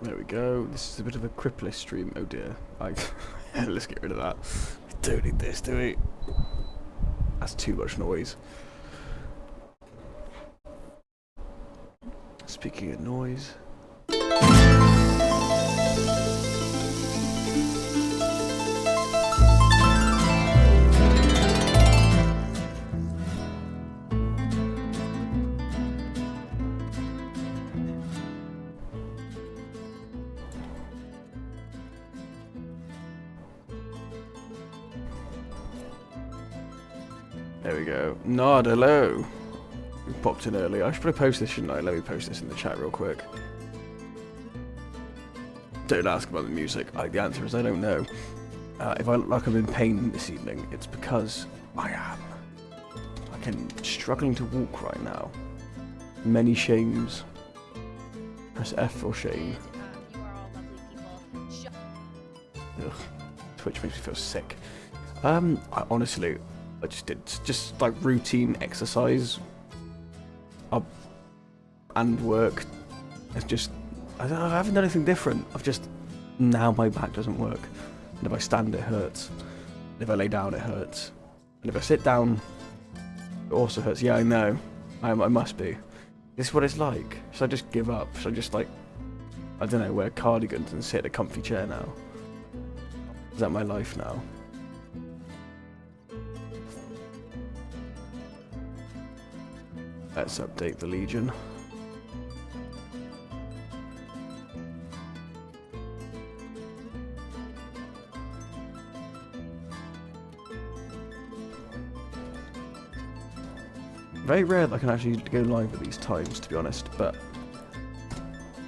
There we go. This is a bit of a Crippled stream. Oh dear. Let's get rid of that. We don't need this, do we? That's too much noise. Speaking of noise. There we go. Nod, hello. We popped in early. I should probably post this, shouldn't I? Let me post this in the chat real quick. Don't ask about the music. The answer is I don't know. If I look like I'm in pain this evening, it's because I am. I'm struggling to walk right now. Many shames. Press F for shame. You are all lovely people. Ugh. Twitch makes me feel sick. Honestly, I just did just like routine exercise and work. It's just I haven't done anything different. I've just now my back doesn't work, and if I stand it hurts, and if I lay down it hurts, and if I sit down it also hurts. Yeah, I know. I must be. This is what it's like. Should I just give up? Should I just like I don't know, wear cardigans and sit in a comfy chair now? Is that my life now? Let's update the Legion. Very rare that I can actually go live at these times, to be honest, but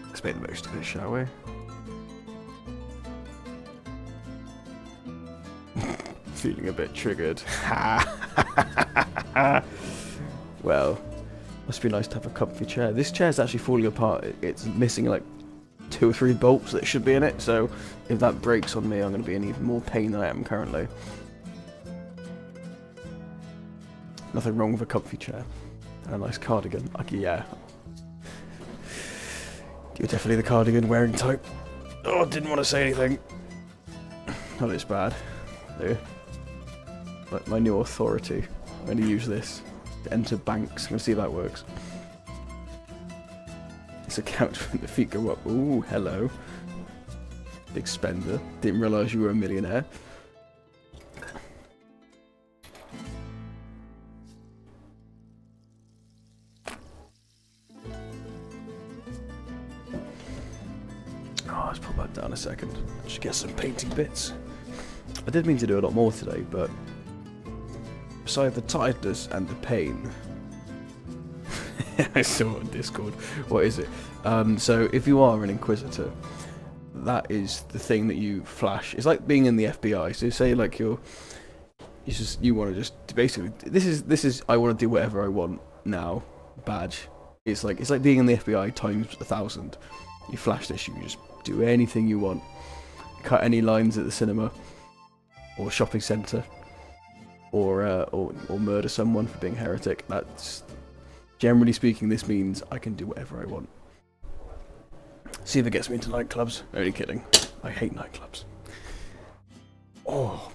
let's make the most of it, shall we? Feeling a bit triggered. Well, must be nice to have a comfy chair. This chair's actually falling apart. It's missing like 2 or 3 bolts that should be in it, so if that breaks on me, I'm going to be in even more pain than I am currently. Nothing wrong with a comfy chair and a nice cardigan. Yeah. You're definitely the cardigan wearing type. Oh, didn't want to say anything. Not this bad. There. Like my new authority. I'm going to use this to enter banks. I'm going to see if that works. This account when the feet go up. Ooh, hello. Big spender. Didn't realise you were a millionaire. Let's put that down a second. Just get some painting bits. I did mean to do a lot more today, but besides the tiredness and the pain, I saw on Discord. What is it? So if you are an Inquisitor, that is the thing that you flash. It's like being in the FBI. So say like you want to just basically this is I want to do whatever I want now. Badge. It's like being in the FBI times 1,000. You flash this, you can just do anything you want. Cut any lines at the cinema or shopping centre, or murder someone for being heretic. That's generally speaking. This means I can do whatever I want. See if it gets me into nightclubs. Only kidding. I hate nightclubs. Oh.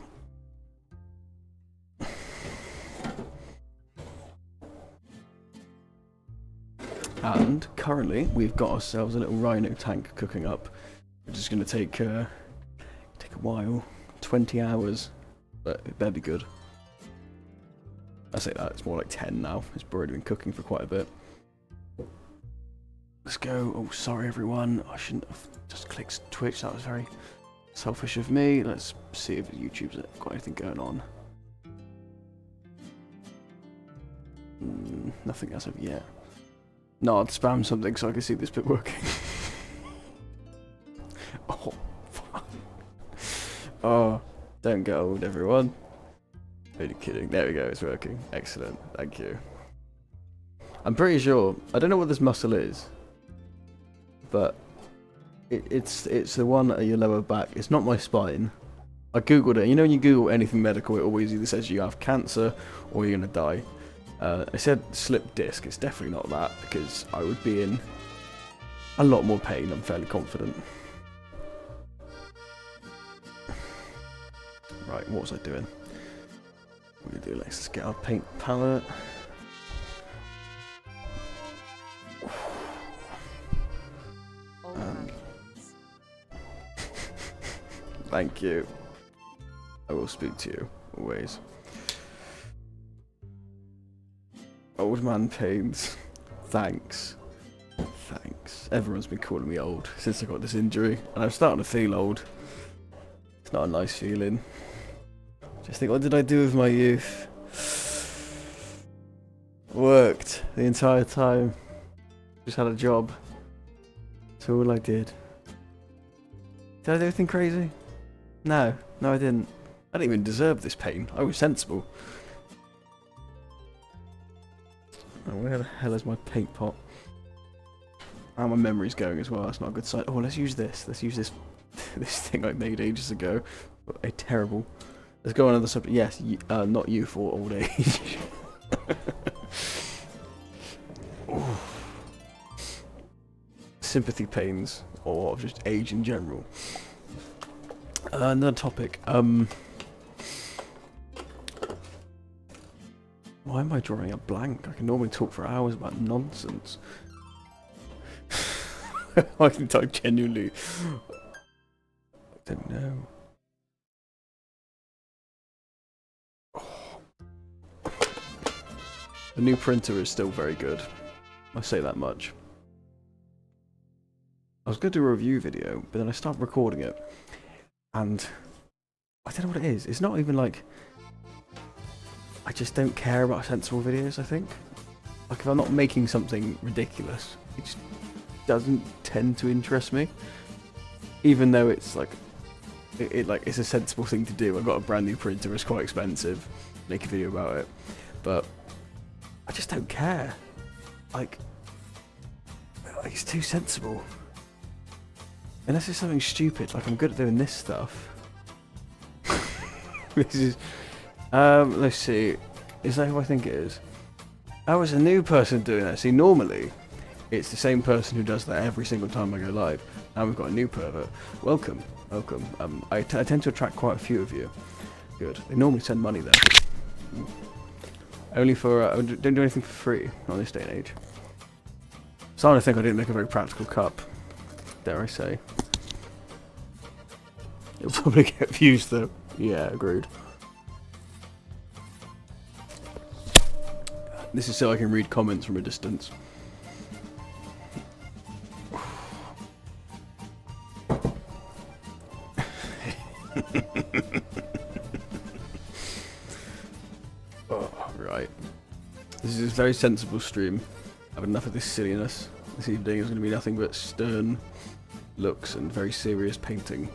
And currently, we've got ourselves a little rhino tank cooking up, which is going to take a while, 20 hours, but it better be good. I say that, it's more like 10 now. It's already been cooking for quite a bit. Let's go. Oh, sorry everyone. I shouldn't have just clicked Twitch. That was very selfish of me. Let's see if YouTube's got anything going on. Nothing as of yet. No, I'd spam something so I can see this bit working. Oh, fuck. Oh, don't get old, everyone. Only kidding. There we go, it's working. Excellent. Thank you. I'm pretty sure, I don't know what this muscle is, but it's the one at your lower back. It's not my spine. I googled it. You know when you Google anything medical, it always either says you have cancer or you're going to die. I said slip disc. It's definitely not that, because I would be in a lot more pain, I'm fairly confident. Right, what was I doing? What do we do? Let's get our paint palette. Thank you. I will speak to you, always. Old man pains. Thanks. Thanks. Everyone's been calling me old since I got this injury, and I'm starting to feel old. It's not a nice feeling. Just think, what did I do with my youth? Worked the entire time. Just had a job. That's all I did. Did I do anything crazy? No, I didn't. I didn't even deserve this pain. I was sensible. Oh, where the hell is my paint pot? Oh, my memory's going as well. That's not a good sign. Oh, let's use this. Let's use this this thing I made ages ago. A terrible. Let's go on another subject. Yes, not youth or old age. Sympathy pains, or just age in general. Another topic. Why am I drawing a blank? I can normally talk for hours about nonsense. I genuinely don't know. The new printer is still very good. I say that much. I was going to do a review video, but then I started recording it, and I don't know what it is. It's not even like I just don't care about sensible videos, I think. Like, if I'm not making something ridiculous, it just doesn't tend to interest me. Even though it's like, it's a sensible thing to do. I've got a brand new printer, it's quite expensive. Make a video about it. But I just don't care. Like it's too sensible. Unless it's something stupid, like I'm good at doing this stuff. This is... let's see. Is that who I think it is? Oh, it's a new person doing that. See, normally, it's the same person who does that every single time I go live. Now we've got a new pervert. Welcome. Welcome. I tend to attract quite a few of you. Good. They normally send money there. Only for... don't do anything for free, not in this day and age. Starting to think I didn't make a very practical cup. Dare I say. It'll probably get views though. Yeah, agreed. This is so I can read comments from a distance. Oh, right. This is a very sensible stream. I've had enough of this silliness. This evening is going to be nothing but stern looks and very serious painting.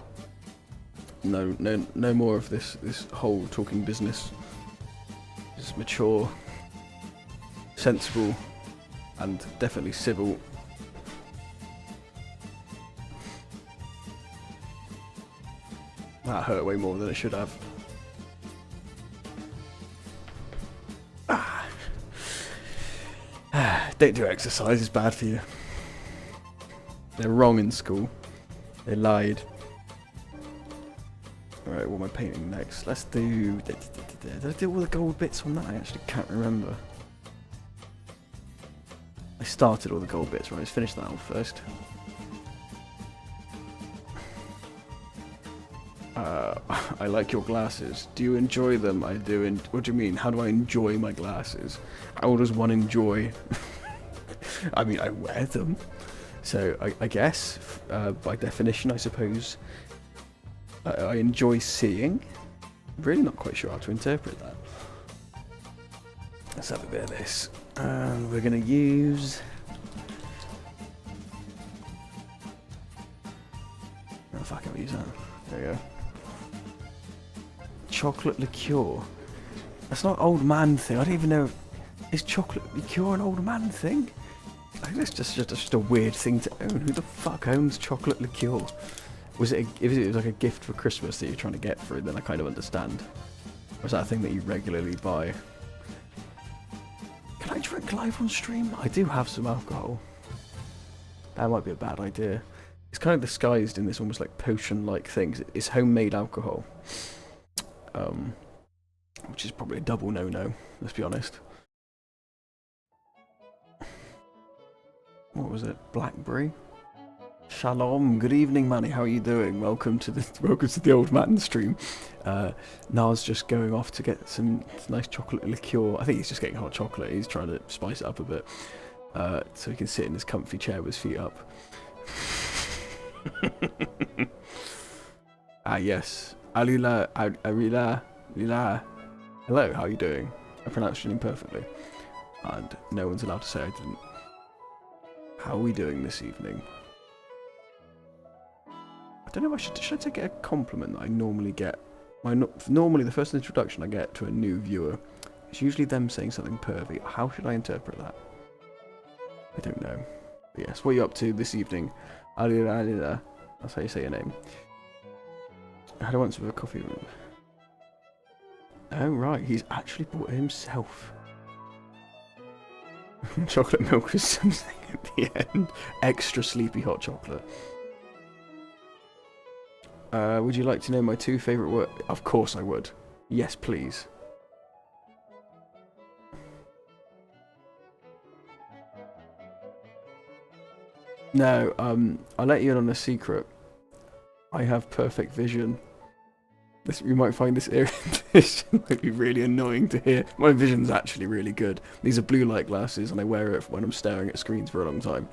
No more of this whole talking business. Just mature, sensible, and definitely civil. That hurt way more than it should have. Don't do exercise, it's bad for you. They're wrong in school. They lied. Alright, what am I painting next? Let's do... Did I do all the gold bits on that? I actually can't remember. I started all the gold bits, right? Let's finish that off first. I like your glasses. Do you enjoy them? I do. What do you mean? How do I enjoy my glasses? How does one enjoy... I mean, I wear them. So, I guess, by definition, I suppose, I enjoy seeing. I'm really not quite sure how to interpret that. Let's have a bit of this. And we're going to use... Oh, fuck, I'll use that. There we go. Chocolate liqueur. That's not an old man thing. I don't even know. Is chocolate liqueur an old man thing? I think that's just a weird thing to own. Who the fuck owns chocolate liqueur? Was it if it was like a gift for Christmas that you're trying to get for it, then I kind of understand. Or is that a thing that you regularly buy? Can I drink live on stream? I do have some alcohol. That might be a bad idea. It's kind of disguised in this almost like potion-like thing. 'Cause it's homemade alcohol, which is probably a double no-no. Let's be honest. What was it? Blackberry. Shalom. Good evening, Manny. How are you doing? Welcome to the old man stream. Nars just going off to get some nice chocolate liqueur. I think he's just getting hot chocolate. He's trying to spice it up a bit, so he can sit in his comfy chair with his feet up. Yes. Alila, Arila, Lila. Hello, how are you doing? I pronounced your name perfectly. And no one's allowed to say I didn't. How are we doing this evening? I don't know if should I take it a compliment that I normally get? Normally the first introduction I get to a new viewer is usually them saying something pervy. How should I interpret that? I don't know. But yes, what are you up to this evening? Alila. That's how you say your name. I had once with a coffee room. Oh right, he's actually bought it himself. Chocolate milk is something at the end. Extra sleepy hot chocolate. Would you like to know my 2 favourite words? Of course I would. Yes, please. No, I'll let you in on a secret. I have perfect vision. You might find this might be really annoying to hear. My vision's actually really good. These are blue light glasses and I wear it when I'm staring at screens for a long time.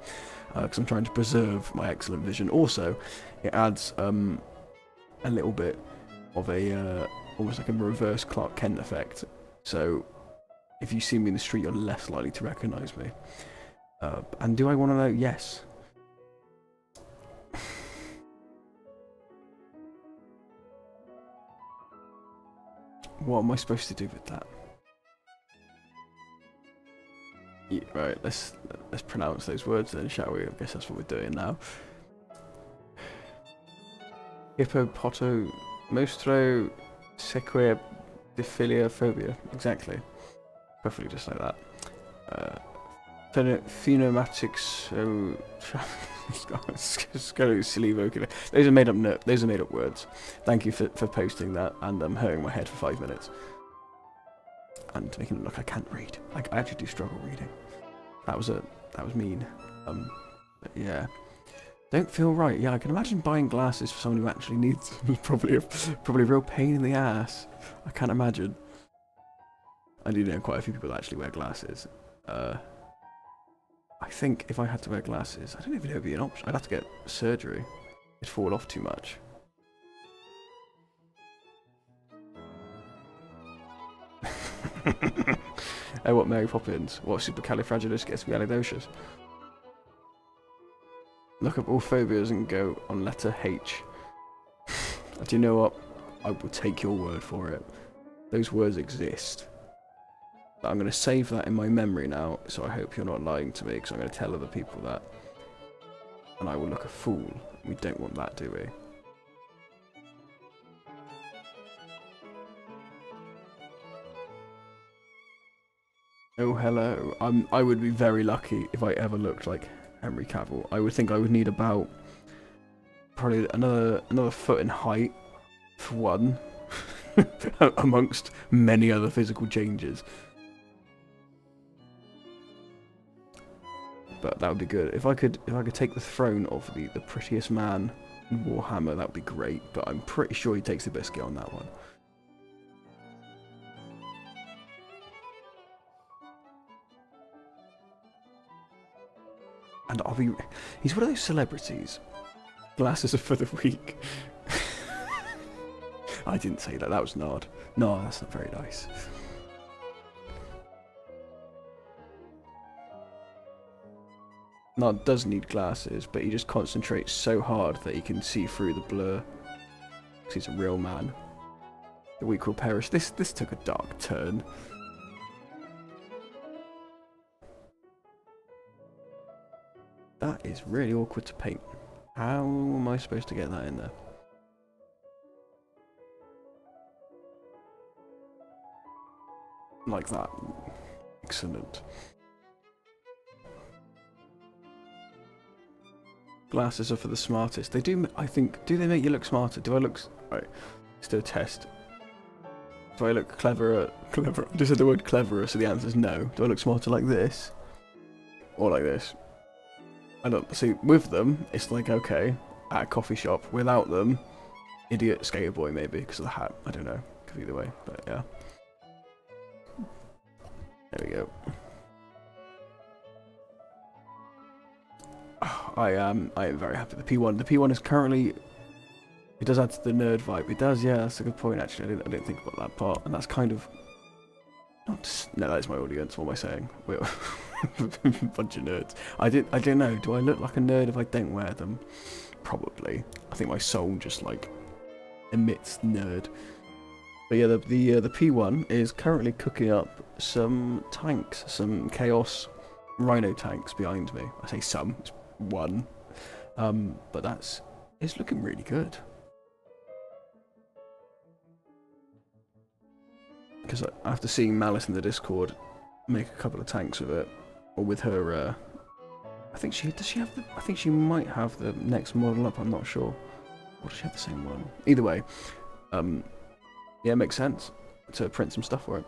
Because I'm trying to preserve my excellent vision. Also, it adds a little bit of a, almost like a reverse Clark Kent effect. So, if you see me in the street, you're less likely to recognise me. And do I want to know? Yes. What am I supposed to do with that? Yeah, right, let's pronounce those words then, shall we? I guess that's what we're doing now. Hippopotomostro sequia diphilia phobia. Exactly. Perfectly just like that. Phenomatics. Silly vocally. Those are made up. Those are made up words. Thank you for posting that and hurting my head for 5 minutes and making it look I can't read. I actually do struggle reading. That was mean. But yeah. Don't feel right. Yeah, I can imagine buying glasses for someone who actually needs them. probably a real pain in the ass. I can't imagine. I do know quite a few people that actually wear glasses. I think if I had to wear glasses, I don't even know if it would be an option. I'd have to get surgery. It'd fall off too much. Oh, what, Mary Poppins? What, supercalifragilisticexpialidocious? Look up all phobias and go on letter H. Do you know what? I will take your word for it. Those words exist. But I'm going to save that in my memory now, so I hope you're not lying to me, because I'm going to tell other people that. And I will look a fool. We don't want that, do we? Oh, hello. I would be very lucky if I ever looked like Henry Cavill. I would think I would need about probably another foot in height for one, amongst many other physical changes. But that would be good. If I could take the throne of the prettiest man in Warhammer, that would be great. But I'm pretty sure he takes the biscuit on that one. And he's one of those celebrities. Glasses are for the weak. I didn't say that. That was Nard. No, that's not very nice. Nard does need glasses, but he just concentrates so hard that he can see through the blur. Because he's a real man. The weak will perish. This took a dark turn. That is really awkward to paint. How am I supposed to get that in there? Like that. Excellent. glasses are for the smartest. They do, I think. Do they make you look smarter? Do I look... Right, let's do a test. Do I look cleverer? Clever. I just said the word cleverer, so the answer is no. Do I look smarter like this? Or like this? I don't... See, with them, it's like, okay, at a coffee shop. Without them, idiot skater boy, maybe, because of the hat. I don't know. Could be either way, but yeah. There we go. I am very happy. The P1 is currently... It does add to the nerd vibe. It does, yeah, that's a good point, actually. I didn't think about that part. And that's kind of... No, that is my audience. What am I saying? We're a bunch of nerds. I don't know. Do I look like a nerd if I don't wear them? Probably. I think my soul just, like, emits nerd. But yeah, the P1 is currently cooking up some tanks, some Chaos Rhino tanks behind me. I say some, it's one. But it's looking really good. Because after seeing Malice in the Discord make a couple of tanks with it, or with her, I think she might have the next model up, I'm not sure. Or does she have the same one? Either way, yeah, it makes sense to print some stuff for it.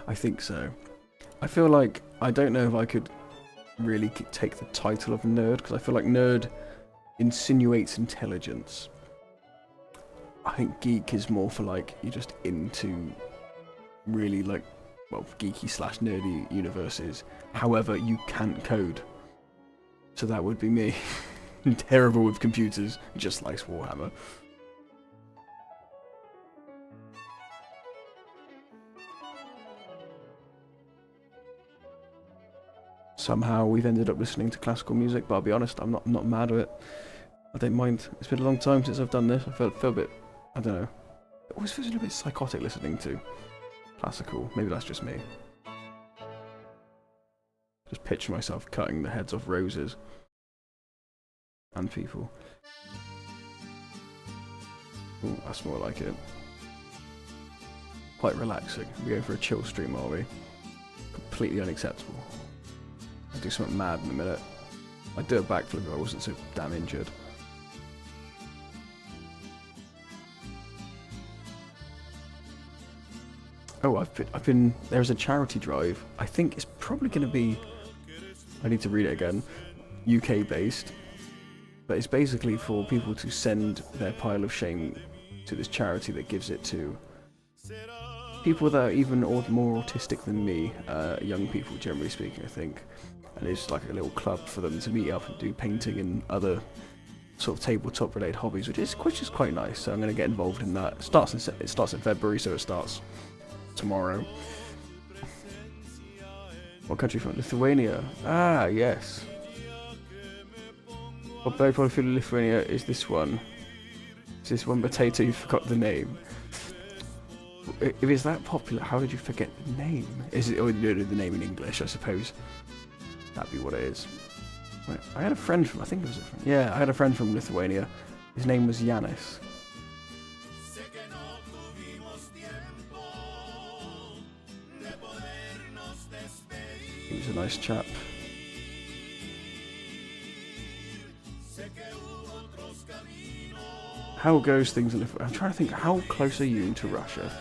I think so. I feel like, I don't know if I could really take the title of nerd, because I feel like nerd insinuates intelligence. I think geek is more for like, you're just into really like, well, geeky / nerdy universes. However, you can't code. So that would be me. Terrible with computers, just likes Warhammer. Somehow we've ended up listening to classical music, but I'll be honest, I'm not mad at it. I don't mind. It's been a long time since I've done this. I feel a bit, I don't know. It always feels a little bit psychotic listening to classical. Maybe that's just me. Just picture myself cutting the heads off roses and people. Ooh, that's more like it. Quite relaxing. We go for a chill stream, are we? Completely unacceptable. I'll do something mad in a minute. I'd do a backflip if I wasn't so damn injured. Oh, I've been. There's a charity drive. I think it's probably going to be. I need to read it again. UK based, but it's basically for people to send their pile of shame to this charity that gives it to people that are even more autistic than me, young people generally speaking, I think. And it's like a little club for them to meet up and do painting and other sort of tabletop related hobbies, which is quite nice. So I'm going to get involved in that. It starts in February, so it starts tomorrow. What country from? Lithuania. Ah, yes. What very popular food in Lithuania is this one. Is this one potato? You forgot the name. If it's that popular, how did you forget the name? Is it, or the name in English, I suppose? That'd be what it is. Wait, I had a friend from, I think it was a friend. Yeah, I had a friend from Lithuania. His name was Yanis. He was a nice chap. How goes things in Lithuania? I'm trying to think, how close are you to Russia?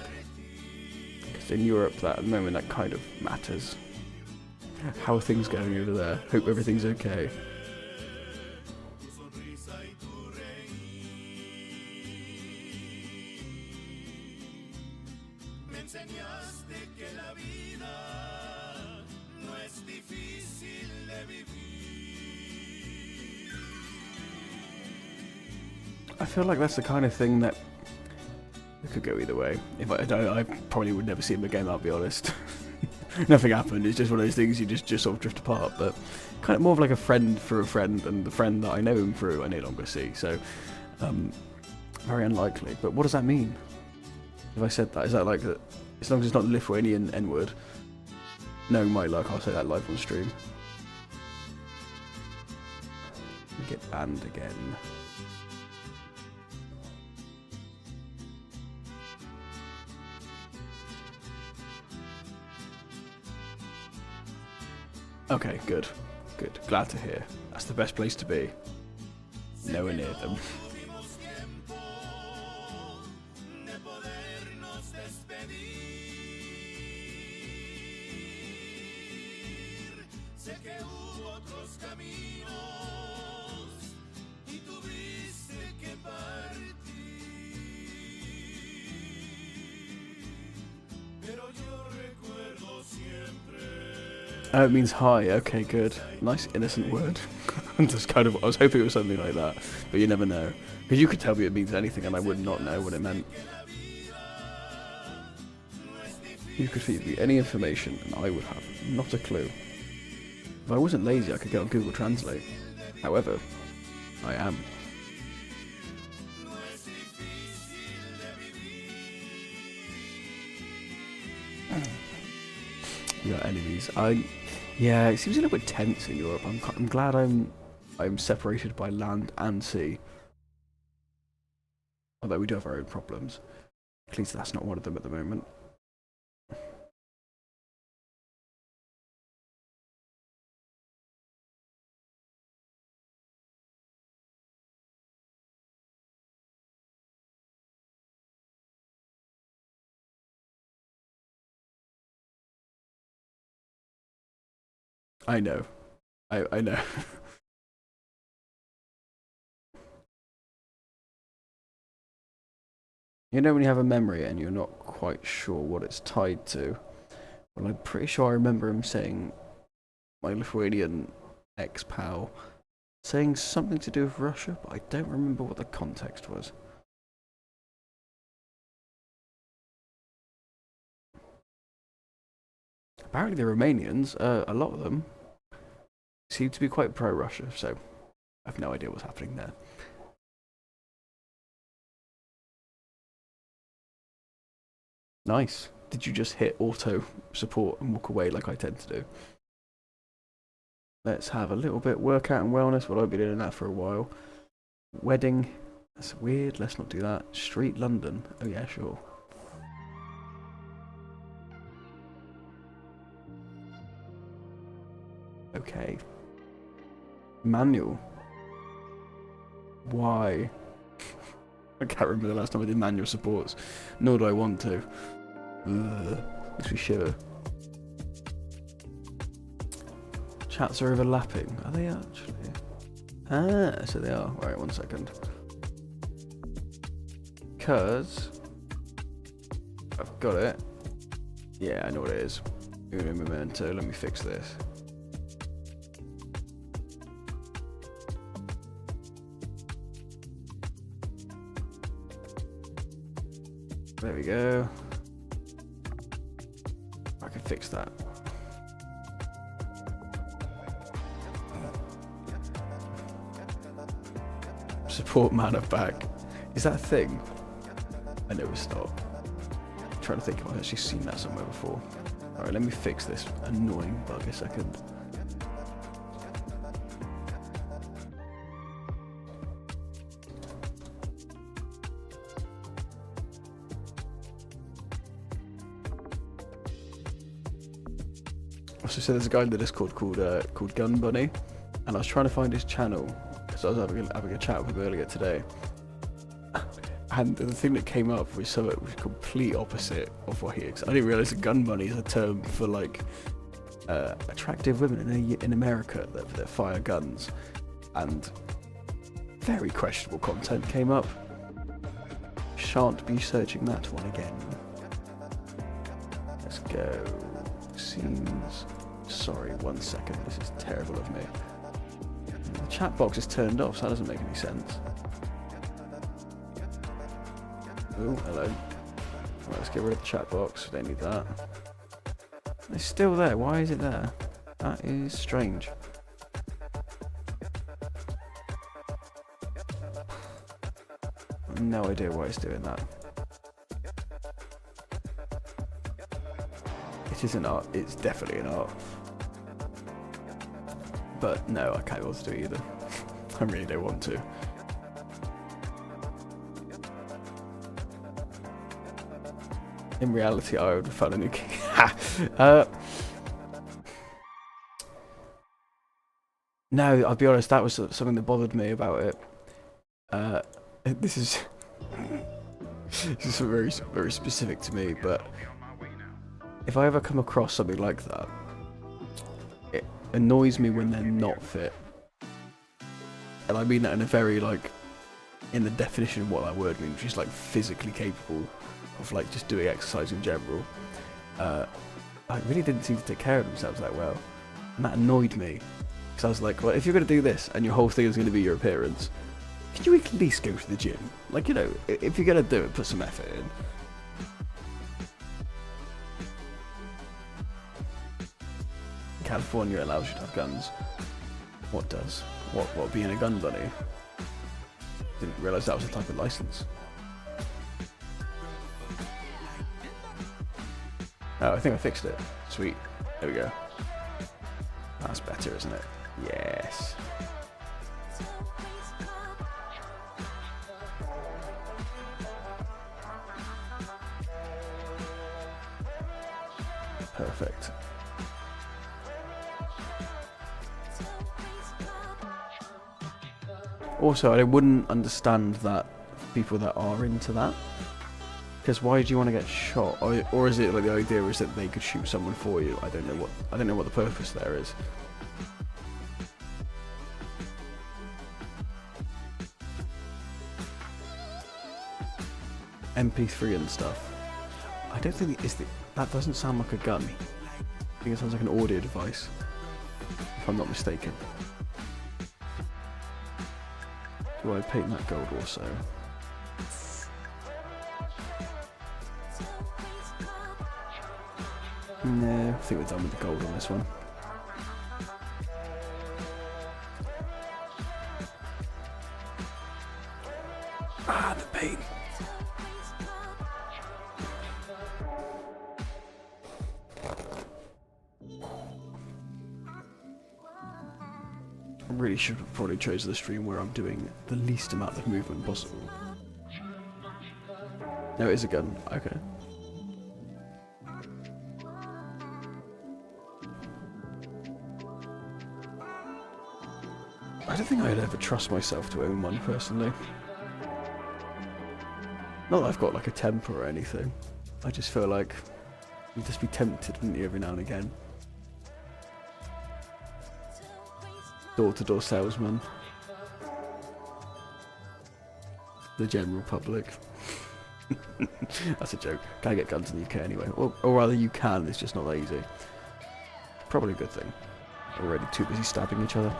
Because in Europe, that at the moment, that kind of matters. How are things going over there? Hope everything's okay. I feel like that's the kind of thing that it could go either way. If I probably would never see him again, I'll be honest. Nothing happened, it's just one of those things you just sort of drift apart, but kind of more of like a friend for a friend, and the friend that I know him through I no longer see, so very unlikely. But what does that mean? If I said that, is that like that, as long as it's not Lithuanian N-word, knowing my luck, I'll say that live on stream. Get banned again. Okay, good. Good. Glad to hear. That's the best place to be. Nowhere near them. Oh, it means hi. Okay, good. Nice innocent word. I'm just kind of. I was hoping it was something like that, but you never know. Because you could tell me it means anything, and I would not know what it meant. You could feed me any information, and I would have not a clue. If I wasn't lazy, I could go on Google Translate. However, I am. You got enemies. Yeah, it seems a little bit tense in Europe. I'm glad I'm separated by land and sea. Although we do have our own problems. At least that's not one of them at the moment. I know. I know. You know when you have a memory and you're not quite sure what it's tied to? Well, I'm pretty sure I remember him saying, my Lithuanian ex-pal, saying something to do with Russia, but I don't remember what the context was. Apparently the Romanians, a lot of them, seem to be quite pro-Russia, so I have no idea what's happening there. Nice. Did you just hit auto support and walk away like I tend to do? Let's have a little bit workout and wellness. Well, I've been doing that for a while. Wedding. That's weird. Let's not do that. Street London. Oh yeah, sure. Okay. Manual. Why? I can't remember the last time I did manual supports. Nor do I want to. Ugh. Makes me shiver. Chats are overlapping. Are they actually? Ah, so they are. Right, 1 second. Because I've got it. Yeah, I know what it is. Uno momento. Let me fix this. There we go. I can fix that. Support mana back. Is that a thing? I know it's not. I'm trying to think if I've actually seen that somewhere before. Alright, let me fix this annoying bug a second. So there's a guy in the Discord called Gun Bunny, and I was trying to find his channel because I was having a chat with him earlier today, and the thing that came up was something was complete opposite of what he. I didn't realise that Gun Bunny is a term for like attractive women in America that fire guns, and very questionable content came up. Shan't be searching that one again. Let's go. Scenes. Sorry, 1 second. This is terrible of me. The chat box is turned off, so that doesn't make any sense. Oh, hello. Right, let's get rid of the chat box. Don't need that. It's still there. Why is it there? That is strange. I've no idea why it's doing that. It is an art. It's definitely an art. But no, I can't also do it either. I really don't want to. In reality, I would have found a new king. No, I'll be honest, that was something that bothered me about it. This is this is very very specific to me, but if I ever come across something like that, it annoys me when they're not fit. And I mean that in a very, like, in the definition of what that word means, which is like physically capable of like just doing exercise in general. I really didn't seem to take care of themselves that well, and that annoyed me. Because I was like, well, if you're going to do this and your whole thing is going to be your appearance, can you at least go to the gym? Like, you know, if you're going to do it, put some effort in. California allows you to have guns. What does? What being a gun bunny? Didn't realise that was a type of license. Oh, I think I fixed it. Sweet. There we go. That's better, isn't it? Yes. Perfect. Also, I wouldn't understand that people that are into that. Because why do you want to get shot? Or is it like the idea is that they could shoot someone for you? I don't know what the purpose there is. MP3 and stuff. I don't think that doesn't sound like a gun. I think it sounds like an audio device, if I'm not mistaken. Do I paint that gold also? No, I think we're done with the gold on this one. Ah, the paint. I really should have probably chosen the stream where I'm doing the least amount of movement possible. No, it is a gun. Okay. I don't think I'd ever trust myself to own one, personally. Not that I've got like a temper or anything. I just feel like you'd just be tempted, wouldn't you, every now and again. Door-to-door salesman. The general public. That's a joke. Can't get guns in the UK anyway. Or rather you can, it's just not that easy. Probably a good thing. Already too busy stabbing each other.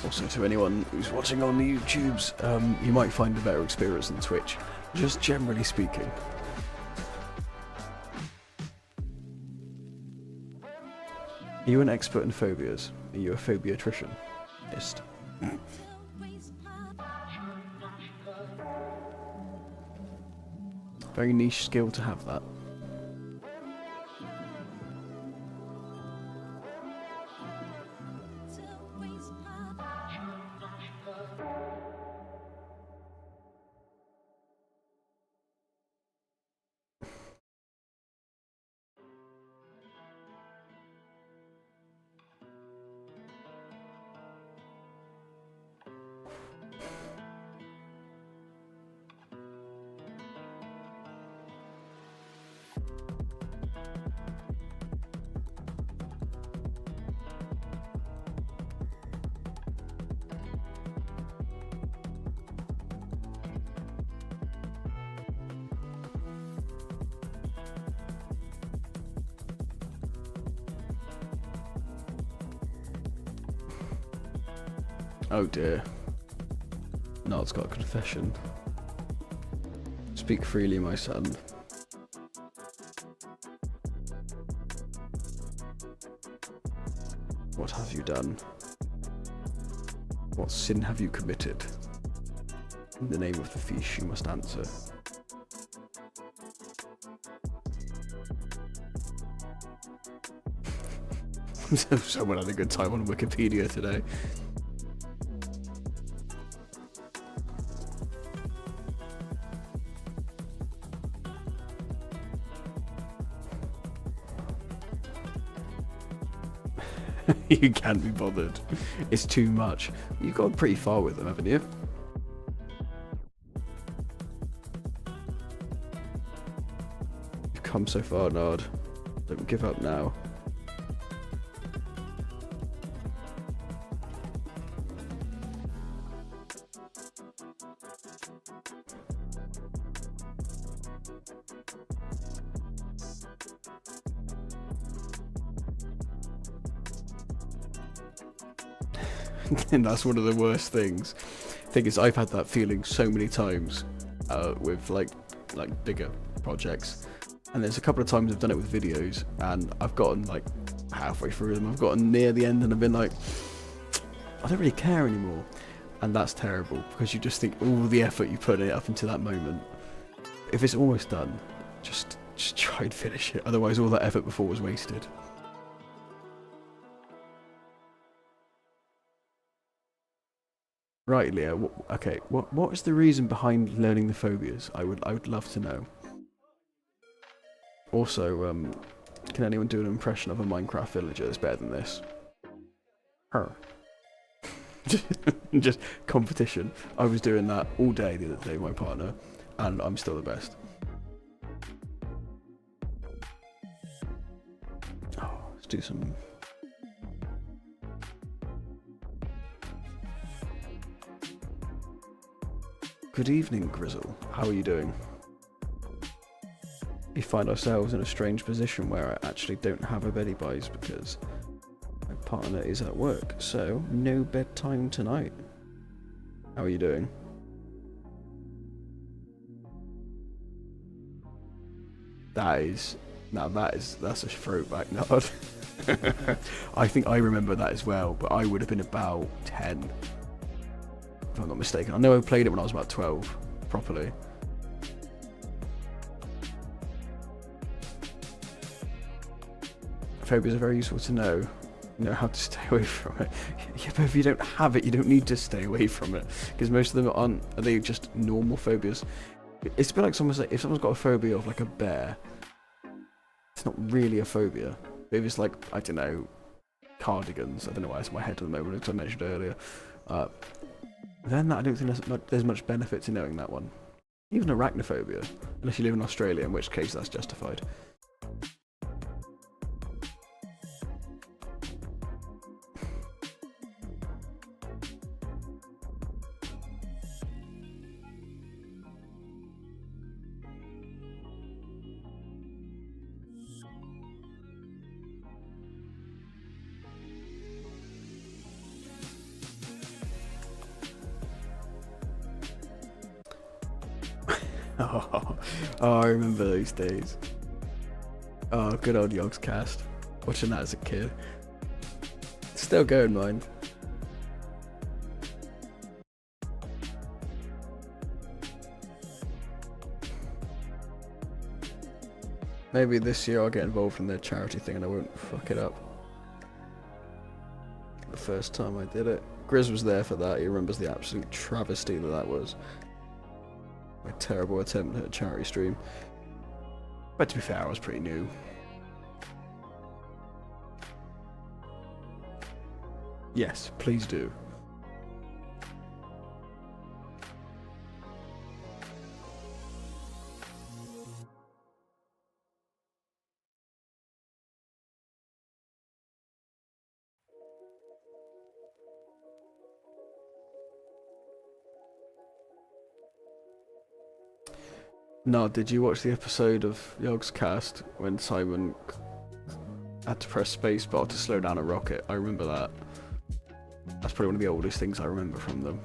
Also, to anyone who's watching on the YouTubes, you might find a better experience than Twitch, just generally speaking. Are you an expert in phobias? Are you a phobiatrician? Very niche skill to have that. Oh dear. Nard's got a confession. Speak freely, my son. What have you done? What sin have you committed? In the name of the FEESH you must answer. Someone had a good time on Wikipedia today. You can't be bothered. It's too much. You've gone pretty far with them, haven't you? You've come so far, Nard. Don't give up now. And that's one of the worst things. Thing is, I've had that feeling so many times with like bigger projects, and there's a couple of times I've done it with videos, and I've gotten like halfway through them, I've gotten near the end, and I've been like, I don't really care anymore, and that's terrible because you just think all the effort you put in it up until that moment. If it's almost done, just try and finish it. Otherwise, all that effort before was wasted. Right, Leo. Okay, what is the reason behind learning the phobias? I would love to know. Also, can anyone do an impression of a Minecraft villager that's better than this? Her. Just competition. I was doing that all day the other day with my partner, and I'm still the best. Oh, let's do some. Good evening, Grizzle. How are you doing? We find ourselves in a strange position where I actually don't have a beddy buys because my partner is at work, so no bedtime tonight. How are you doing? That's a throwback nod. I think I remember that as well, but I would have been about 10. If I'm not mistaken. I know I played it when I was about 12, properly. Phobias are very useful to know. You know how to stay away from it. Yeah, but if you don't have it, you don't need to stay away from it. Because most of them are they just normal phobias? It's a bit like if someone's got a phobia of like a bear, it's not really a phobia. Maybe it's like, I don't know, cardigans. I don't know why it's in my head at the moment, as I mentioned earlier. Then I don't think there's much benefit to knowing that one. Even arachnophobia, unless you live in Australia, in which case that's justified. Oh, I remember those days. Oh, good old Yogscast. Watching that as a kid. Still going, mine. Maybe this year I'll get involved in their charity thing and I won't fuck it up. The first time I did it. Grizz was there for that. He remembers the absolute travesty that was. My terrible attempt at a charity stream. But to be fair, I was pretty new. Yes, please do. No, did you watch the episode of Yogscast when Simon had to press spacebar to slow down a rocket? I remember that. That's probably one of the oldest things I remember from them.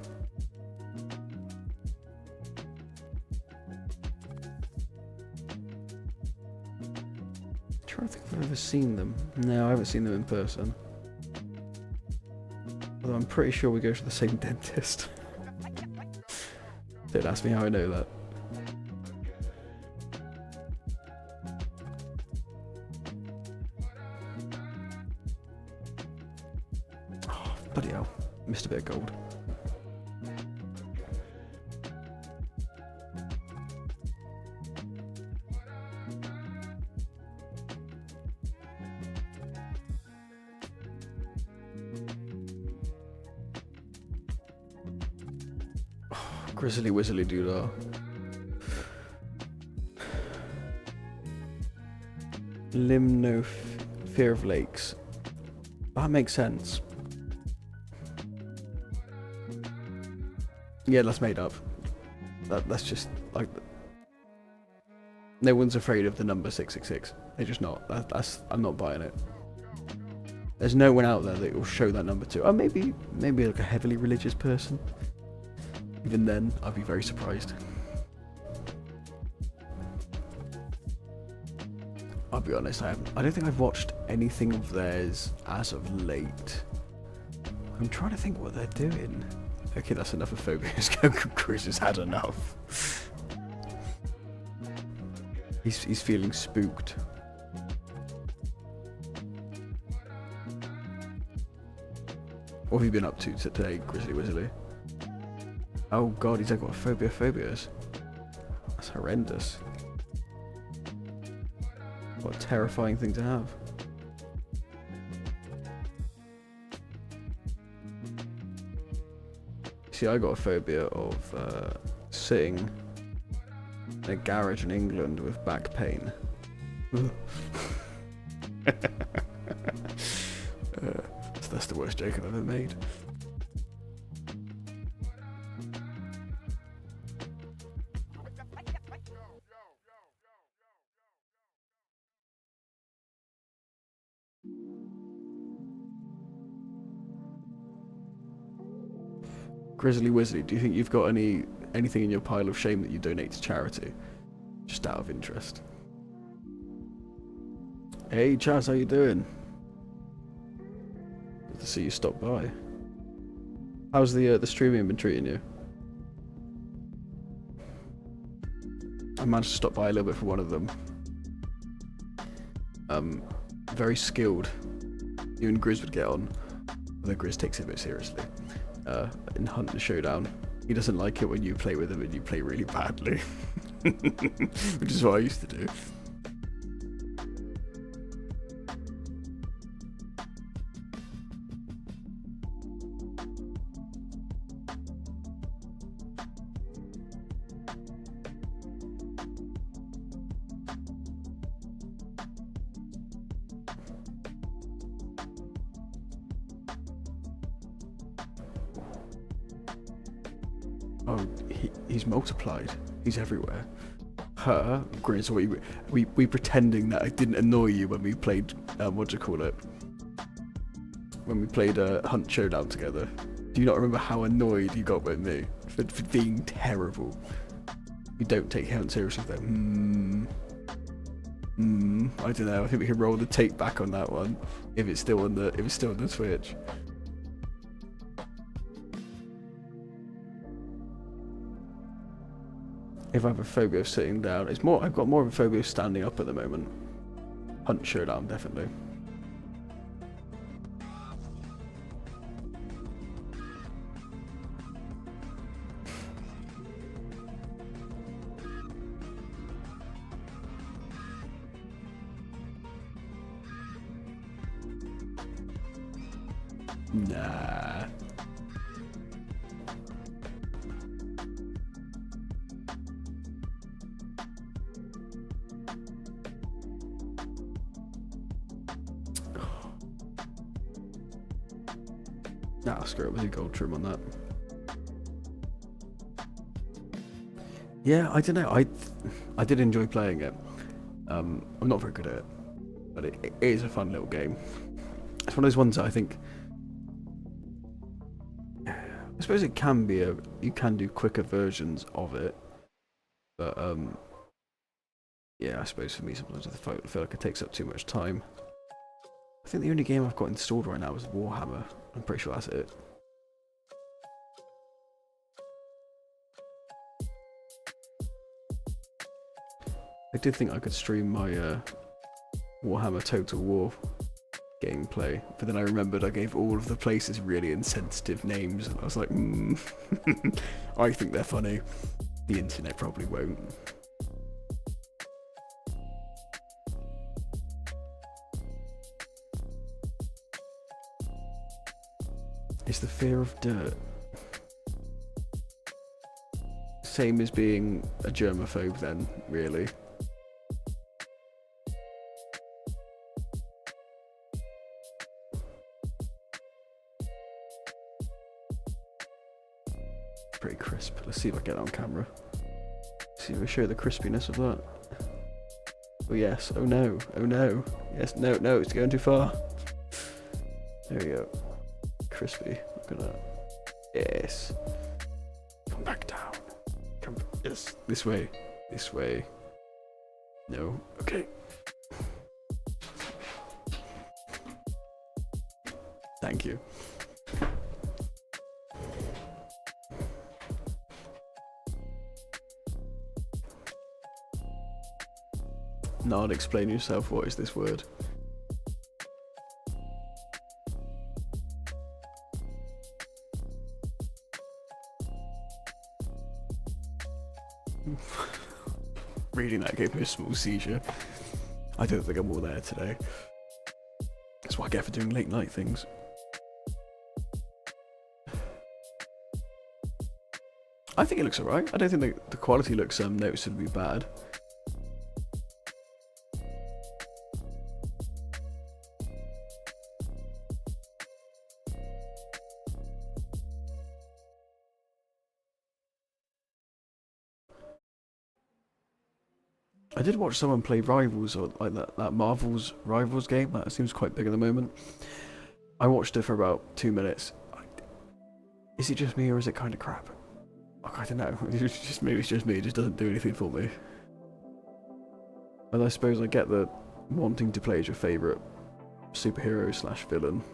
I'm trying to think if I've ever seen them. No, I haven't seen them in person. Although I'm pretty sure we go to the same dentist. Don't ask me how I know that. missed a bit of gold. Grizzly Wizzly Doodah. Limno Fear of Lakes. That makes sense. Yeah, that's made up. That's just like... No one's afraid of the number 666. They're just not. I'm not buying it. There's no one out there that will show that number to. Oh, maybe like a heavily religious person. Even then, I'd be very surprised. I'll be honest, I don't think I've watched anything of theirs as of late. I'm trying to think what they're doing. Okay, that's enough of phobias. Chris has had enough. He's feeling spooked. What have you been up to today, Grizzly Wizzly? Oh god, he's got phobias. That's horrendous. What a terrifying thing to have. See, I got a phobia of sitting in a garage in England with back pain. That's the worst joke I've ever made. Grizzly Wizzly, do you think you've got anything in your pile of shame that you donate to charity? Just out of interest. Hey Chaz, how you doing? Good to see you stop by. How's the streaming been treating you? I managed to stop by a little bit for one of them. Very skilled. You and Grizz would get on, although Grizz takes it a bit seriously. In Hunt and Showdown, he doesn't like it when you play with him and you play really badly, which is what I used to do. Oh, he's multiplied. He's everywhere. Her, Grizz, we pretending that I didn't annoy you when we played, what do you call it? When we played Hunt Showdown together. Do you not remember how annoyed you got with me for being terrible? You don't take Hunt seriously though. I don't know. I think we can roll the tape back on that one if it's still on the Twitch. If I have a phobia of sitting down, I've got more of a phobia of standing up at the moment. Hunt Showdown, definitely. Nah. Nah, screw it with a gold trim on that. Yeah, I don't know. I did enjoy playing it. I'm not very good at it, but it is a fun little game. It's one of those ones that I think. I suppose it can be you can do quicker versions of it, but yeah, I suppose for me sometimes I feel like it takes up too much time. I think the only game I've got installed right now is Warhammer. I'm pretty sure that's it. I did think I could stream my Warhammer Total War gameplay, but then I remembered I gave all of the places really insensitive names, and I was like, I think they're funny. The internet probably won't. It's the fear of dirt. Same as being a germaphobe then, really. Pretty crisp. Let's see if I get that on camera. See if I show the crispiness of that. Oh yes, oh no, oh no. Yes, no, it's going too far. There we go. Crispy. Look at that. Yes. Come back down. Come. Yes. This way. This way. No. Okay. Thank you. Nard, explain yourself. What is this word? Reading that gave me a small seizure. I don't think I'm all there today. That's what I get for doing late night things. I think it looks alright. I don't think the quality looks noticeably bad. I did watch someone play Rivals, or like that Marvel's Rivals game. That seems quite big at the moment. I watched it for about 2 minutes. Is it just me, or is it kind of crap? I don't know. Maybe it's just me. It just doesn't do anything for me. And I suppose I get the wanting to play as your favourite superhero / villain.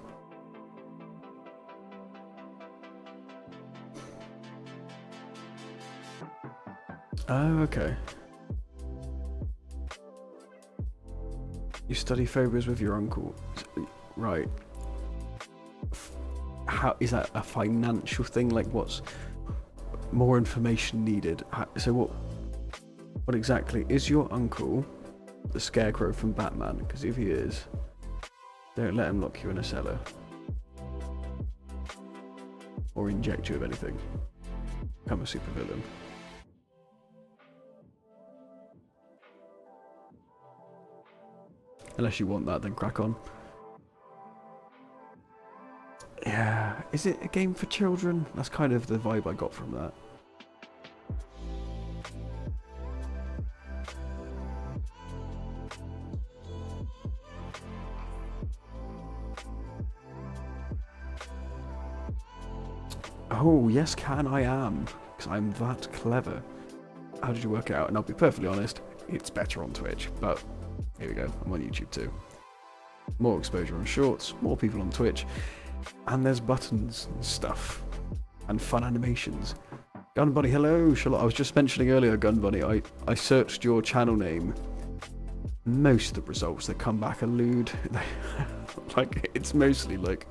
Oh, okay. You study phobias with your uncle, right? How is that a financial thing? Like, what's more information needed? So what exactly is your uncle the Scarecrow from Batman? Because if he is, don't let him lock you in a cellar or inject you with anything. Become a supervillain. Unless you want that, then crack on. Yeah, is it a game for children? That's kind of the vibe I got from that. Oh, yes can, I am. Because I'm that clever. How did you work it out? And I'll be perfectly honest, it's better on Twitch, but here we go, I'm on YouTube too. More exposure on shorts, more people on Twitch, and there's buttons and stuff, and fun animations. Gun Bunny, hello, Shalom. I was just mentioning earlier, Gun Bunny, I searched your channel name. Most of the results that come back are lewd. Like, it's mostly like...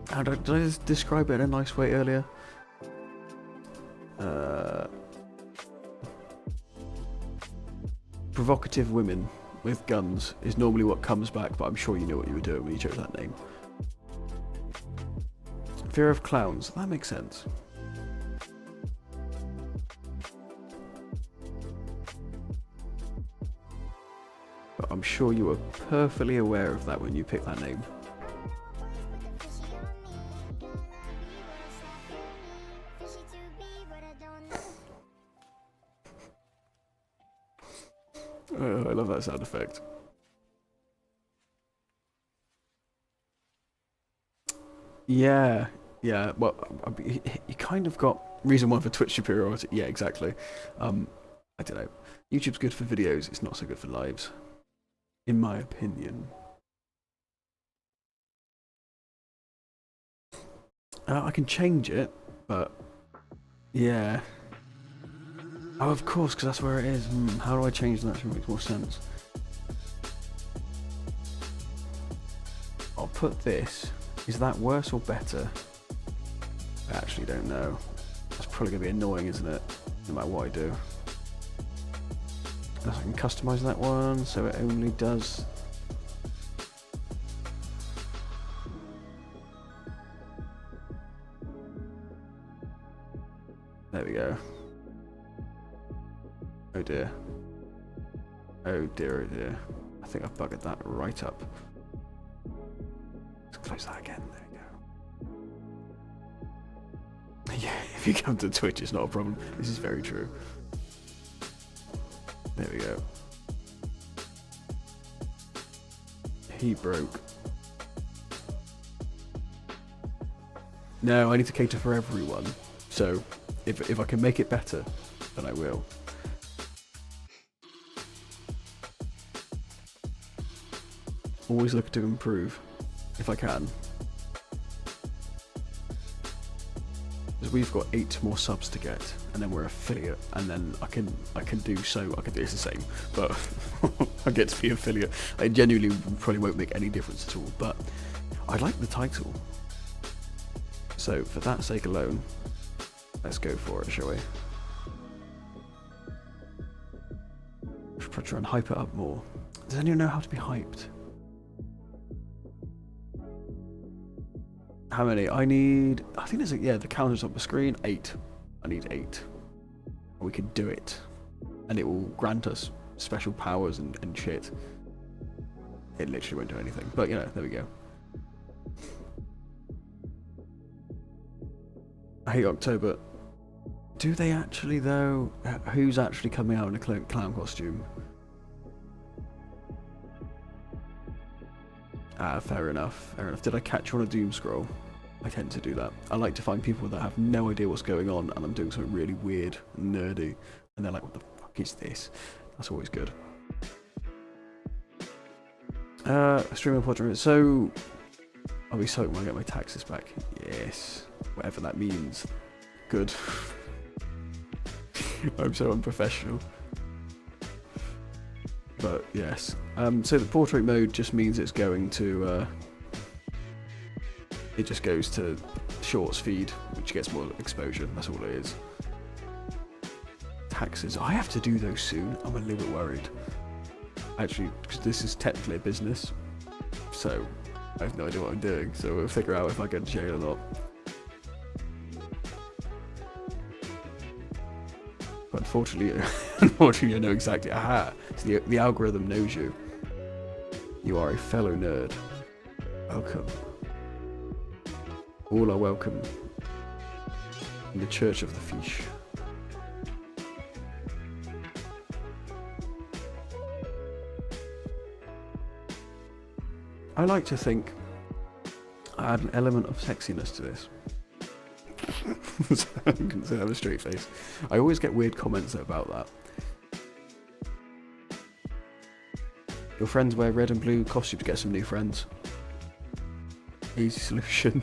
Did I just describe it in a nice way earlier? Provocative women with guns is normally what comes back, but I'm sure you knew what you were doing when you chose that name. Fear of clowns, that makes sense. But I'm sure you were perfectly aware of that when you picked that name. Oh, I love that sound effect. Yeah, well, you kind of got reason one for Twitch superiority. Yeah, exactly. I don't know. YouTube's good for videos, it's not so good for lives. In my opinion. I can change it, but... Yeah. Oh, of course, because that's where it is. How do I change that so it makes more sense? put this, is that worse or better? I actually don't know. That's probably going to be annoying, isn't it? No matter what I do. I can customize that one, so it only does... There we go. Oh dear. Oh dear, oh dear. I think I've buggered that right up. Let's close that again. There we go. Yeah, if you come to Twitch, it's not a problem. This is very true. There we go. He broke. No, I need to cater for everyone. So, if I can make it better, then I will. Always look to improve, if I can. Because we've got 8 more subs to get, and then we're affiliate, and then I can do so. I can do it's the same, but I get to be affiliate. I genuinely probably won't make any difference at all, but I like the title. So for that sake alone, let's go for it, shall we? Should probably try and hype it up more. Does anyone know how to be hyped? How many? I need... I think there's yeah, the counter's on the screen. 8. I need 8. We can do it. And it will grant us special powers and shit. It literally won't do anything. But, you know, there we go. I hate October. Do they actually, though? Who's actually coming out in a clown costume? Ah, fair enough. Fair enough. Did I catch you on a doom scroll? I tend to do that. I like to find people that have no idea what's going on and I'm doing something really weird and nerdy. And they're like, what the fuck is this? That's always good. Streaming portrait. So, I'll be soaked when I get my taxes back. Yes. Whatever that means. Good. I'm so unprofessional. But yes. So the portrait mode just means it's going to... it just goes to shorts feed, which gets more exposure. That's all it is. Taxes. I have to do those soon. I'm a little bit worried. Actually, because this is technically a business. So, I have no idea what I'm doing. So we'll figure out if I get to jail or not. But unfortunately, I know exactly. Aha! So the algorithm knows you. You are a fellow nerd. Welcome. All are welcome in the Church of the FEESH. I like to think I add an element of sexiness to this. I'm going to have a straight face. I always get weird comments about that. Your friends wear red and blue costume to get some new friends. Easy solution.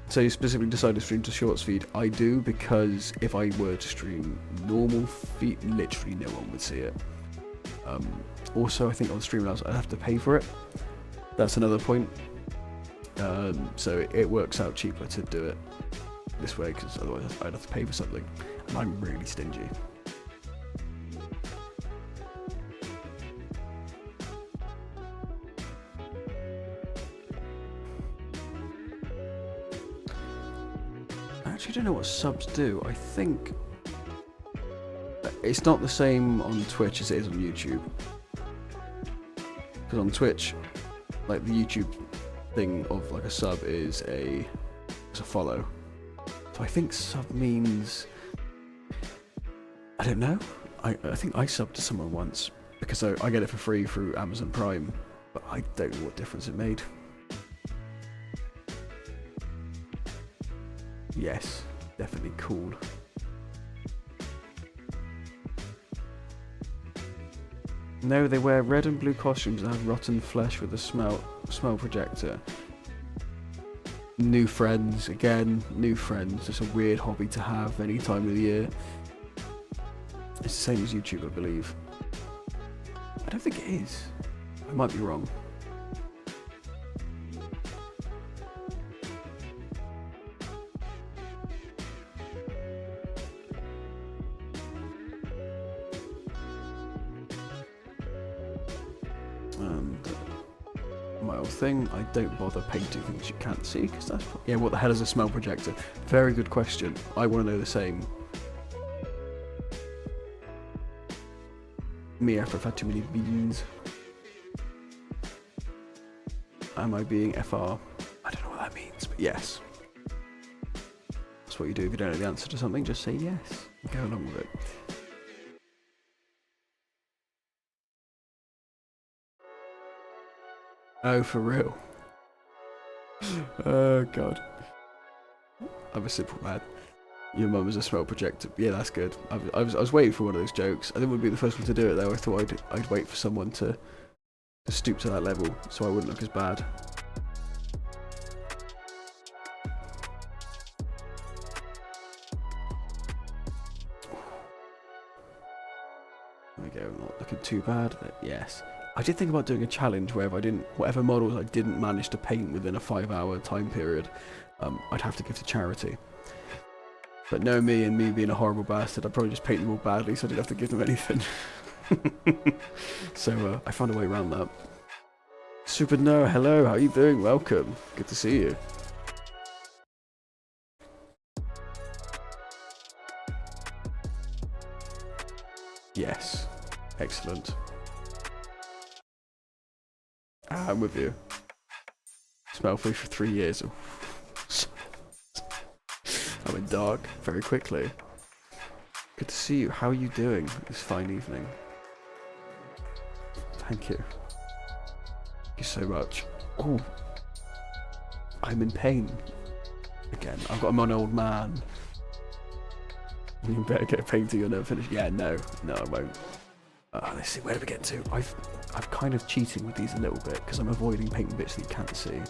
So you specifically decided to stream to shorts feed? I do, because if I were to stream normal feed, literally no one would see it. Also, I think on Streamlabs I'd have to pay for it. That's another point. So it works out cheaper to do it this way, because otherwise I'd have to pay for something. And I'm really stingy. I actually don't know what subs do. I think it's not the same on Twitch as it is on YouTube. Because on Twitch, like the YouTube thing of like a sub is a follow. So I think sub means, I don't know. I think I subbed to someone once because I get it for free through Amazon Prime, but I don't know what difference it made. Yes, definitely cool. No, they wear red and blue costumes and have rotten flesh with a smell projector. New friends, again, new friends. It's a weird hobby to have any time of the year. It's the same as YouTube, I believe. I don't think it is. I might be wrong. And my old thing, I don't bother painting things you can't see, because that's... Yeah, what the hell is a smell projector? Very good question. I want to know the same. Me after I've had too many beans. Am I being FR? I don't know what that means, but yes. That's what you do if you don't know the answer to something, just say yes. Go along with it. Oh, for real? Oh, God. I'm a simple man. Your mum is a smell projector. Yeah, that's good. I was waiting for one of those jokes. I think would be the first one to do it, though. I thought I'd wait for someone to stoop to that level, so I wouldn't look as bad. There we go. Not looking too bad. Yes. I did think about doing a challenge where if whatever models I didn't manage to paint within a 5-hour time period, I'd have to give to charity. But knowing me and me being a horrible bastard, I'd probably just paint them all badly so I didn't have to give them anything. So I found a way around that. Super Noah, hello, how you doing? Welcome. Good to see you. Yes. Excellent. I'm with you. Smell free for 3 years. I went dark very quickly. Good to see you. How are you doing this fine evening? Thank you. Thank you so much. Oh, I'm in pain. Again, I'm an old man. You better get painting or never finish. Yeah, no, I won't. Let's see, where do we get to? I'm kind of cheating with these a little bit because I'm avoiding painting bits that you can't see.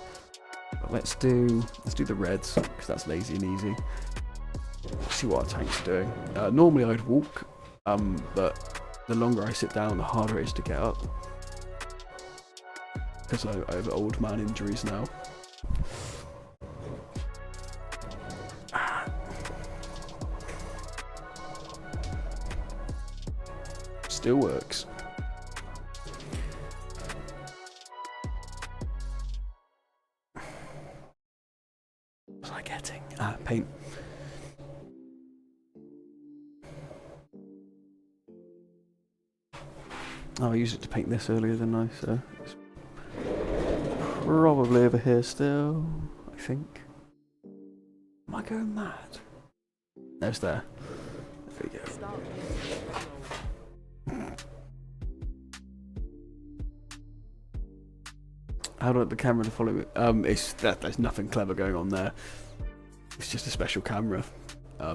But let's do the reds because that's lazy and easy. Let's see what our tanks are doing. Normally I'd walk, but the longer I sit down, the harder it is to get up because I have old man injuries now. Still works. What was I getting? Paint. Oh, I used it to paint this earlier, didn't I? So it's probably over here still, I think. Am I going mad? No, it's there. There we go. How do I get the camera to follow me? There's nothing clever going on there. It's just a special camera.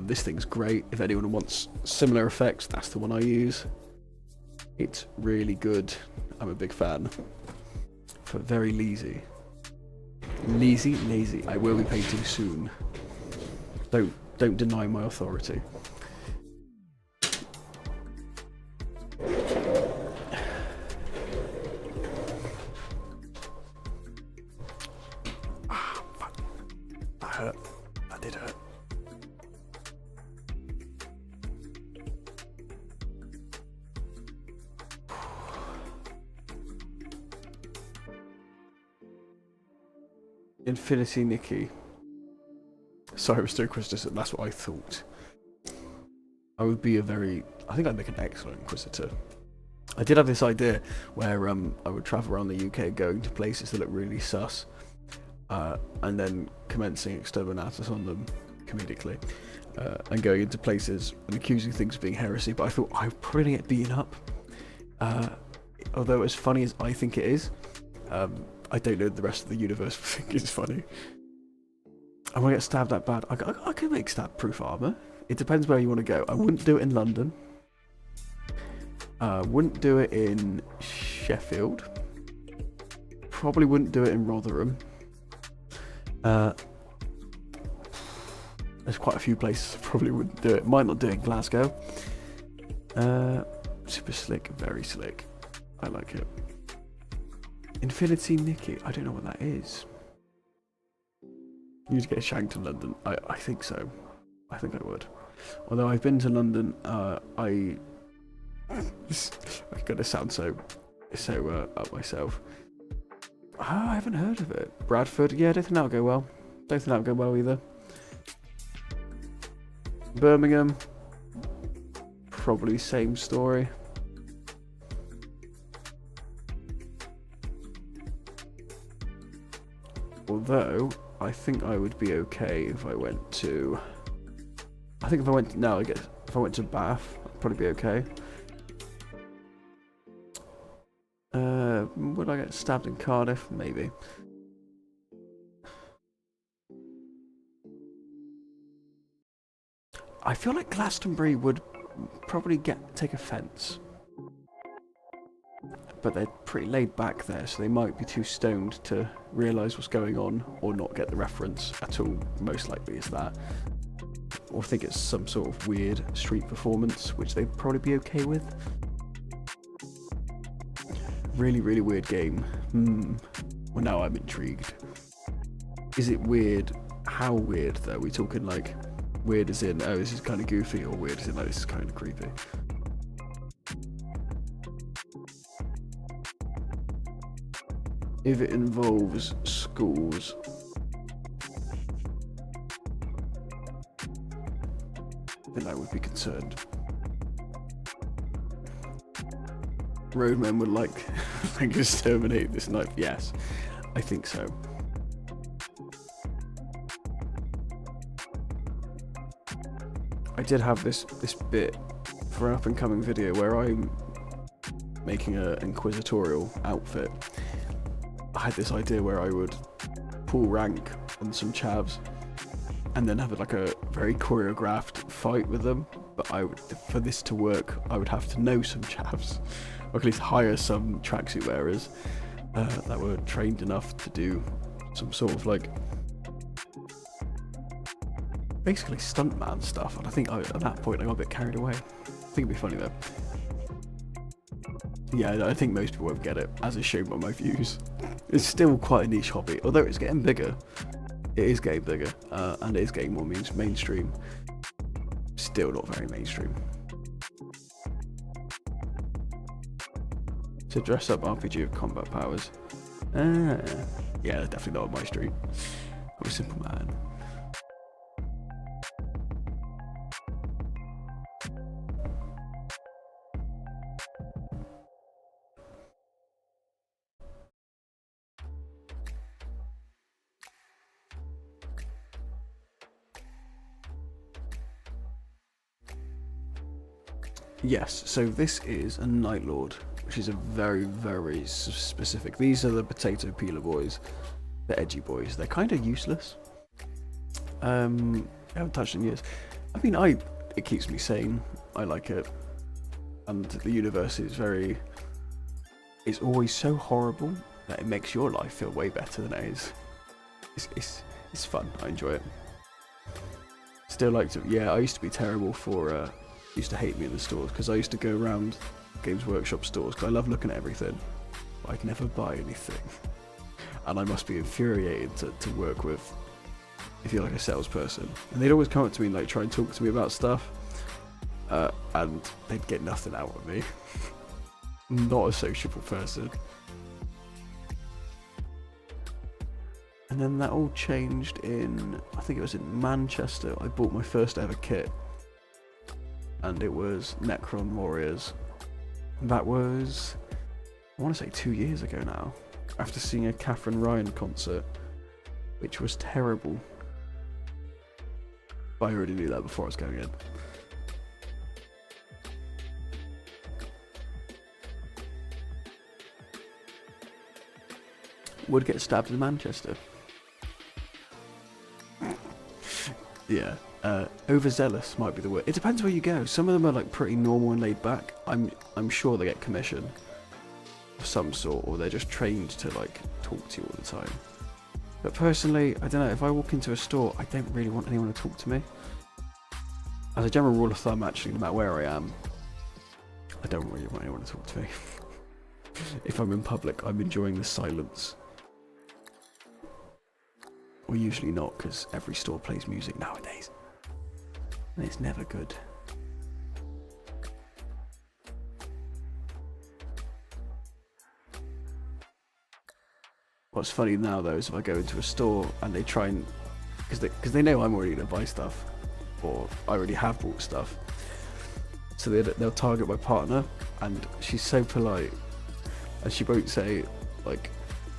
This thing's great. If anyone wants similar effects, that's the one I use. It's really good. I'm a big fan. But very lazy. Lazy. I will be painting soon. Don't deny my authority. That did hurt. Infinity Nikki. Sorry, Mr. Inquisitor, that's what I thought. I would be I think I'd make an excellent Inquisitor. I did have this idea where I would travel around the UK going to places that look really sus. And then commencing exterminatus on them comedically, and going into places and accusing things of being heresy. But I thought I'd probably get beaten up. Although as funny as I think it is, I don't know the rest of the universe think it's funny. I'm gonna get stabbed that bad. I can make stab-proof armor. It depends where you want to go. I wouldn't do it in London. Wouldn't do it in Sheffield. Probably wouldn't do it in Rotherham. There's quite a few places I probably wouldn't do it. Might not do it in Glasgow. Super slick, very slick. I like it. Infinity Nikki, I don't know what that is. You need to get shanked in London. I think so. I think I would. Although I've been to London, I'm gonna sound so so up myself. Oh, I haven't heard of it. Bradford, yeah, I don't think that'll go well. Don't think that'll go well either. Birmingham, probably same story. Although, I think I would be okay if I went to... I think if I went... No, I guess if I went to Bath, I'd probably be okay. Would I get stabbed in Cardiff? Maybe. I feel like Glastonbury would probably take offence. But they're pretty laid back there, so they might be too stoned to realise what's going on, or not get the reference at all. Most likely is that. Or think it's some sort of weird street performance, which they'd probably be okay with. Really, really weird game. Well, now I'm intrigued. Is it weird? How weird, though? Are we talking like weird as in, oh, this is kind of goofy, or weird as in, oh, this is kind of creepy? If it involves schools, then I would be concerned. Roadmen would like exterminate this knife. Yes, I think so. I did have this bit for an up-and-coming video where I'm making an inquisitorial outfit. I had this idea where I would pull rank on some chavs and then have like a very choreographed fight with them. But I would, for this to work, I would have to know some chavs, or at least hire some tracksuit wearers that were trained enough to do some sort of like basically stuntman stuff. And I think at that point I got a bit carried away. I think it'd be funny though. Yeah, I think most people won't get it, as is shown by my views. It's still quite a niche hobby, although it's getting bigger. It is getting bigger, and it is getting more mainstream. Still not very mainstream. To dress up RPG with combat powers. Yeah, that's definitely not on my street. I'm a simple man. Yes, so this is a Nightlord, which is a very, very specific. These are the potato peeler boys, the edgy boys. They're kind of useless. I haven't touched in years. I mean, it keeps me sane. I like it, and the universe is very. It's always so horrible that it makes your life feel way better than it is. It's fun. I enjoy it. Still like to. Yeah, I used to be terrible for. Used to hate me in the stores because I used to go around Games Workshop stores because I love looking at everything, but I'd never buy anything. And I must be infuriated to work with if you're like a salesperson. And they'd always come up to me and like try and talk to me about stuff, and they'd get nothing out of me. Not a sociable person. And then that all changed in, I think it was in Manchester. I bought my first ever kit. And it was Necron Warriors. That was, I want to say 2 years ago now, after seeing a Catherine Ryan concert, which was terrible. But I already knew that before I was going in. Would get stabbed in Manchester. Yeah. Overzealous might be the word. It depends where you go. Some of them are like pretty normal and laid back. I'm sure they get commission of some sort, or they're just trained to like talk to you all the time. But personally, I don't know, if I walk into a store, I don't really want anyone to talk to me. As a general rule of thumb, actually, no matter where I am, I don't really want anyone to talk to me. If I'm in public, I'm enjoying the silence. Or usually not, because every store plays music nowadays. And it's never good. . What's funny now though is if I go into a store and they try and, because they know I'm already going to buy stuff, or I already have bought stuff, so they'll target my partner, and she's so polite, and she won't say like,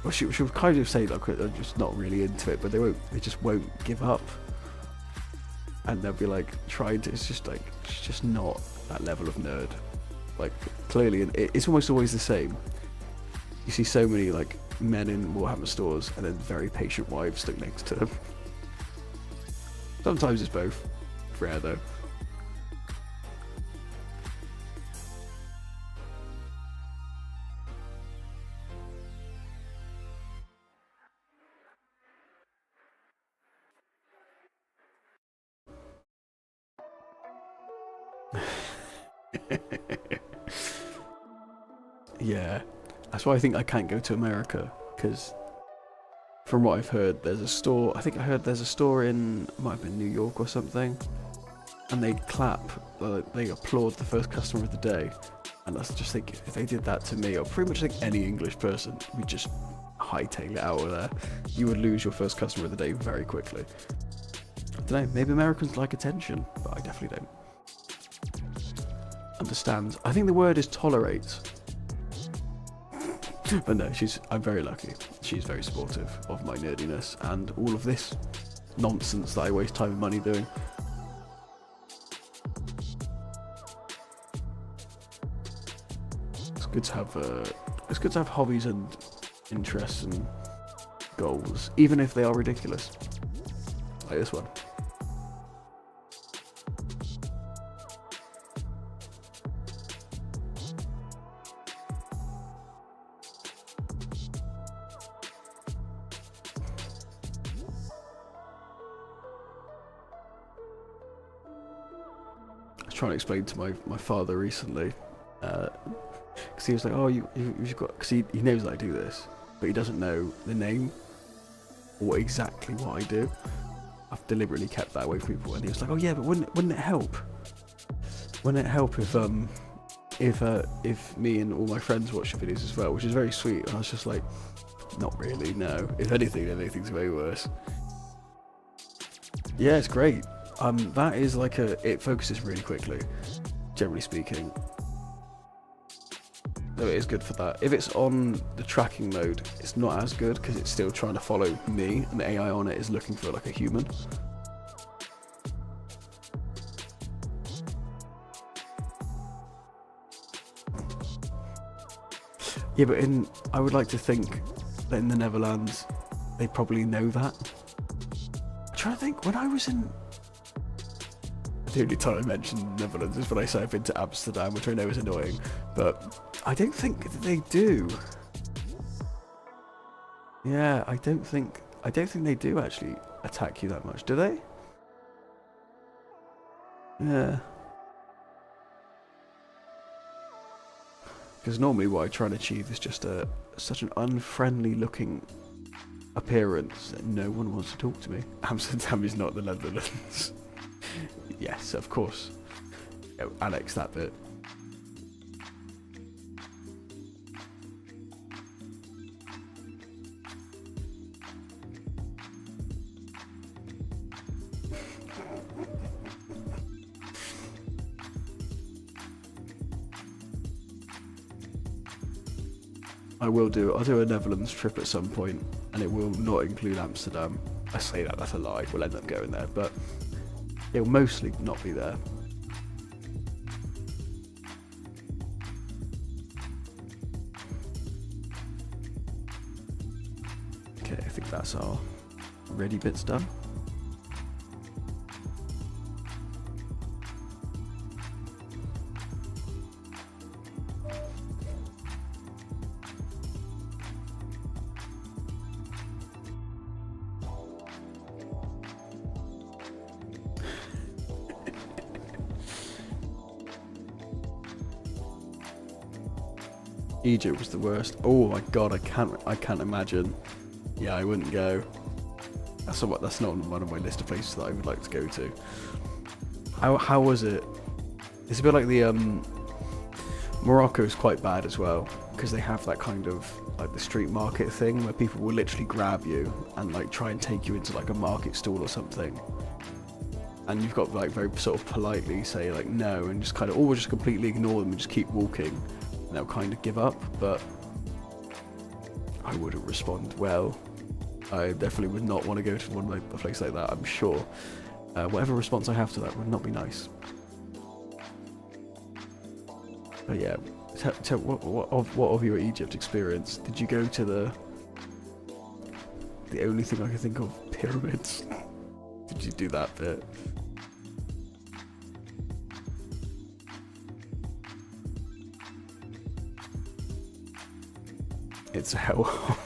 well, she'll kind of say like they're just not really into it, but they just won't give up, and they'll be like trying to. It's just not that level of nerd. Like clearly, it's almost always the same. You see so many like men in Warhammer stores, and then very patient wives stuck next to them. Sometimes it's both. Rare though. Yeah, that's why I think I can't go to America, because from what I've heard, there's a store, I think I heard there's a store in, might have been New York or something, and they clap, they applaud the first customer of the day, and I just think if they did that to me, or pretty much like any English person, we'd just hightail it out of there. You would lose your first customer of the day very quickly. I don't know, maybe Americans like attention, but I definitely don't. Understands. I think the word is tolerates. But no, I'm very lucky. She's very supportive of my nerdiness and all of this nonsense that I waste time and money doing. It's good to have hobbies and interests and goals, even if they are ridiculous. Like this one. Trying to explain to my father recently, because he was like, oh, you've got, because he knows that I do this, but he doesn't know the name or exactly what I do. I've deliberately kept that away from people, and he was like, oh yeah, but wouldn't it help? Wouldn't it help if me and all my friends watch the videos as well, which is very sweet. And I was just like, not really, no. If anything's way worse. Yeah, it's great. That is like it focuses really quickly, generally speaking. So it is good for that. If it's on the tracking mode, it's not as good because it's still trying to follow me, and the AI on it is looking for like a human. Yeah, but I would like to think that in the Netherlands, they probably know that. I'm trying to think, when I was in... The only time I mention Netherlands is when I say I've been to Amsterdam, which I know is annoying, but I don't think that they do. Yeah, I don't think they do actually attack you that much, do they? Yeah. Because normally what I try and achieve is just such an unfriendly looking appearance that no one wants to talk to me. Amsterdam is not the Netherlands. Yes, of course. Annex that bit. I'll do a Netherlands trip at some point, and it will not include Amsterdam. I say that's a lie. We'll end up going there, but it'll mostly not be there. Okay, I think that's our ready bits done. Egypt was the worst. Oh my god, I can't imagine. Yeah, I wouldn't go. That's not on one of my list of places that I would like to go to. How was it? It's a bit like the Morocco is quite bad as well, because they have that kind of like the street market thing where people will literally grab you and like try and take you into like a market stall or something, and you've got to like very sort of politely say like no, and just kind of, or just completely ignore them and just keep walking, and they'll kind of give up. But I wouldn't respond well. I definitely would not want to go to a place like that, I'm sure. Whatever response I have to that would not be nice. But yeah, what of your Egypt experience? Did you go to the only thing I can think of, pyramids? Did you do that bit? It's a hell.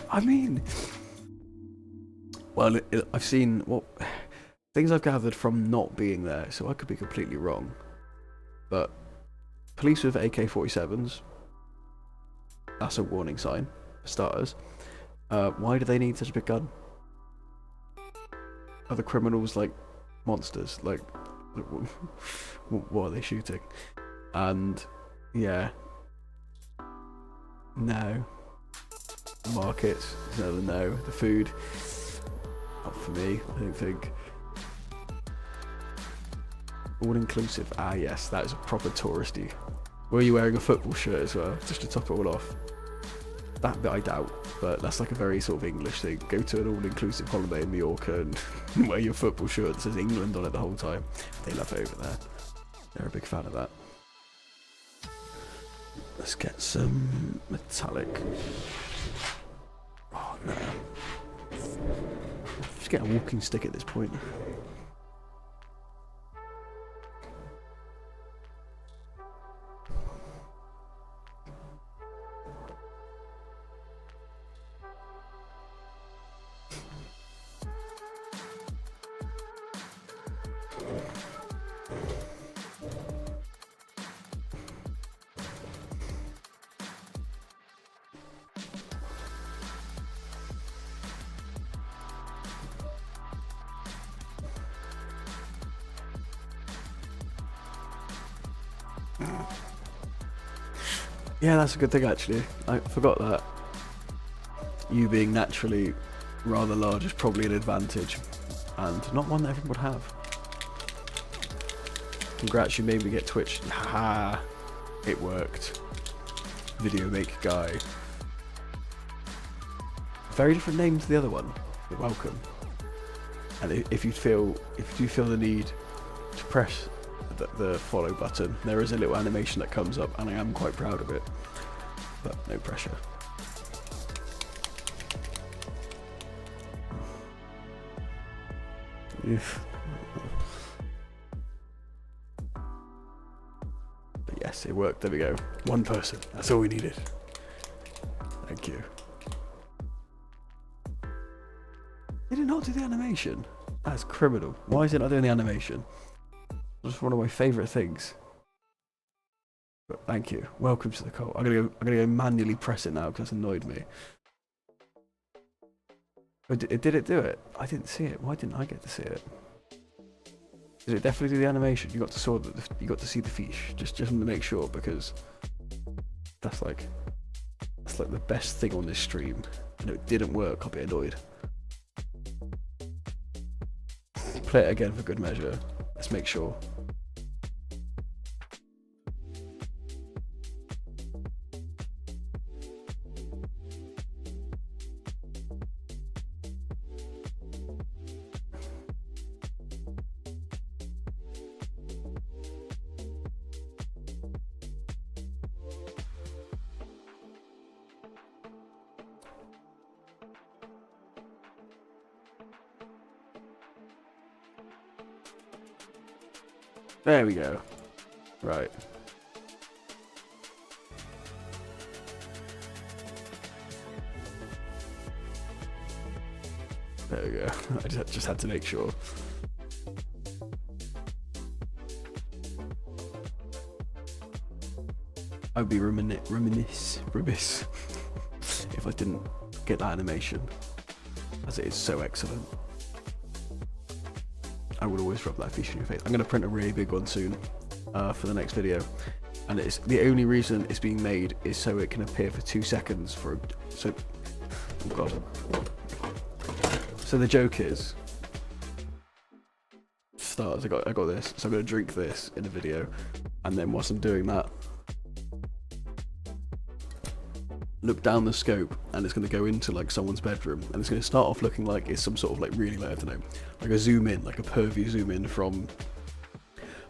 I mean, well, I've seen things I've gathered from not being there, so I could be completely wrong. But police with AK-47s, that's a warning sign, for starters. Why do they need such a big gun? Are the criminals like monsters? Like, what are they shooting? And yeah, no. Markets, another no. The food, not for me, I don't think. All inclusive, ah yes, that is a proper touristy. Were you wearing a football shirt as well, just to top it all off? That bit I doubt, but that's like a very sort of English thing. Go to an all-inclusive holiday in Mallorca and wear your football shirt that says England on it the whole time. They love it over there. They're a big fan of that. Let's get some metallic. Oh no. Just get a walking stick at this point. Yeah, that's a good thing actually. I forgot that. You being naturally rather large is probably an advantage, and not one that everyone would have. Congrats, you made me get Twitch. Haha, it worked. Video maker guy. Very different name to the other one. You're welcome. And if you feel the need to press the follow button, there is a little animation that comes up, and I am quite proud of it, but no pressure. But yes, it worked. There we go. One person, that's all we needed. Thank you. Did it not do the animation? That's criminal. Why is it not doing the animation? Just one of my favourite things. But thank you. Welcome to the cult. I'm gonna go manually press it now because it's annoyed me. But did it do it? I didn't see it. Why didn't I get to see it? Did it definitely do the animation? You got to see the FEESH. Just to make sure, because that's like the best thing on this stream. And it didn't work. I'll be annoyed. Play it again for good measure. Let's make sure. There we go. Right. There we go. I just had to make sure. I'd be remiss if I didn't get that animation, as it is so excellent. I would always rub that FEESH in your face. I'm going to print a really big one soon for the next video. and it's the only reason it's being made is so it can appear for 2 seconds for oh god. So the joke is, starters, I got this, so I'm gonna drink this in the video, and then whilst I'm doing that, look down the scope, and it's going to go into like someone's bedroom, and it's going to start off looking like it's some sort of like really like, I don't know, like a zoom in, like a pervy zoom in from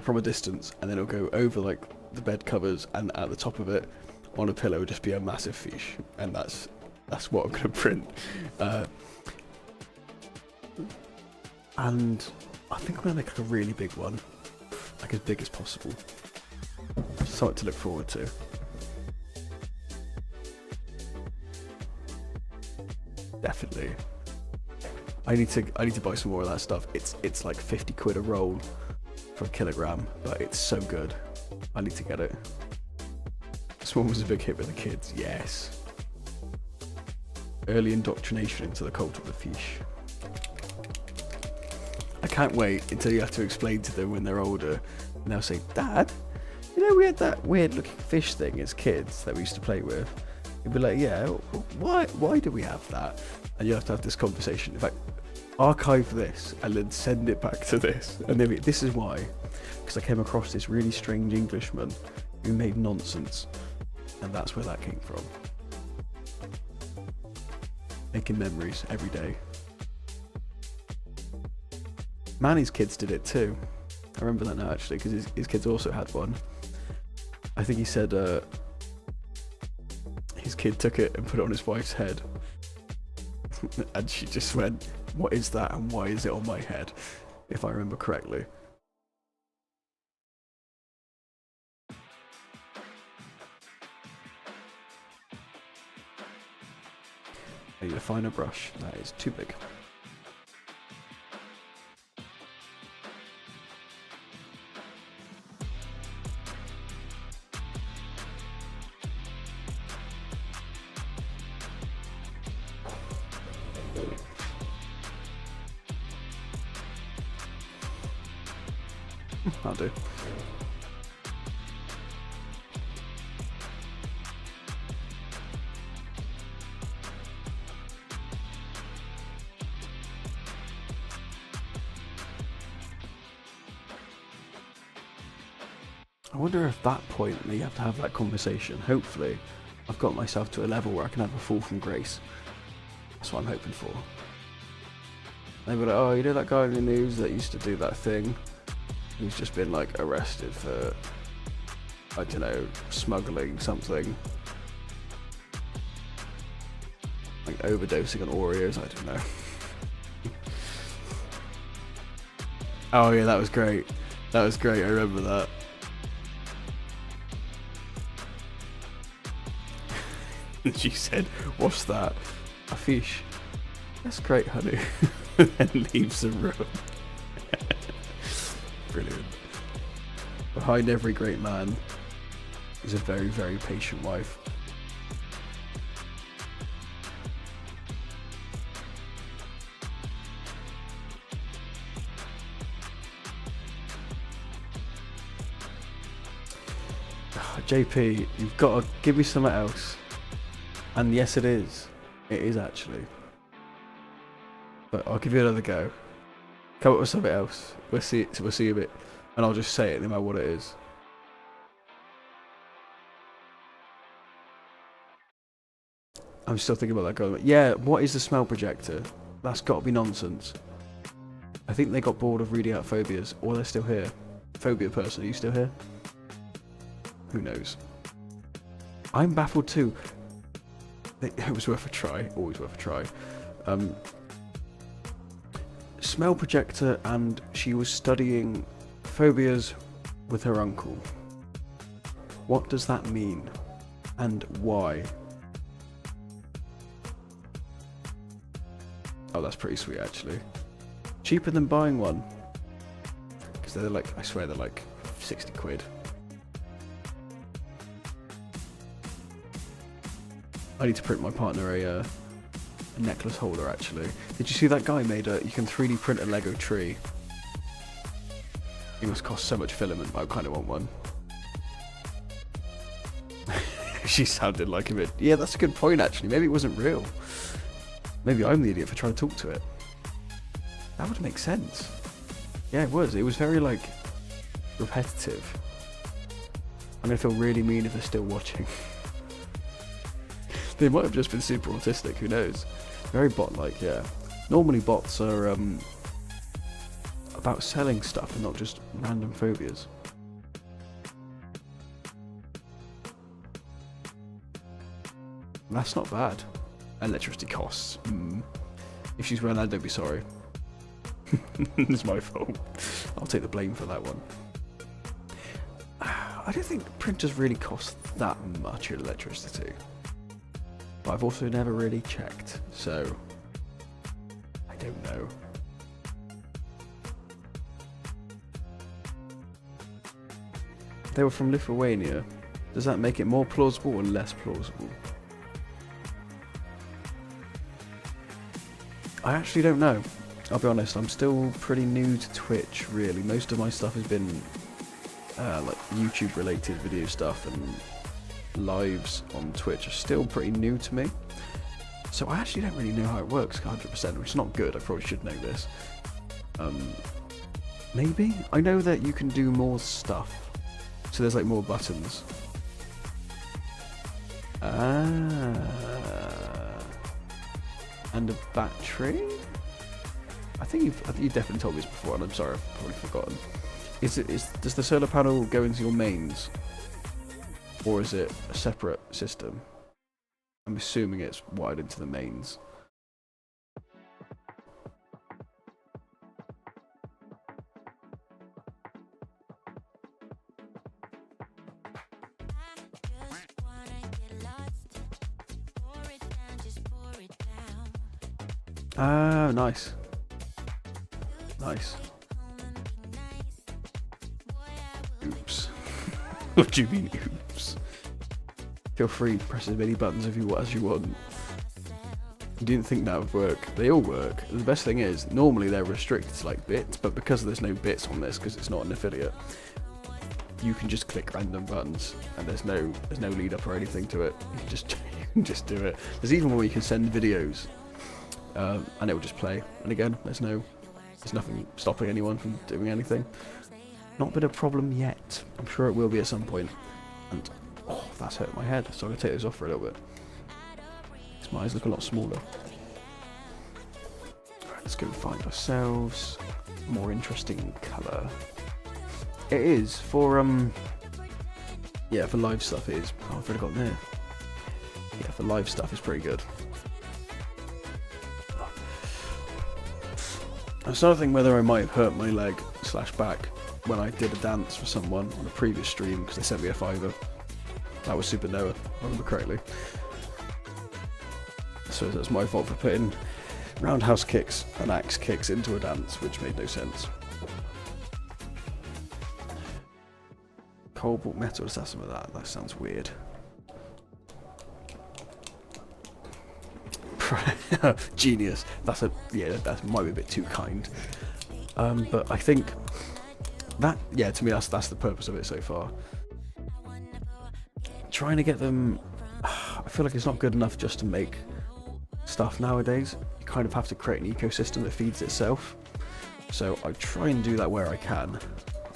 a distance, and then it'll go over like the bed covers, and at the top of it on a pillow will just be a massive FEESH, and that's what I'm going to print. And I think I'm going to make like a really big one, like as big as possible, something to look forward to. Definitely. I need to buy some more of that stuff. It's like 50 quid a roll for a kilogram, but it's so good. I need to get it. This one was a big hit with the kids, yes. Early indoctrination into the cult of the FEESH. I can't wait until you have to explain to them when they're older, and they'll say, Dad, you know we had that weird looking fish thing as kids that we used to play with? You'd be like, yeah, why do we have that? And you have to have this conversation. In fact, archive this and then send it back to this. And then this is why. Because I came across this really strange Englishman who made nonsense. And that's where that came from. Making memories every day. Manny's kids did it too. I remember that now actually, because his kids also had one. I think he said, his kid took it and put it on his wife's head, and she just went, what is that and why is it on my head, if I remember correctly. I need a finer brush, that is too big. I'll do. I wonder if that point that you have to have that conversation, hopefully I've got myself to a level where I can have a fall from grace. That's what I'm hoping for. They'll be like, oh, you know that guy in the news that used to do that thing? He's just been like arrested for, I don't know, smuggling something, like overdosing on Oreos, I don't know. Oh yeah, that was great. That was great, I remember that. And she said, what's that? A FEESH. That's great, honey. And leaves the room. Brilliant. Behind every great man is a very, very patient wife. JP, you've got to give me something else. And yes, it is. It is actually. But I'll give you another go. Come up with something else. We'll see a bit, and I'll just say it no matter what it is. I'm still thinking about that guy. Yeah, what is the smell projector? That's got to be nonsense. I think they got bored of reading out phobias, or they're still here. Phobia person, are you still here? Who knows? I'm baffled too. It was worth a try. Always worth a try. Smell projector, and she was studying phobias with her uncle. What does that mean? And why? Oh, that's pretty sweet actually. Cheaper than buying one. Because they're like, I swear they're like 60 quid. I need to print my partner a necklace holder actually. Did you see that guy made you can 3D print a Lego tree? It must cost so much filament, but I kind of want one. she sounded like him. Yeah, that's a good point, actually. Maybe it wasn't real. Maybe I'm the idiot for trying to talk to it. That would make sense. Yeah, it was. It was very, like, repetitive. I'm going to feel really mean if they're still watching. They might have just been super autistic, who knows. Very bot-like, yeah. Normally bots are about selling stuff and not just random phobias. That's not bad. Electricity costs. If she's run out, don't be sorry. It's my fault. I'll take the blame for that one. I don't think printers really cost that much in electricity. But I've also never really checked, so I don't know. They were from Lithuania. Does that make it more plausible or less plausible? I actually don't know. I'll be honest, I'm still pretty new to Twitch, really. Most of my stuff has been like YouTube related video stuff, and lives on Twitch are still pretty new to me. So I actually don't really know how it works 100%, which is not good. I probably should know this. Maybe? I know that you can do more stuff. So there's like more buttons. And a battery? I think you've definitely told me this before, and I'm sorry, I've probably forgotten. Does the solar panel go into your mains? Or is it a separate system? I'm assuming it's wired into the mains. Ah, nice. Nice. Oops. What do you mean, oops? Feel free to press as many buttons as you want. You didn't think that would work. They all work. The best thing is, normally they're restricted to like bits, but because there's no bits on this, because it's not an affiliate, you can just click random buttons, and there's no lead up or anything to it. You can just do it. There's even one where you can send videos. And it will just play. And again, there's nothing stopping anyone from doing anything. Not been a problem yet. I'm sure it will be at some point. And oh, that's hurt my head. So I'm gonna take those off for a little bit. Because my eyes look a lot smaller. Alright, let's go find ourselves a more interesting colour. It is for yeah, for live stuff it is. Oh, I've already got there. Yeah, for live stuff it's pretty good. It's another thing whether I might have hurt my leg / back when I did a dance for someone on a previous stream because they sent me a $5. That was Super Noah, if I remember correctly. So that's my fault for putting roundhouse kicks and axe kicks into a dance, which made no sense. Cobalt metal assassin with that sounds weird. Genius. That might be a bit too kind. But I think that, yeah, to me that's the purpose of it so far. Trying to get them, I feel like it's not good enough just to make stuff nowadays. You kind of have to create an ecosystem that feeds itself. So I try and do that where I can.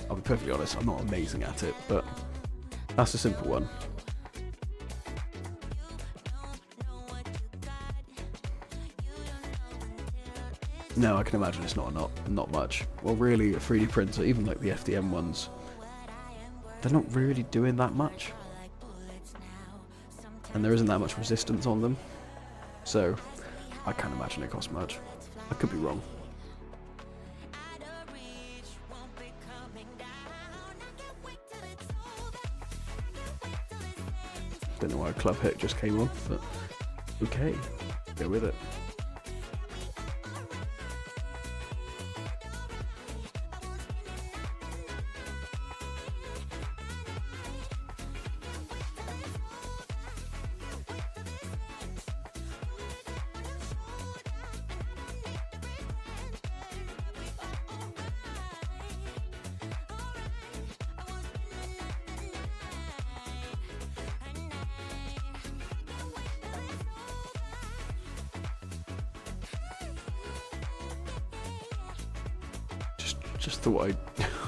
I'll be perfectly honest, I'm not amazing at it, but that's a simple one. No, I can imagine it's not much. Well, really, a 3D printer, even like the FDM ones, they're not really doing that much. And there isn't that much resistance on them. So, I can't imagine it costs much. I could be wrong. Don't know why a club hit just came on, but okay, go with it. just thought I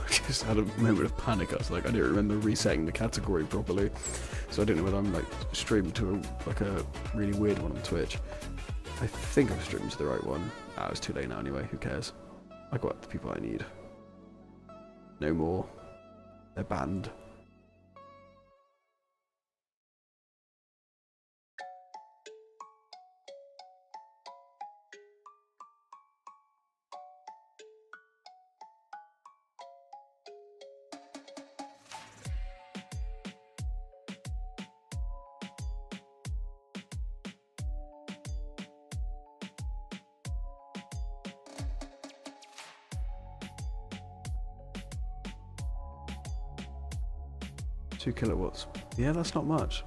just had a moment of panic. I was like, I didn't remember resetting the category properly, so I don't know whether I'm like streaming to a really weird one on Twitch. I think I'm streaming to the right one. Ah, it's too late now anyway. Who cares? I got the people I need. No more. They're banned. Kilowatts. Yeah, that's not much.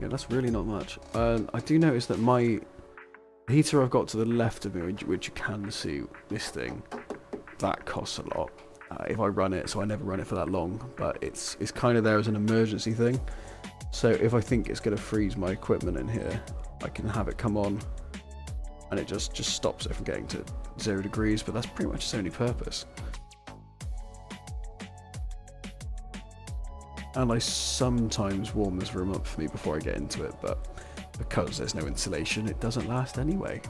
Yeah, that's really not much. I do notice that my heater I've got to the left of me, which you can see, this thing, that costs a lot. If I run it, so I never run it for that long, but it's kind of there as an emergency thing. So if I think it's going to freeze my equipment in here, I can have it come on, and it just stops it from getting to 0 degrees. But that's pretty much its only purpose. And I sometimes warm this room up for me before I get into it, but because there's no insulation, it doesn't last anyway.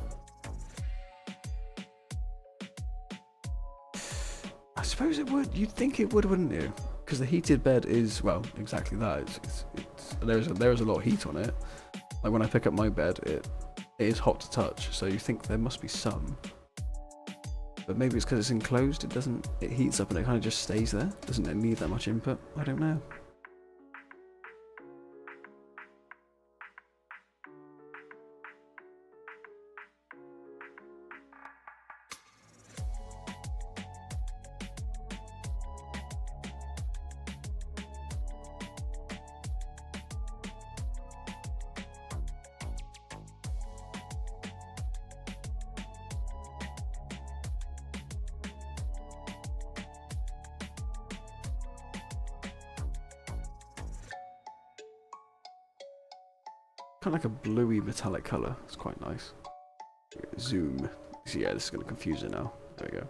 I suppose it would. You'd think it would, wouldn't you? Because the heated bed is, well, exactly that. There's a lot of heat on it. Like when I pick up my bed, it is hot to touch, so you think there must be some. But maybe it's because it's enclosed, it heats up and it kind of just stays there. Doesn't it need that much input? I don't know. Kind of like a bluey metallic colour. It's quite nice. Zoom. So yeah, this is going to confuse it now. There we go.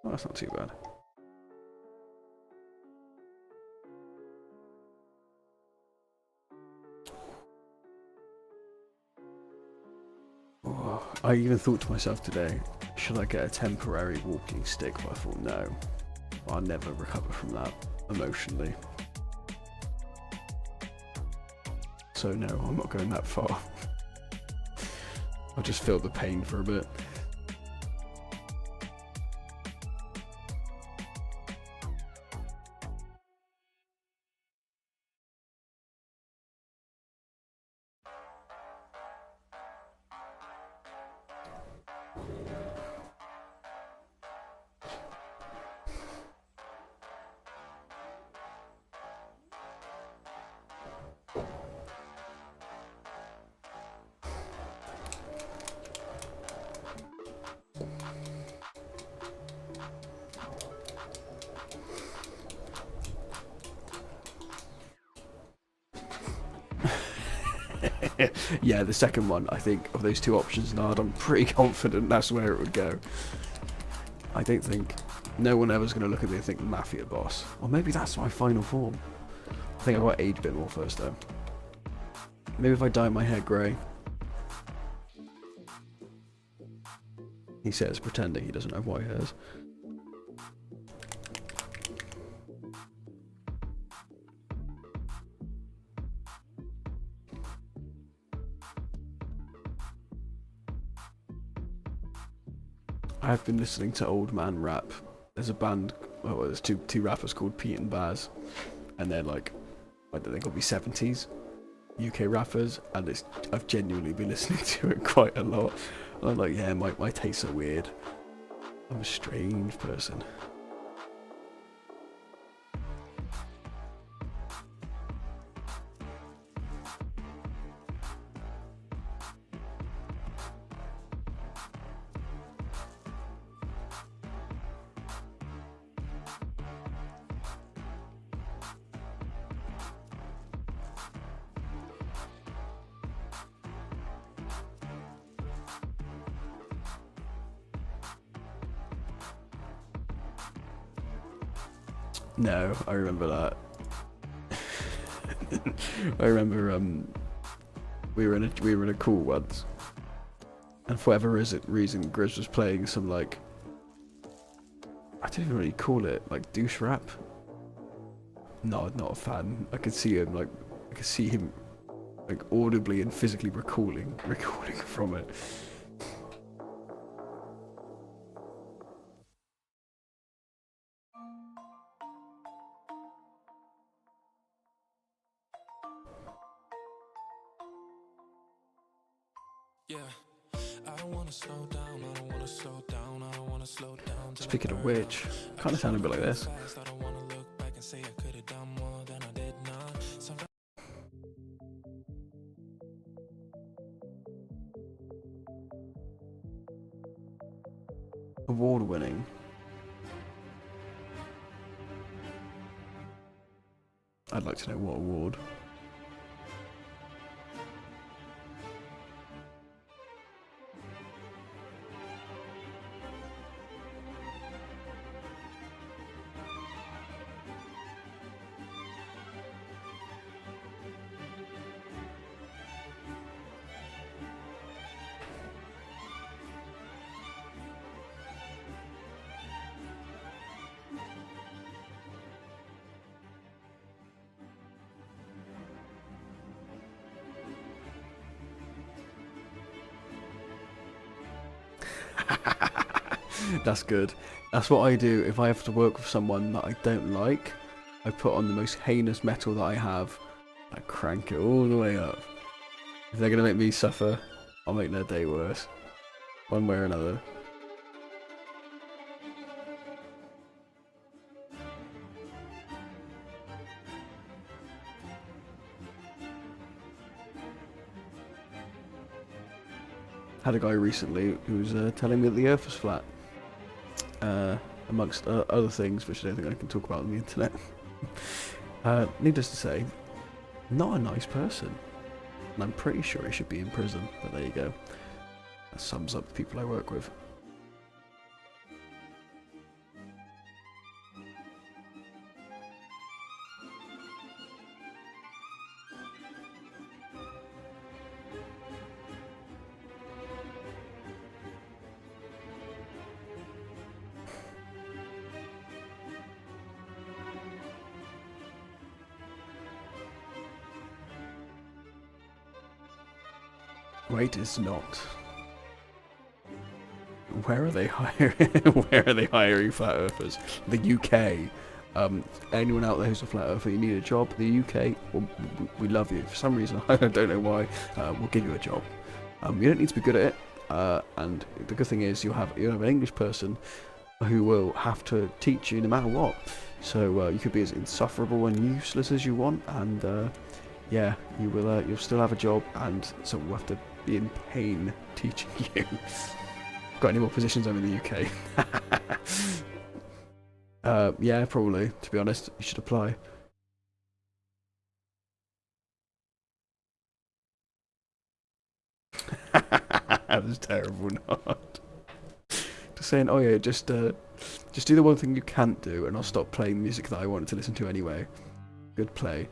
Oh, that's not too bad. Oh, I even thought to myself today, should I get a temporary walking stick? But I thought, no. I'll never recover from that emotionally. So no, I'm not going that far. I'll just feel the pain for a bit. Yeah, the second one, I think, of those two options, Nard, I'm pretty confident that's where it would go. I don't think no one ever's going to look at me and think Mafia Boss. Or maybe that's my final form. I think I've got to age a bit more first, though. Maybe if I dye my hair grey. He says, pretending he doesn't have white hairs. I've been listening to old man rap. There's a band, well, there's two rappers called Pete and Baz, and they're like, I don't think it'll be 70s UK rappers, and I've genuinely been listening to it quite a lot. And I'm like, yeah, my tastes are weird. I'm a strange person. No, I remember that. I remember we were in a call once, and for whatever reason, Grizz was playing some like, I don't even really call it like douche rap. No, not a fan. I could see him like audibly and physically recording from it. Yeah, I don't wanna slow down, I don't wanna slow down, I don't wanna slow down. Speaking of which, kind of sounded a bit like this. I don't wanna look back and say I could have done more than I did not. Award winning. I'd like to know what award. That's good. That's what I do if I have to work with someone that I don't like. I put on the most heinous metal that I have. I crank it all the way up. If they're going to make me suffer, I'll make their day worse. One way or another. Had a guy recently who was telling me that the earth was flat. Amongst other things, which I don't think I can talk about on the internet. Needless to say, not a nice person. And I'm pretty sure he should be in prison, but there you go. That sums up the people I work with. Wait, it's not. Where are they hiring? Where are they hiring flat earthers? The UK. Anyone out there who's a flat earther, you need a job. The UK, well, we love you. For some reason, I don't know why. We'll give you a job. You don't need to be good at it. And the good thing is, you'll have an English person who will have to teach you no matter what. So you could be as insufferable and useless as you want, and yeah, you will. You'll still have a job, and someone will have to be in pain teaching you. Got any more positions over in the UK? Yeah, probably. To be honest, you should apply. That was terrible. Not just saying. Oh yeah, just do the one thing you can't do, and I'll stop playing music that I wanted to listen to anyway. Good play.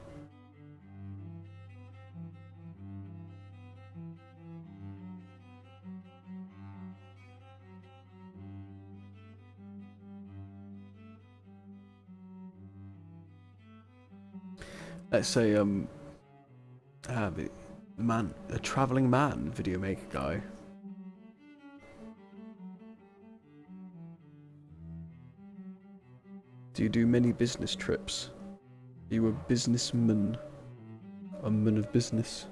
Let's say a traveling man video maker guy. Do you do many business trips? Are you a businessman? A man of business?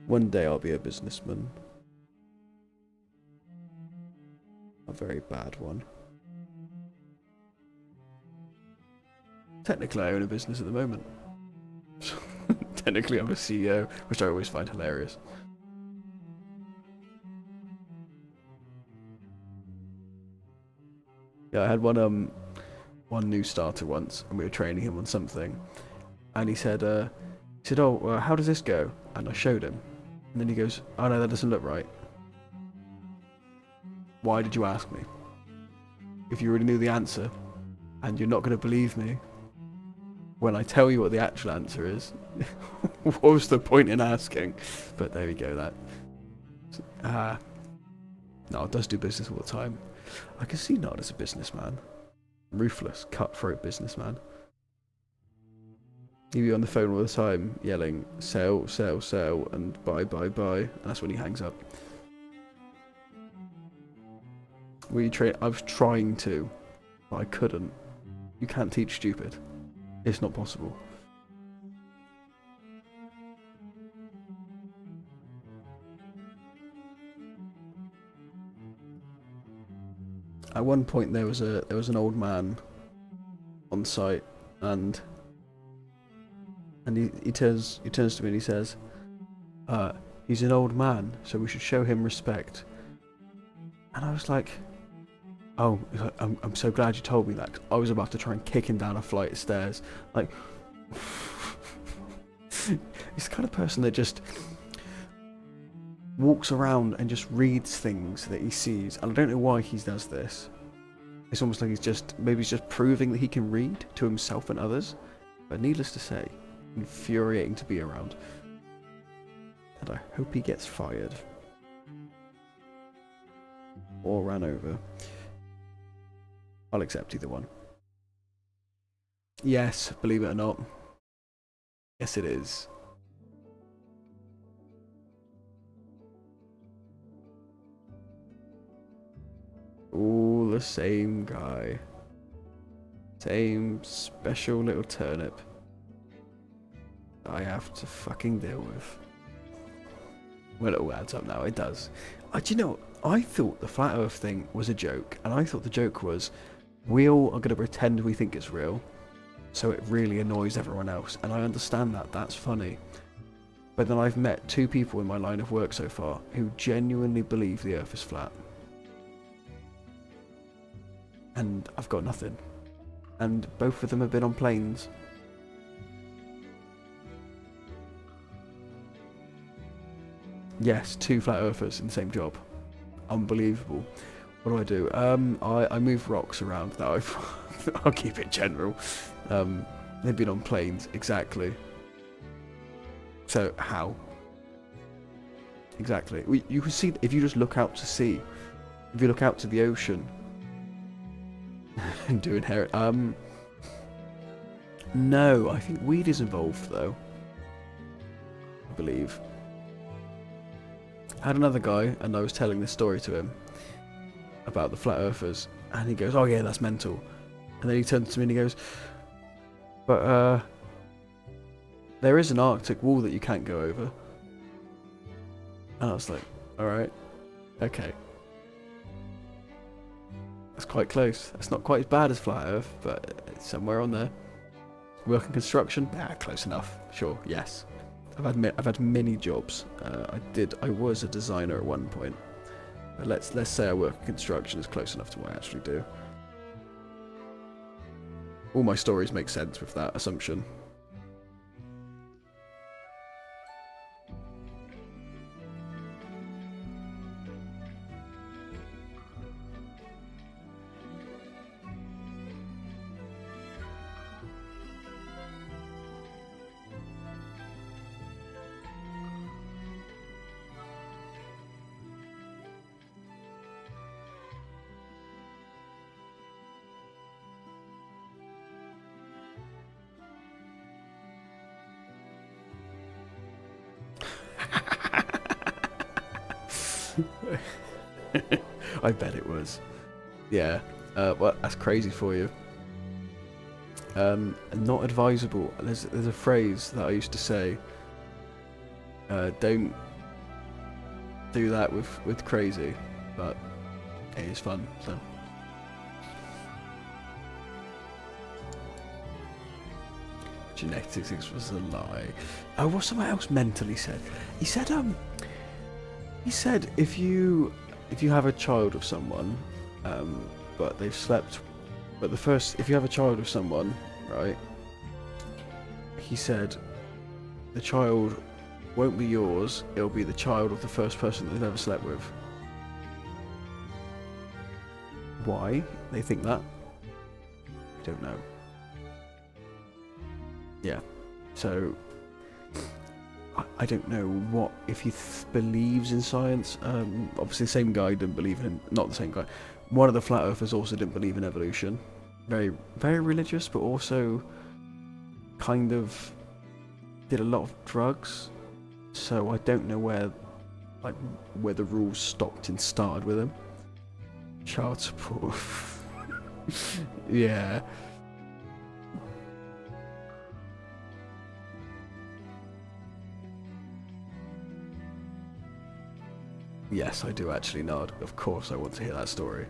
One day I'll be a businessman. A very bad one. Technically, I own a business at the moment. Technically, I'm a CEO, which I always find hilarious. Yeah, I had one new starter once, and we were training him on something, and he said, "Oh, how does this go?" And I showed him, and then he goes, "Oh no, that doesn't look right." Why did you ask me? If you already knew the answer, And you're not going to believe me when I tell you what the actual answer is. What was the point in asking? But there we go, that. Nard does do business all the time. I can see Nard as a businessman. Ruthless, cutthroat businessman. He'd be on the phone all the time, yelling, sell, sell, sell, and buy, buy, buy. And that's when he hangs up. I was trying to, but I couldn't. You can't teach stupid. It's not possible. At one point there was an old man on site, and he turns to me and he says, he's an old man, so we should show him respect. And I was like, oh, I'm so glad you told me that, 'cause I was about to try and kick him down a flight of stairs. Like, he's the kind of person that just walks around and just reads things that he sees, and I don't know why he does this. It's almost like maybe he's just proving that he can read to himself and others. But needless to say, infuriating to be around. And I hope he gets fired. Or ran over. I'll accept either one. Yes, believe it or not. Yes, it is. All the same guy. Same special little turnip I have to fucking deal with. Well, it all adds up now, it does. Do you know, I thought the flat earth thing was a joke, and I thought the joke was, we all are going to pretend we think it's real, so it really annoys everyone else, and I understand that, that's funny. But then I've met 2 people in my line of work so far who genuinely believe the earth is flat. And I've got nothing. And both of them have been on planes. Yes, 2 flat earthers in the same job. Unbelievable. What do? I move rocks around. That I'll keep it general. They've been on planes, exactly. So how? Exactly. You can see if you just look out to sea. If you look out to the ocean and do inherit. No, I think weed is involved though. I believe. I had another guy, and I was telling this story to him about the flat earthers, and he goes, "Oh yeah, that's mental." And then he turns to me and he goes, "But there is an Arctic wall that you can't go over." And I was like, "All right, okay, that's quite close. That's not quite as bad as flat Earth, but it's somewhere on there." Work in construction? Close enough. Sure, yes. I've had many jobs. I was a designer at one point. But let's say I work in construction is close enough to what I actually do. All my stories make sense with that assumption. I bet it was. Yeah. Well, that's crazy for you. Not advisable. There's a phrase that I used to say. Don't do that with crazy, but it is fun. So. Genetics was a lie. Oh, what someone else mentally said? He said if you have a child with someone, but they've slept, but if you have a child with someone, right? He said the child won't be yours; it'll be the child of the first person that they've ever slept with. Why they think that? I don't know. Yeah, so I don't know what if he believes in science. Obviously, the same guy didn't believe in, not the same guy. One of the flat earthers also didn't believe in evolution. Very, very religious, but also kind of did a lot of drugs. So I don't know where the rules stopped and started with him. Child support. Yeah. Yes, I do actually nod. Of course I want to hear that story.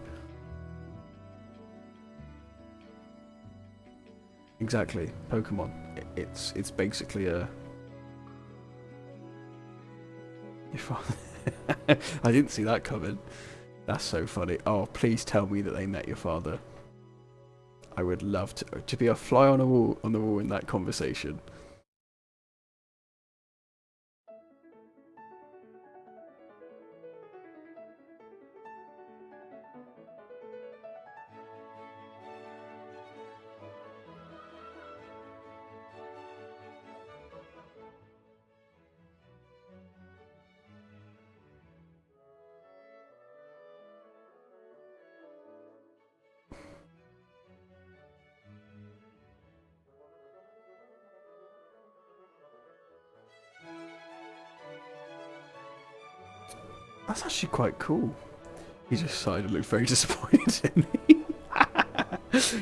Exactly. Pokemon. It's basically a... Your father... I didn't see that coming. That's so funny. Oh, please tell me that they met your father. I would love to be a fly on the wall in that conversation. That's actually quite cool. He just started to look very disappointed in me.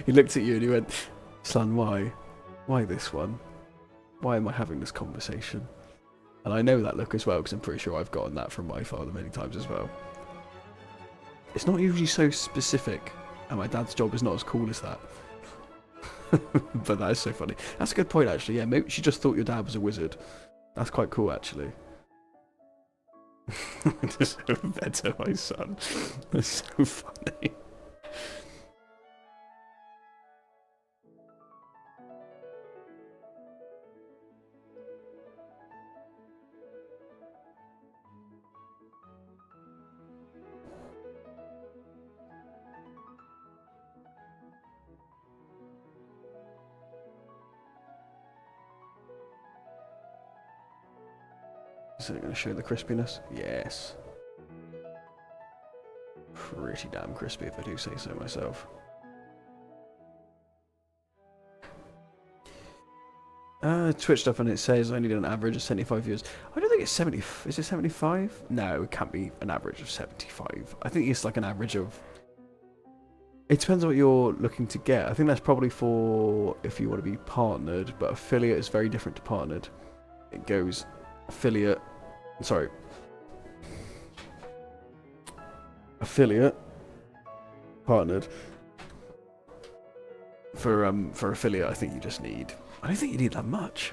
He looked at you and he went, "Son, why? Why this one? Why am I having this conversation?" And I know that look as well because I'm pretty sure I've gotten that from my father many times as well. It's not usually so specific, and my dad's job is not as cool as that. But that is so funny. That's a good point, actually. Yeah, maybe she just thought your dad was a wizard. That's quite cool, actually. Deserve better, my son. That's so funny. Is it going to show the crispiness? Yes. Pretty damn crispy if I do say so myself. Twitched up and it says I need an average of 75 views. I don't think it's 70. Is it 75? No, it can't be an average of 75. I think it's like an average of... It depends on what you're looking to get. I think that's probably for if you want to be partnered, but affiliate is very different to partnered. It goes affiliate... Sorry. Affiliate. Partnered. For affiliate, I think you just need... I don't think you need that much.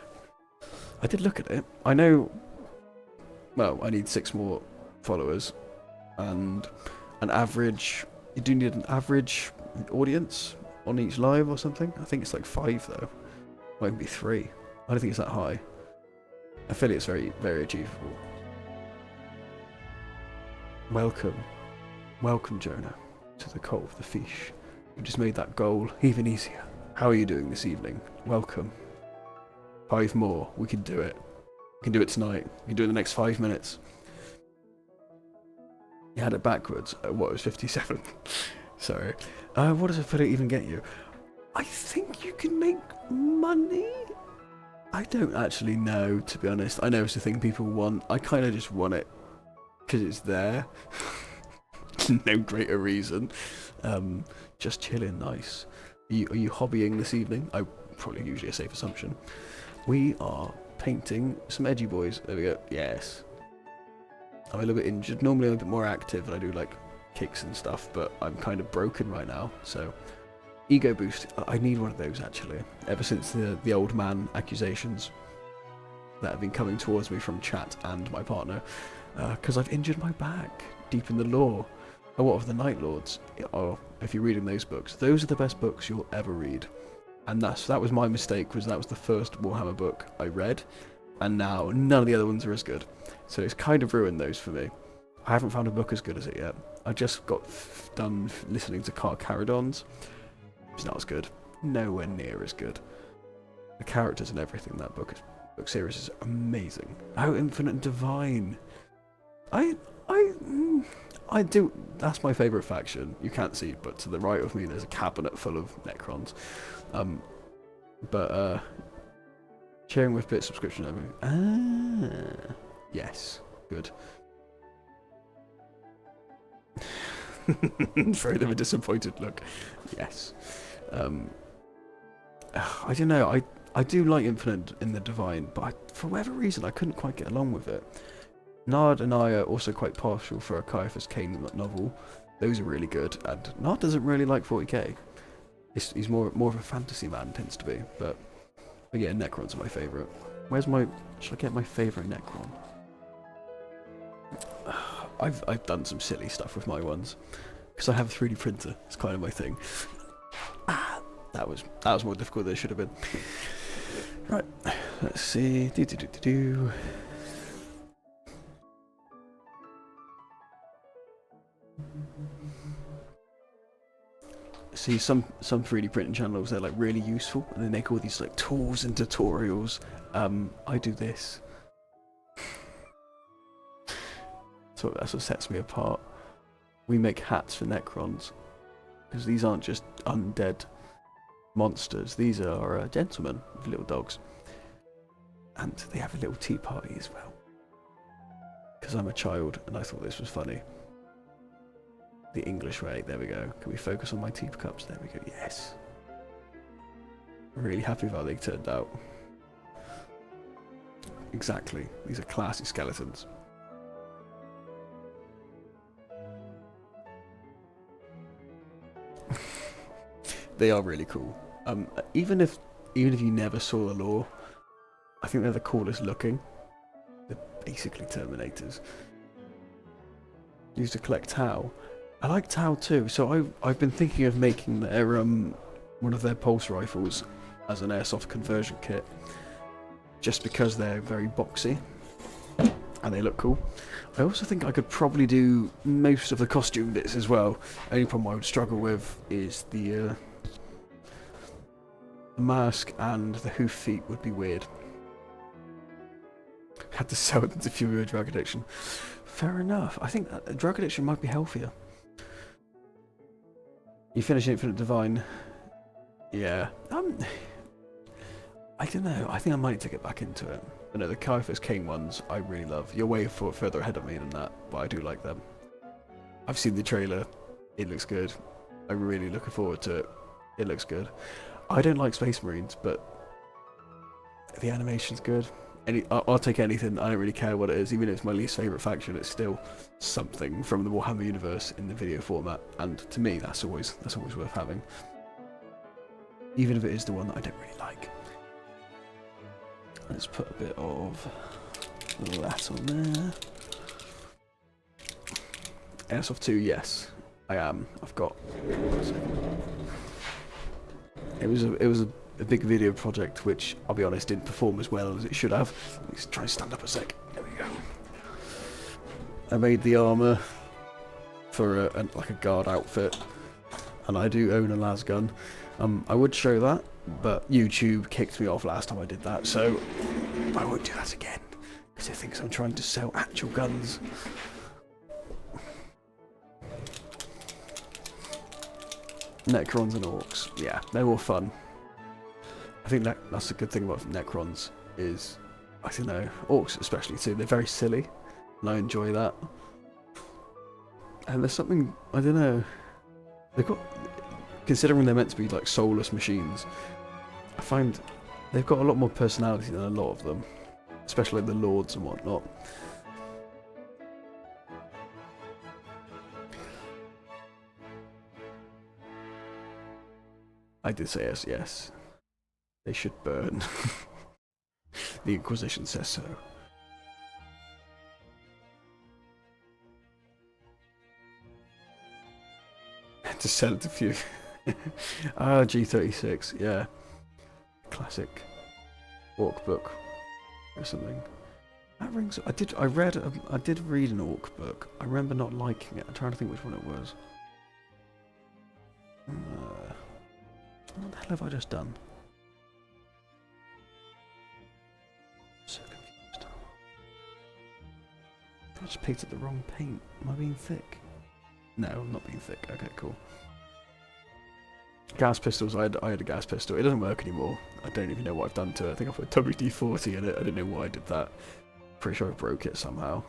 I did look at it. I know... Well, I need 6 more followers. And an average... You do need an average audience on each live or something. I think it's like 5 though. Might be 3. I don't think it's that high. Affiliate's very, very achievable. Welcome. Welcome, Jonah, to the cult of the FEESH. You just made that goal even easier. How are you doing this evening? Welcome. 5 more. We can do it. We can do it tonight. We can do it in the next 5 minutes. You had it backwards. What, it was 57? Sorry. What does affiliate even get you? I think you can make money? I don't actually know, to be honest. I know it's the thing people want. I kind of just want it because it's there. No greater reason. Just chilling, nice. Are you hobbying this evening? Probably usually a safe assumption. We are painting some edgy boys. There we go. Yes. I'm a little bit injured. Normally I'm a bit more active and I do like kicks and stuff, but I'm kind of broken right now. So ego boost. I need one of those actually. Ever since the old man accusations that have been coming towards me from chat and my partner, because I've injured my back deep in the lore. Oh, what of the Nightlords? Oh, if you're reading those books, those are the best books you'll ever read. And that was my mistake, was that was the first Warhammer book I read, and now none of the other ones are as good. So it's kind of ruined those for me. I haven't found a book as good as it yet. I just got done listening to Car Caradons. It's not as good. nowhere near as good. The characters and everything in that book series is amazing. Oh, Infinite and Divine. I do. That's my favourite faction. You can't see, but to the right of me, there's a cabinet full of Necrons. Sharing with bit subscription everything. Yes, good. Throw them a disappointed look. Yes. I don't know. I do like Infinite in the Divine, but for whatever reason, I couldn't quite get along with it. Nard and I are also quite partial for a Caiaphas Cain novel. Those are really good, and Nard doesn't really like 40k. He's more of a fantasy man, tends to be. But yeah, Necrons are my favourite. Should I get my favourite Necron? I've done some silly stuff with my ones because I have a 3D printer. It's kind of my thing. That was more difficult than it should have been. Right, let's see. See, some 3D printing channels, they're like really useful, and they make all these like tools and tutorials. I do this. So that's what sets me apart. We make hats for Necrons, because these aren't just undead monsters. These are gentlemen with little dogs, and they have a little tea party as well. Because I'm a child, and I thought this was funny. The English way. There we go. Can we focus on my teacups? There we go. Yes. Really happy with how they turned out. Exactly. These are classy skeletons. They are really cool. Even if you never saw the lore, I think they're the coolest looking. They're basically Terminators. Used to collect Tau. I like Tau too, so I've been thinking of making their one of their pulse rifles as an airsoft conversion kit, just because they're very boxy and they look cool. I also think I could probably do most of the costume bits as well. Only problem I would struggle with is the mask, and the hoof feet would be weird. Had to sell it to fuel your drug addiction. Fair enough. I think drug addiction might be healthier. You finish Infinite Divine. Yeah. I don't know. I think I might need to get back into it. But no, the Caiaphas Cain ones I really love. You're way further ahead of me than that, but I do like them. I've seen the trailer. It looks good. I'm really looking forward to it. It looks good. I don't like Space Marines, but the animation's good. I'll take anything. I don't really care what it is. Even if it's my least favourite faction, it's still something from the Warhammer universe in the video format. And to me, that's always worth having. Even if it is the one that I don't really like. Let's put a bit of that on there. Airsoft 2, yes, I am. I've got. It was a big video project, which I'll be honest didn't perform as well as it should have. Let's try and stand up a sec. There we go. I made the armour for like a guard outfit, and I do own a las gun. I would show that, but YouTube kicked me off last time I did that, so I won't do that again because it thinks I'm trying to sell actual guns. Necrons and Orcs, yeah, they're more fun. I think that's the good thing about Necrons is, I don't know, Orcs especially too, they're very silly, and I enjoy that. And there's something, I don't know, they've got, considering they're meant to be like soulless machines, I find they've got a lot more personality than a lot of them, especially like the lords and whatnot. I did say yes. They should burn. The Inquisition says so. To sell it to few. Ah, G36, yeah. Classic orc book or something. That rings. I did read an orc book. I remember not liking it. I'm trying to think which one it was. What the hell have I just done? So confused. I just picked up the wrong paint. Am I being thick? No, I'm not being thick. Okay, cool. Gas pistols. I had a gas pistol. It doesn't work anymore. I don't even know what I've done to it. I think I put WD-40 in it. I don't know why I did that. Pretty sure I broke it somehow.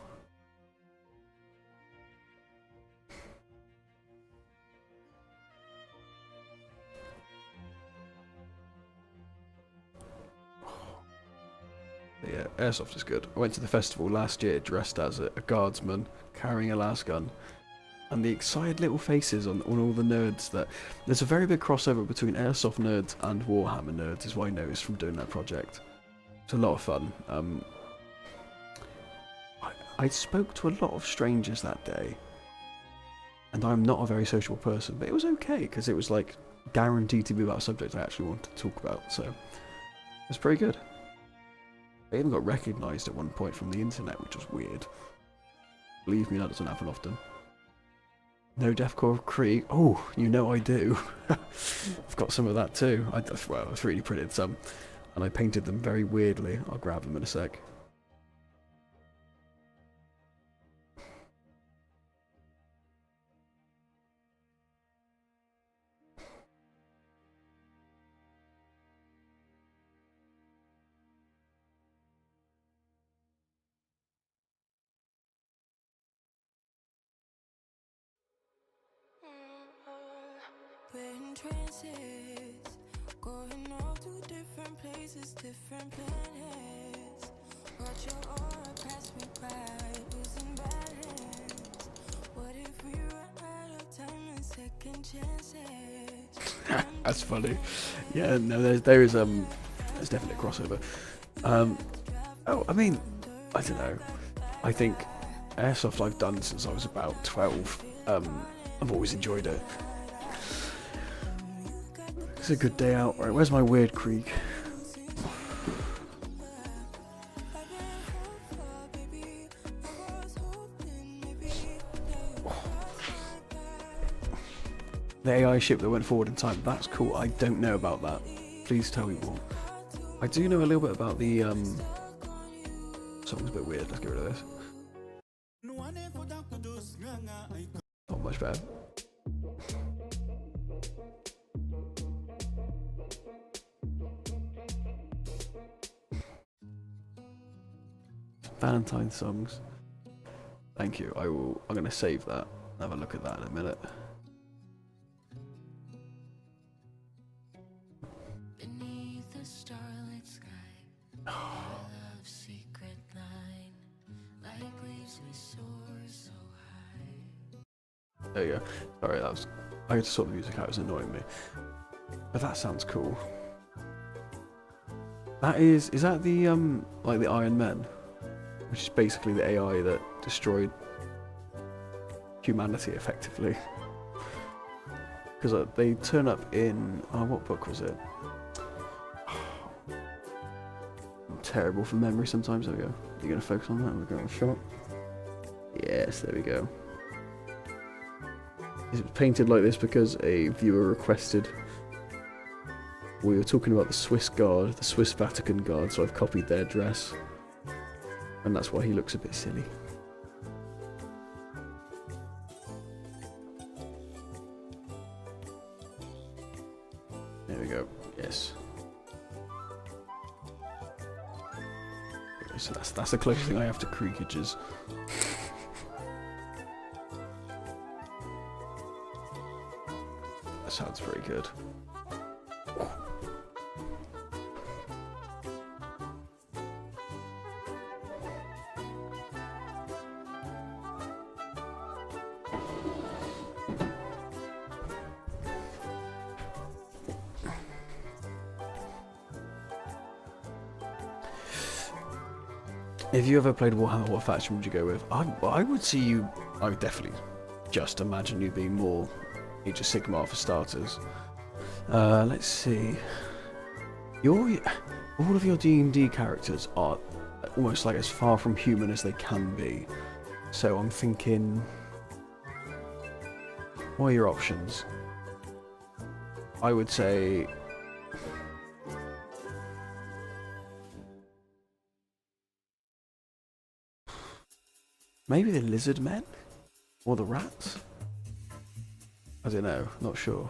But yeah, airsoft is good. I went to the festival last year dressed as a guardsman carrying a las gun. And the excited little faces on all the nerds that... There's a very big crossover between airsoft nerds and Warhammer nerds, is what I noticed from doing that project. It's a lot of fun. I spoke to a lot of strangers that day. And I'm not a very sociable person, but it was okay, because it was like guaranteed to be about a subject I actually wanted to talk about, so... It was pretty good. I even got recognised at one point from the internet, which was weird. Believe me, that doesn't happen often. No Deathcore Krieg. Oh, you know I do. I've got some of that too. Well, I 3D printed some, and I painted them very weirdly. I'll grab them in a sec. We're in trances, going off to different places, different planets. Watch your aura pass me by, losing balance. What if we run out of time and second chances? That's funny. Yeah, no, there's definitely a crossover. Oh, I mean, I don't know. I think airsoft I've done since I was about 12. I've always enjoyed it. It's a good day out. Right, where's my weird creek? The AI ship that went forward in time. That's cool. I don't know about that. Please tell me more. I do know a little bit about the song's a bit weird. Let's get rid of this. Not much better. Valentine's songs. Thank you. I'm going to save that. Have a look at that in a minute. Beneath the starlit sky, our love's secret line, like leaves we soar so high. There you go. Sorry, that was... I had to sort the music out. It was annoying me. But that sounds cool. That is that the, like the Iron Men? Which is basically the AI that destroyed humanity, effectively. Because they turn up in... Oh, what book was it? I'm terrible from memory sometimes. There we go. You're going to focus on that? We're going shot. Yes, there we go. It's painted like this because a viewer requested... We were talking about the Swiss Guard, the Swiss Vatican Guard, so I've copied their dress. And that's why he looks a bit silly. There we go. Yes. So that's the closest thing I have to creakages. That sounds pretty good. If you ever played Warhammer, what faction would you go with? I would see you... I would definitely just imagine you being more Age of Sigmar for starters. Let's see. All of your D&D characters are almost like as far from human as they can be. So I'm thinking... What are your options? I would say maybe the lizard men or the rats. I don't know, not sure.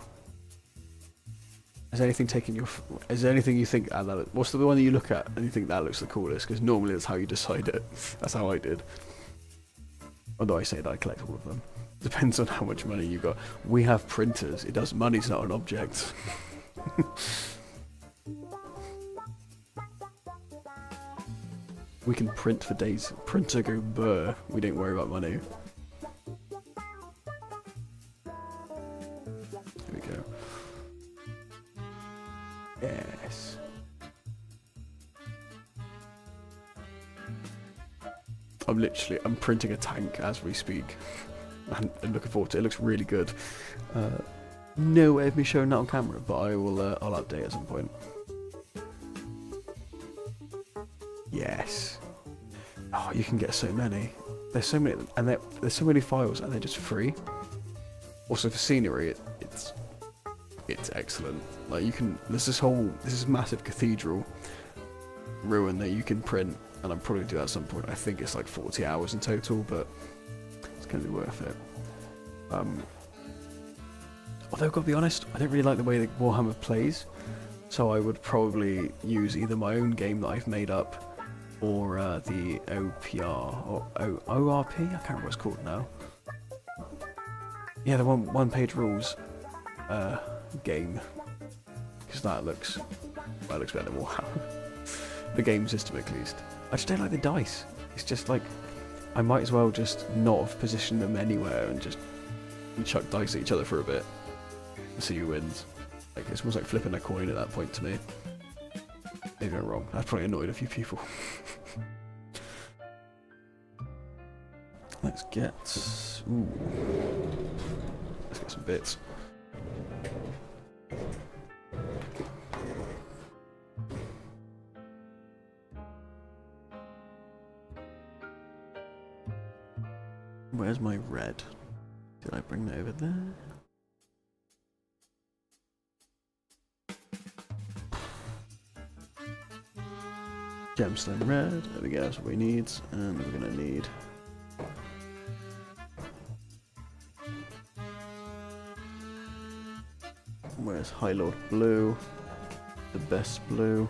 Is anything taking your? Is there anything you think? What's the one that you look at and you think that looks the coolest? Because normally that's how you decide it. That's how I did. Although I say that I collect all of them. Depends on how much money you got. We have printers. It does. Money's not an object. We can print for days. Printer go burr. We don't worry about money. Here we go. Yes. I'm printing a tank as we speak. And looking forward to it. It looks really good. No way of me showing that on camera, but I will. I'll update at some point. Yes. Oh, you can get so many. There's so many, and there's so many files, and they're just free. Also for scenery, it's excellent. Like you can. There's this massive cathedral ruin that you can print, and I'm probably gonna do that at some point. I think it's like 40 hours in total, but it's gonna be worth it. Although I've got to be honest, I don't really like the way that Warhammer plays, so I would probably use either my own game that I've made up, or the OPR or ORP. I can't remember what it's called now. Yeah, the one-page rules game, because that looks better than Warhammer. The game system, at least. I just don't like the dice. It's just like I might as well just not have positioned them anywhere and just chuck dice at each other for a bit and see who wins. Like it's almost like flipping a coin at that point to me. Maybe I'm wrong. That's probably annoyed a few people. Let's get some bits. Where's my red? Did I bring that over there? Gemstone red, there we go, that's what we need, and we're gonna need where's High Lord blue? The best blue.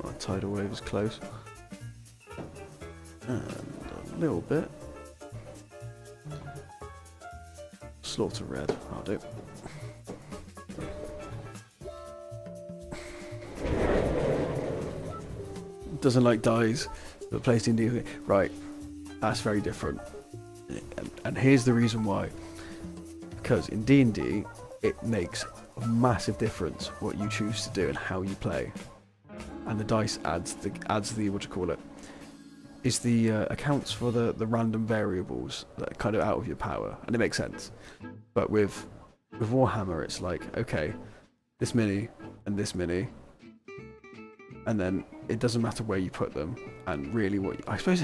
Oh, tidal wave is close. And a little bit. Slaughter red, I'll do. Doesn't like dyes, but plays D&D. Right, that's very different. And here's the reason why. Because in D&D, it makes a massive difference what you choose to do and how you play. And the dice adds the what do you call it? Is the accounts for the random variables that are kind of out of your power, and it makes sense. But with Warhammer, it's like, okay, this many and this many, and then it doesn't matter where you put them. And really, I suppose,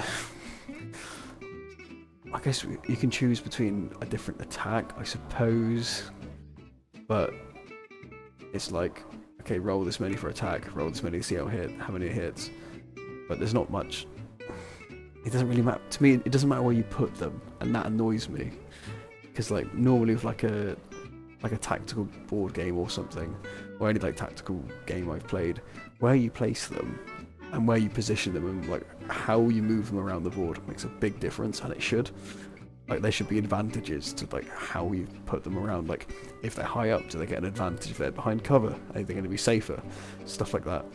I guess you can choose between a different attack, I suppose. But it's like, okay, roll this many for attack, roll this many to see how many it hits. But there's not much. It doesn't really matter to me. It doesn't matter where you put them, and that annoys me. Because like normally with like a tactical board game or something, or any like tactical game I've played, where you place them and where you position them and like how you move them around the board makes a big difference, and it should. Like there should be advantages to like how you put them around. Like if they're high up, do they get an advantage? If they're behind cover, are they going to be safer? Stuff like that.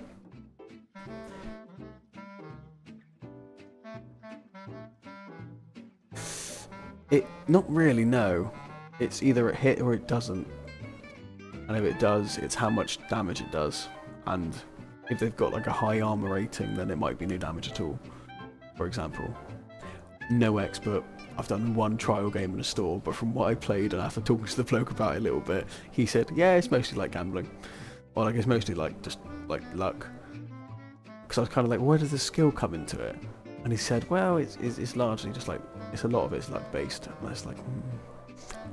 Not really, no. It's either it hit or it doesn't. And if it does, it's how much damage it does. And if they've got like a high armor rating, then it might be no damage at all. For example. No expert. I've done one trial game in a store, but from what I played and after talking to the bloke about it a little bit, he said, yeah, it's mostly like gambling. Or like it's mostly like just like luck. Because I was kind of like, where does the skill come into it? And he said, well, it's largely just like, it's a lot of it's luck based. And I was like,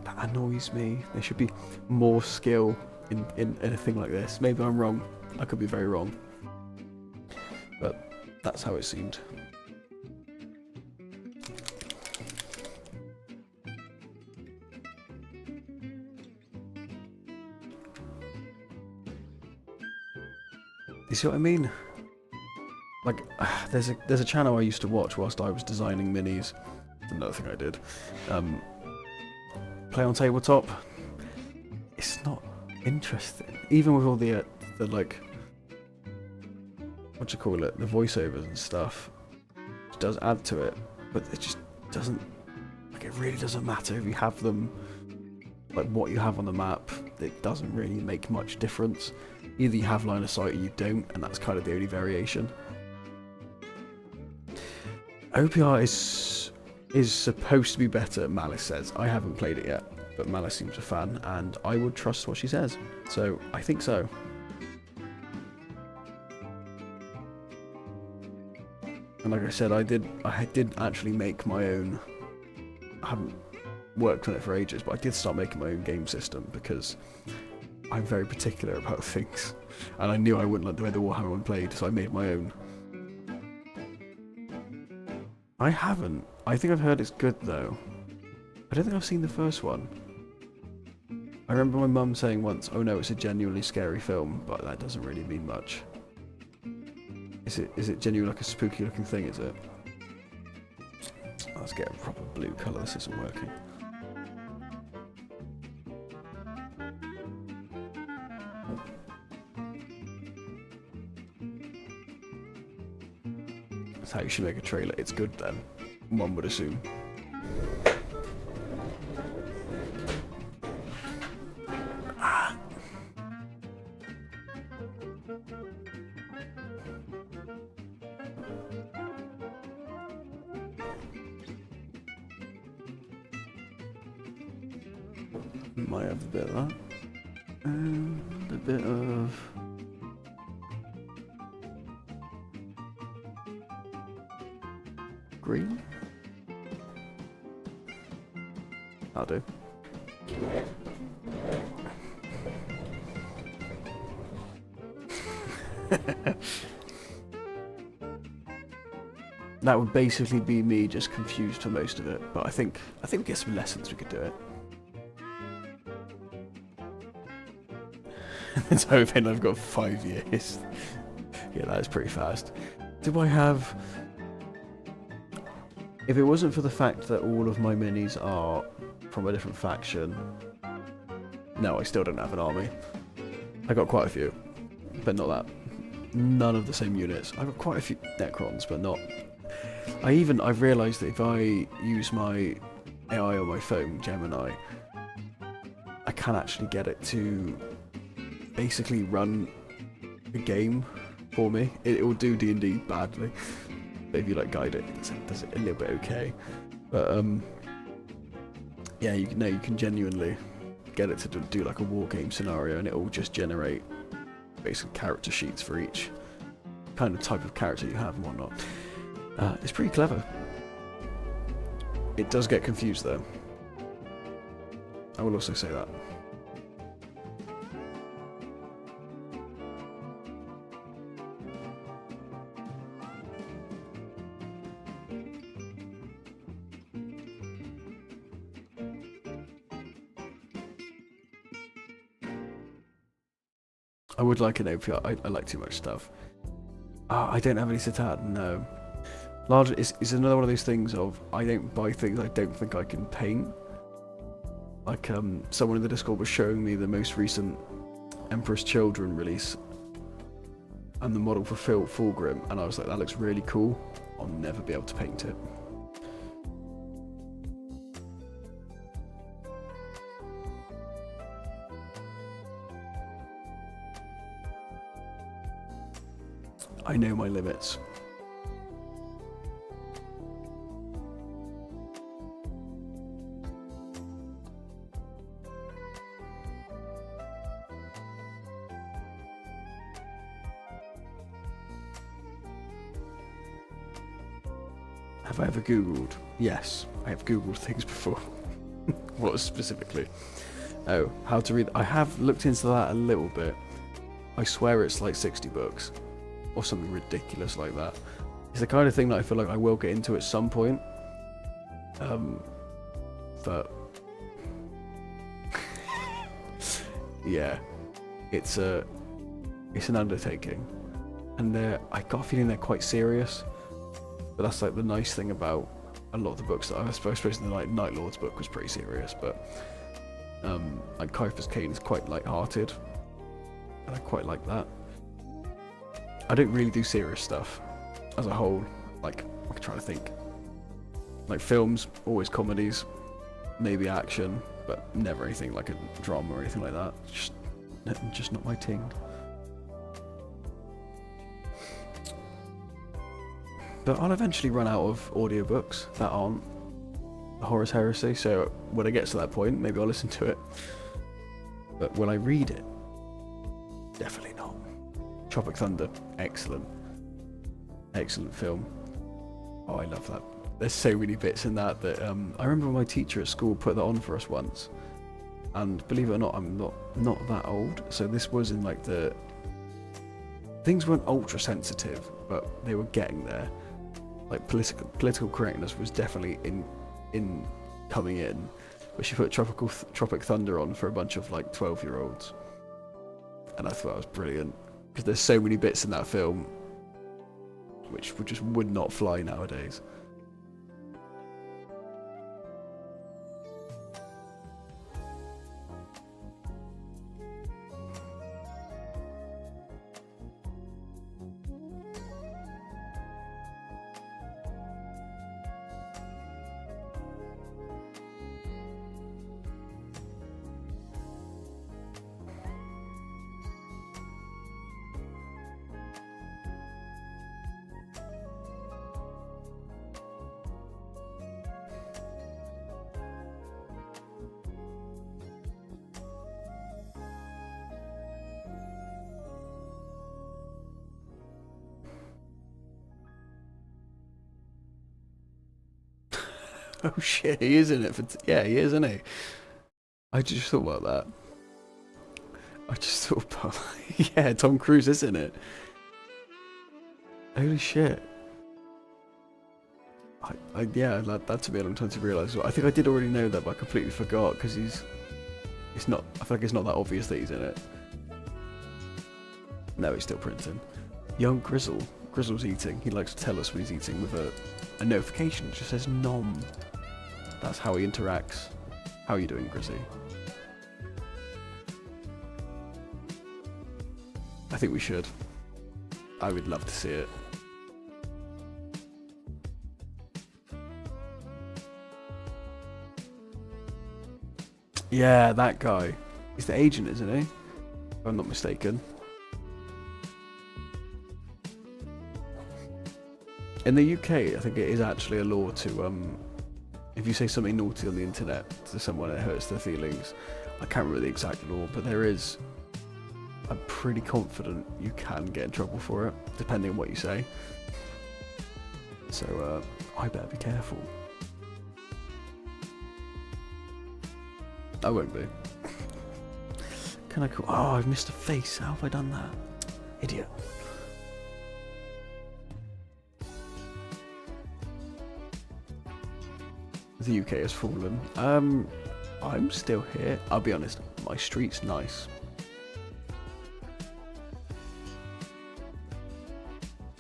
that annoys me. There should be more skill in a thing like this. Maybe I'm wrong. I could be very wrong. But that's how it seemed. You see what I mean? Like, there's a channel I used to watch whilst I was designing minis. That's another thing I did. Play on tabletop. It's not interesting, even with all the like, what do you call it? The voiceovers and stuff. It does add to it, but it just doesn't. Like, it really doesn't matter if you have them. Like, what you have on the map, it doesn't really make much difference. Either you have line of sight or you don't, and that's kind of the only variation. OPR is supposed to be better, Malice says. I haven't played it yet, but Malice seems a fan, and I would trust what she says. So, I think so. And like I said, I did actually make my own. I haven't worked on it for ages, but I did start making my own game system because I'm very particular about things, and I knew I wouldn't like the way the Warhammer one played, so I made my own. I haven't. I think I've heard it's good though. I don't think I've seen the first one. I remember my mum saying once, "Oh no, it's a genuinely scary film," but that doesn't really mean much. Is it genuinely like a spooky looking thing? Is it? Let's get a proper blue colour. This isn't working. That's how you should make a trailer. It's good then, one would assume. Might have a bit of that. And a bit of... green? I'll do. That would basically be me just confused for most of it, but I think we get some lessons, we could do it. It's hoping I've got 5 years. Yeah, that is pretty fast. Do I have... If it wasn't for the fact that all of my minis are from a different faction... No, I still don't have an army. I got quite a few, but not that. None of the same units. I've got quite a few Necrons, but not... I've realised that if I use my AI on my phone, Gemini, I can actually get it to basically run the game for me. It will do D&D badly, but if you like guide it, it does it a little bit okay. But yeah, you can genuinely get it to do like a war game scenario, and it will just generate basic character sheets for each kind of type of character you have and whatnot. It's pretty clever. It does get confused though. I will also say that. I would like an OPR. I like too much stuff. I don't have any Citad, no. Large is another one of those things of I don't buy things I don't think I can paint. Like someone in the Discord was showing me the most recent Emperor's Children release and the model for Fulgrim, and I was like, that looks really cool. I'll never be able to paint it. I know my limits. Have I ever Googled? Yes, I have Googled things before. What specifically? Oh, how to read. I have looked into that a little bit. I swear it's like 60 books. Or something ridiculous like that. It's the kind of thing that I feel like I will get into at some point. But... yeah. It's an undertaking. And I got a feeling they're quite serious. But that's like the nice thing about a lot of the books that I suppose the Nightlord's book was pretty serious, but like Caiaphas Cain is quite light-hearted, and I quite like that. I don't really do serious stuff as a whole. Like, I'm trying to think. Like films, always comedies, maybe action, but never anything like a drama or anything like that. Just not my thing. But I'll eventually run out of audiobooks that aren't Horus Heresy, so when I get to that point, maybe I'll listen to it. But when I read it, definitely not. Tropic Thunder, excellent. Excellent film. Oh, I love that. There's so many bits in that I remember my teacher at school put that on for us once. And believe it or not, I'm not that old, so this was in like the... Things weren't ultra sensitive, but they were getting there. Like political correctness was definitely in coming in, but she put Tropic Thunder on for a bunch of like 12-year-olds, and I thought that was brilliant because there's so many bits in that film which just would not fly nowadays. Oh shit, he is in it yeah, he is, isn't he? I just thought about that. I just thought about yeah, Tom Cruise is in it. Holy shit. Yeah, that took me a long time to realise. I think I did already know that, but I completely forgot because I feel like it's not that obvious that he's in it. No, he's still printing. Young Grizzle. Grizzle's eating. He likes to tell us when he's eating with a notification. It just says nom. That's how he interacts. How are you doing, Grizzly? I think we should. I would love to see it. Yeah, that guy. He's the agent, isn't he? If I'm not mistaken. In the UK, I think it is actually a law to, if you say something naughty on the internet to someone, it hurts their feelings. I can't remember the exact law, but there is. I'm pretty confident you can get in trouble for it, depending on what you say. So, I better be careful. I won't be. Can I call? Oh, I've missed a face. How have I done that? Idiot. The UK has fallen. I'm still here. I'll be honest, my street's nice.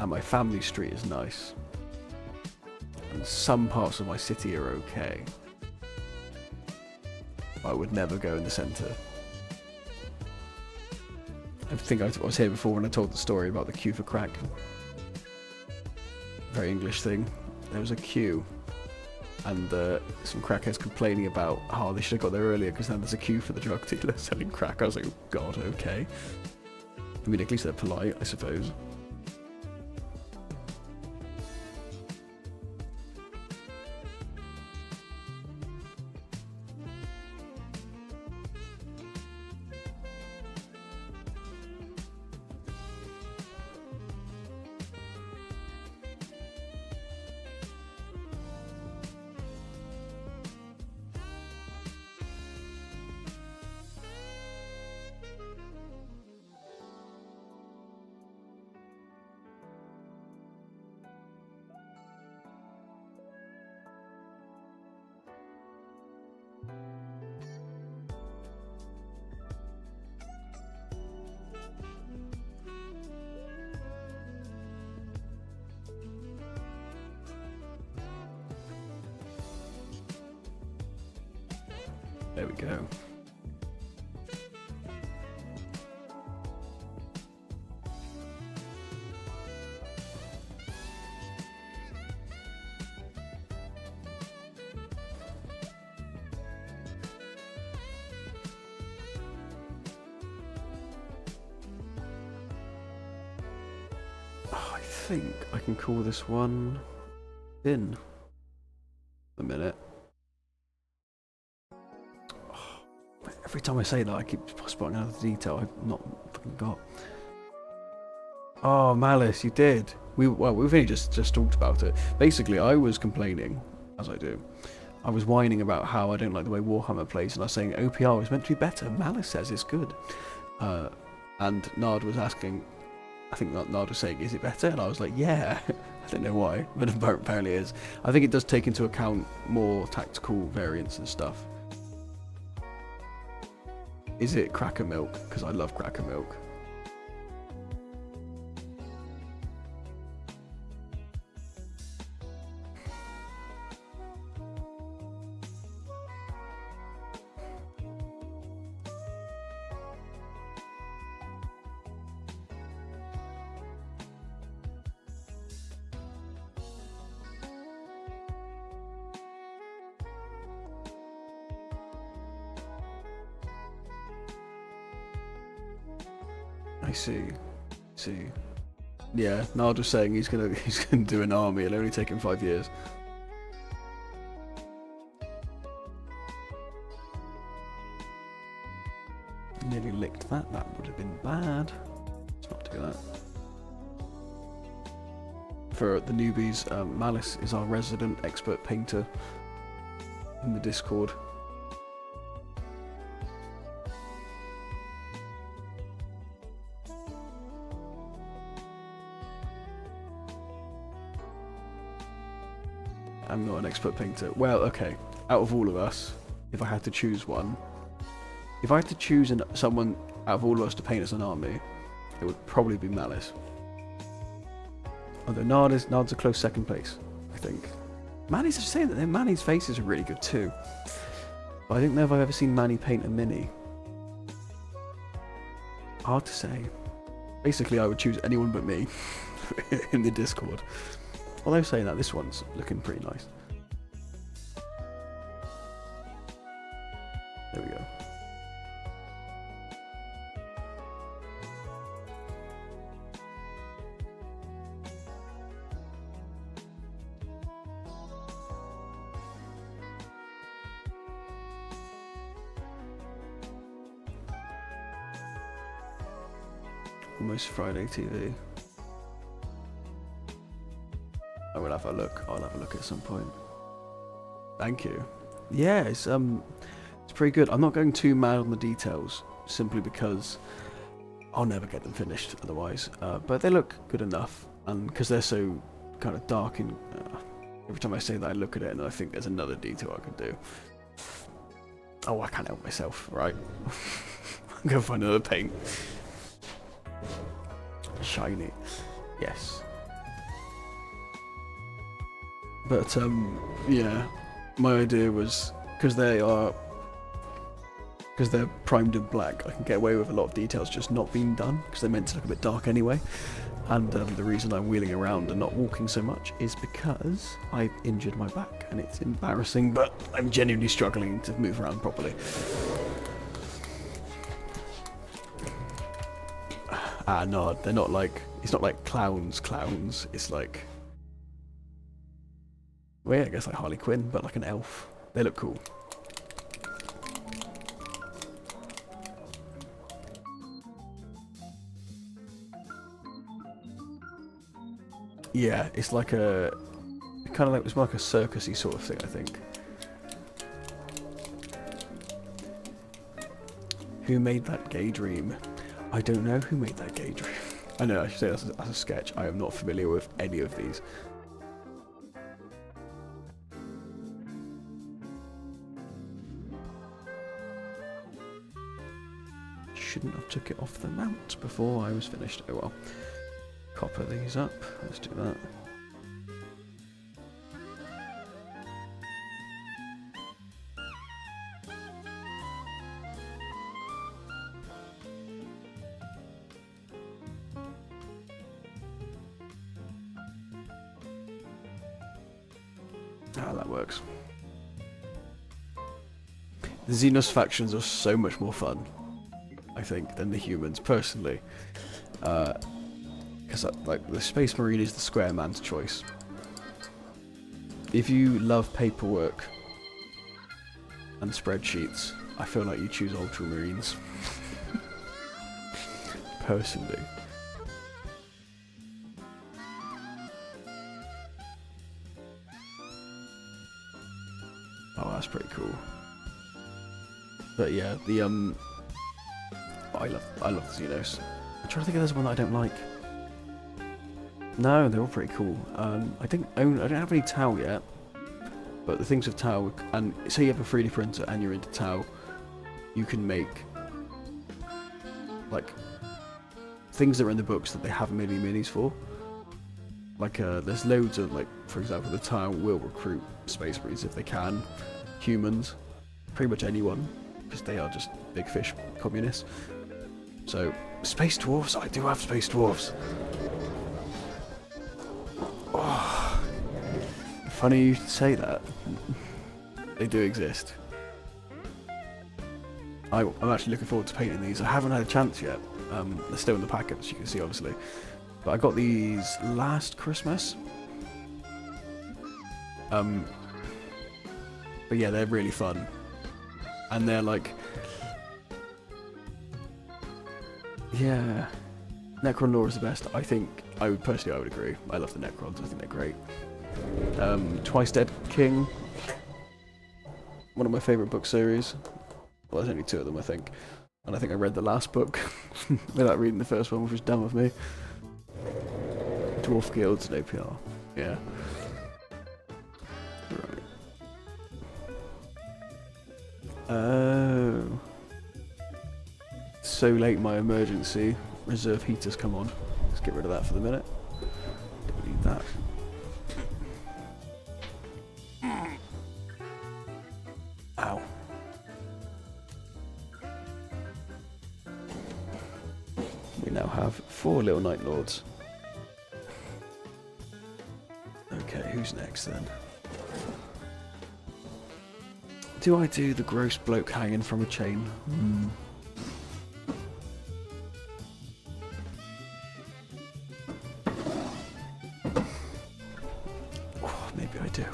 And my family street is nice. And some parts of my city are okay. I would never go in the centre. I think I was here before when I told the story about the queue for crack. Very English thing. There was a queue. And some crackheads complaining about how they should have got there earlier because then there's a queue for the drug dealer selling crack. I was like, oh god, okay. I mean, at least they're polite, I suppose. There we go. I think I can call this one in a minute. Every time I say that, I keep spotting out the detail I've not fucking got. Oh, Malice, you did. We've only just talked about it. Basically, I was complaining, as I do. I was whining about how I don't like the way Warhammer plays, and I was saying OPR is meant to be better. Malice says it's good. And Nard was asking, I think Nard was saying, is it better? And I was like, yeah. I don't know why, but apparently it is. I think it does take into account more tactical variants and stuff. Is it cracker milk? Because I love cracker milk. I see. Yeah, Nard was saying he's gonna do an army. It'll only take him 5 years. Nearly licked that. That would have been bad. Let's not do that. For the newbies, Malice is our resident expert painter in the Discord. I'm not an expert painter. Well, okay. Out of all of us, if I had to choose one, if I had to choose someone out of all of us to paint as an army, it would probably be Malice. Although Nard's a close second place, I think. Manny's just saying that Manny's faces are really good too. But I don't know if I've ever seen Manny paint a mini. Hard to say. Basically, I would choose anyone but me in the Discord. Although saying that, this one's looking pretty nice. There we go. Almost Friday TV. I will have a look. I'll have a look at some point. Thank you. Yeah, it's pretty good. I'm not going too mad on the details, simply because I'll never get them finished otherwise. But they look good enough, and because they're so kind of dark, and every time I say that, I look at it and I think there's another detail I could do. Oh, I can't help myself, right? I'm gonna find another paint. Shiny, yes. But yeah, my idea was because they're primed in black, I can get away with a lot of details just not being done because they're meant to look a bit dark anyway. And the reason I'm wheeling around and not walking so much is because I've injured my back, and it's embarrassing, but I'm genuinely struggling to move around properly. No, they're not like, it's not like clowns, it's like, well, yeah, I guess like Harley Quinn, but like an elf. They look cool. Yeah, it's like a, kind of like, it's more like a circusy sort of thing, I think. Who made that gay dream? I don't know who made that gay dream. I know, I should say that's a sketch. I am not familiar with any of these. Shouldn't have took it off the mount before I was finished. Oh well. Copper these up. Let's do that. Ah, that works. The Xenos factions are so much more fun, I think, than the humans, personally. Because like the Space Marine is the square man's choice. If you love paperwork and spreadsheets, I feel like you choose Ultramarines. Personally. Oh, that's pretty cool. But yeah, the I love the Xenos. I'm trying to think if there's one that I don't like. No, they're all pretty cool. I don't have any Tau yet, but the things with Tau, and say you have a 3D printer and you're into Tau, you can make like things that are in the books that they haven't made any minis for. Like there's loads of, like, for example, the Tau will recruit Space Marines if they can, humans, pretty much anyone, because they are just big fish communists. So Space Dwarfs, I do have Space Dwarfs. Oh, funny you say that. They do exist. I'm actually looking forward to painting these. I haven't had a chance yet. They're still in the packet, as you can see, obviously. But I got these last Christmas. But yeah, they're really fun. And they're like... Yeah. Necron lore is the best. I think, I would agree. I love the Necrons, I think they're great. Twice Dead King. One of my favourite book series. Well, there's only 2 of them, I think. And I think I read the last book without reading the first one, which was dumb of me. Dwarf Guilds and APR. Yeah. Right. Oh. So late, my emergency. Reserve heaters come on. Let's get rid of that for the minute. Don't need that. Ow. We now have 4 little Nightlords. Okay, who's next then? Do I do the gross bloke hanging from a chain? Oh, maybe I do.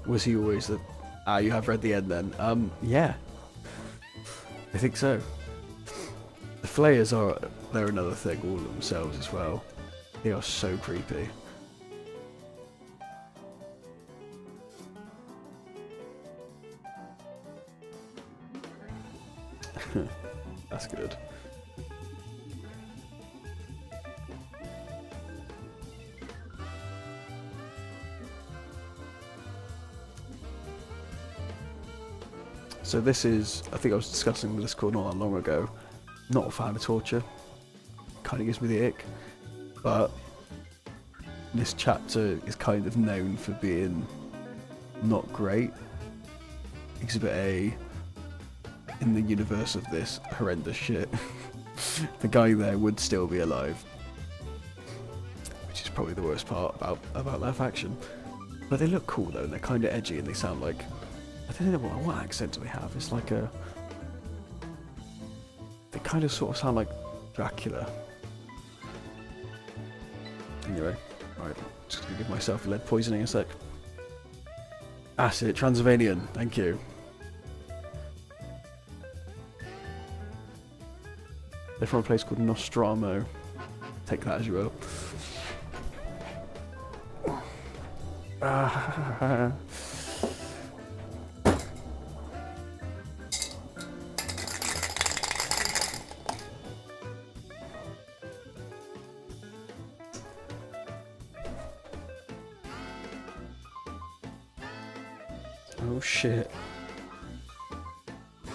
Was he always the... Ah, you have read the end then. Yeah. I think so. The Flayers are... They're another thing all themselves as well. They are so creepy. That's good. So this is, I think I was discussing with Discord not that long ago. Not a fan of torture. Kind of gives me the ick. But this chapter is kind of known for being not great. Exhibit A, in the universe of this horrendous shit, the guy there would still be alive. Which is probably the worst part about that faction. But they look cool though, and they're kind of edgy, and they sound like... I don't know what accent do they have? It's like a... They kind of sort of sound like Dracula. Anyway, alright, just gonna give myself lead poisoning a sec. Acid, Transylvanian, thank you. They're from a place called Nostramo. Take that as you will. Oh shit.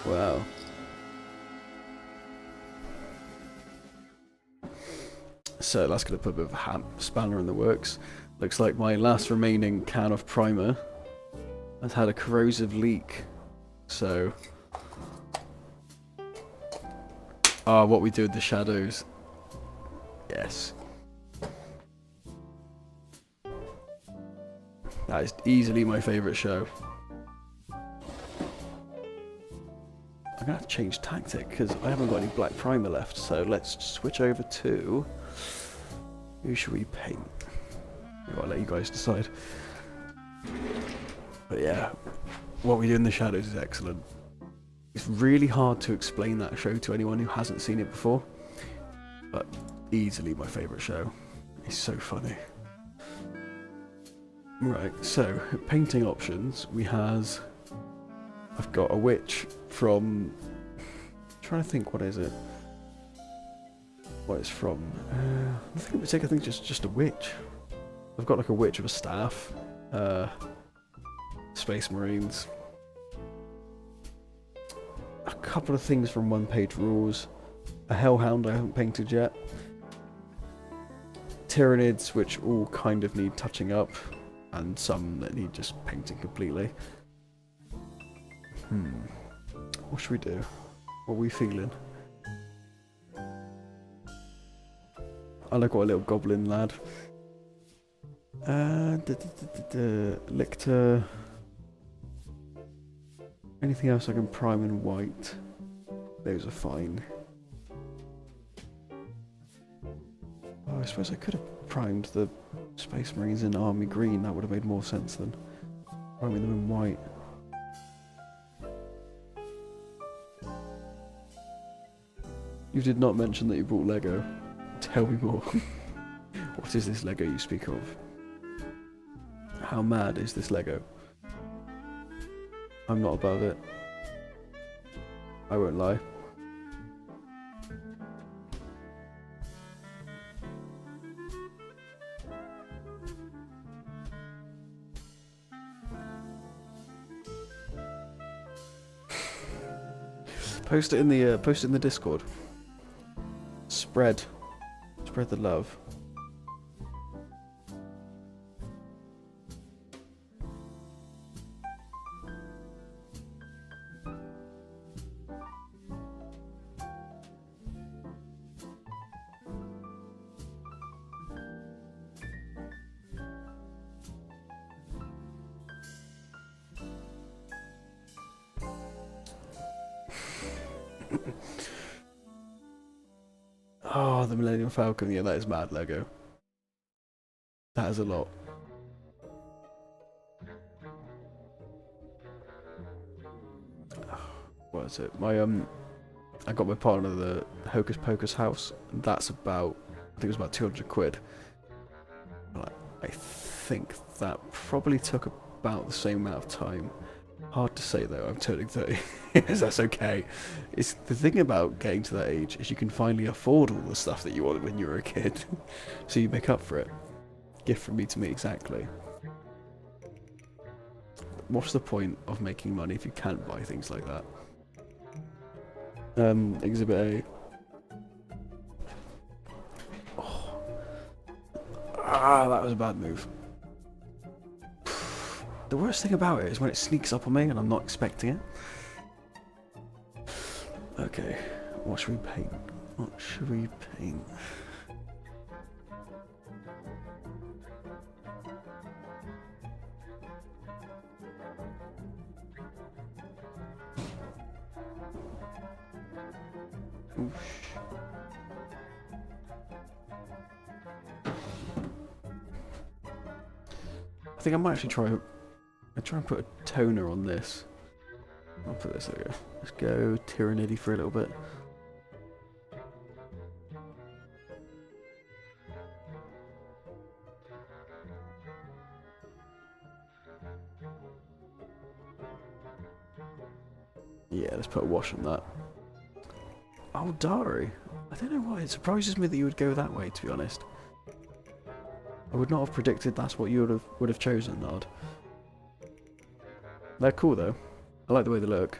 Wow. So that's going to put a bit of a spanner in the works. Looks like my last remaining can of primer has had a corrosive leak. So... what we do with the shadows. Yes. That is easily my favourite show. I'm gonna have to change tactic because I haven't got any black primer left. So let's switch over to who should we paint? I'll let you guys decide. But yeah, what we do in the shadows is excellent. It's really hard to explain that show to anyone who hasn't seen it before, but easily my favourite show. It's so funny. Right, so painting options. I've got a witch from. I'm trying to think, what is it? What it's from? Nothing in particular. I think just a witch. I've got like a witch with a staff. Space Marines. A couple of things from one-page rules. A Hellhound I haven't painted yet. Tyranids, which all kind of need touching up, and some that need just painting completely. What should we do? What are we feeling? I like what a little goblin lad. Lictor. Anything else I can prime in white? Those are fine. Oh, I suppose I could have primed the Space Marines in army green. That would have made more sense than priming them in white. You did not mention that you brought Lego. Tell me more. What is this Lego you speak of? How mad is this Lego? I'm not above it. I won't lie. Post it in the Discord. Spread the love. Oh, the Millennium Falcon. Yeah, that is mad Lego. That is a lot. What is it? I got my partner the Hocus Pocus house. And that's about, I think it was about 200 quid. I think that probably took about the same amount of time. Hard to say though, I'm turning 30. Yes, that's okay. It's the thing about getting to that age is you can finally afford all the stuff that you wanted when you were a kid. So you make up for it. Gift from me to me, exactly. What's the point of making money if you can't buy things like that? Exhibit A. Oh. Ah, that was a bad move. The worst thing about it is when it sneaks up on me and I'm not expecting it. Okay, what should we paint? What should we paint? Oosh. I think I might actually try and put a toner on this. I'll put this there. Let's go Tyranidy for a little bit. Yeah, let's put a wash on that. Oh, Dari. I don't know why. It surprises me that you would go that way, to be honest. I would not have predicted that's what you would have chosen, Nard. They're cool though. I like the way they look.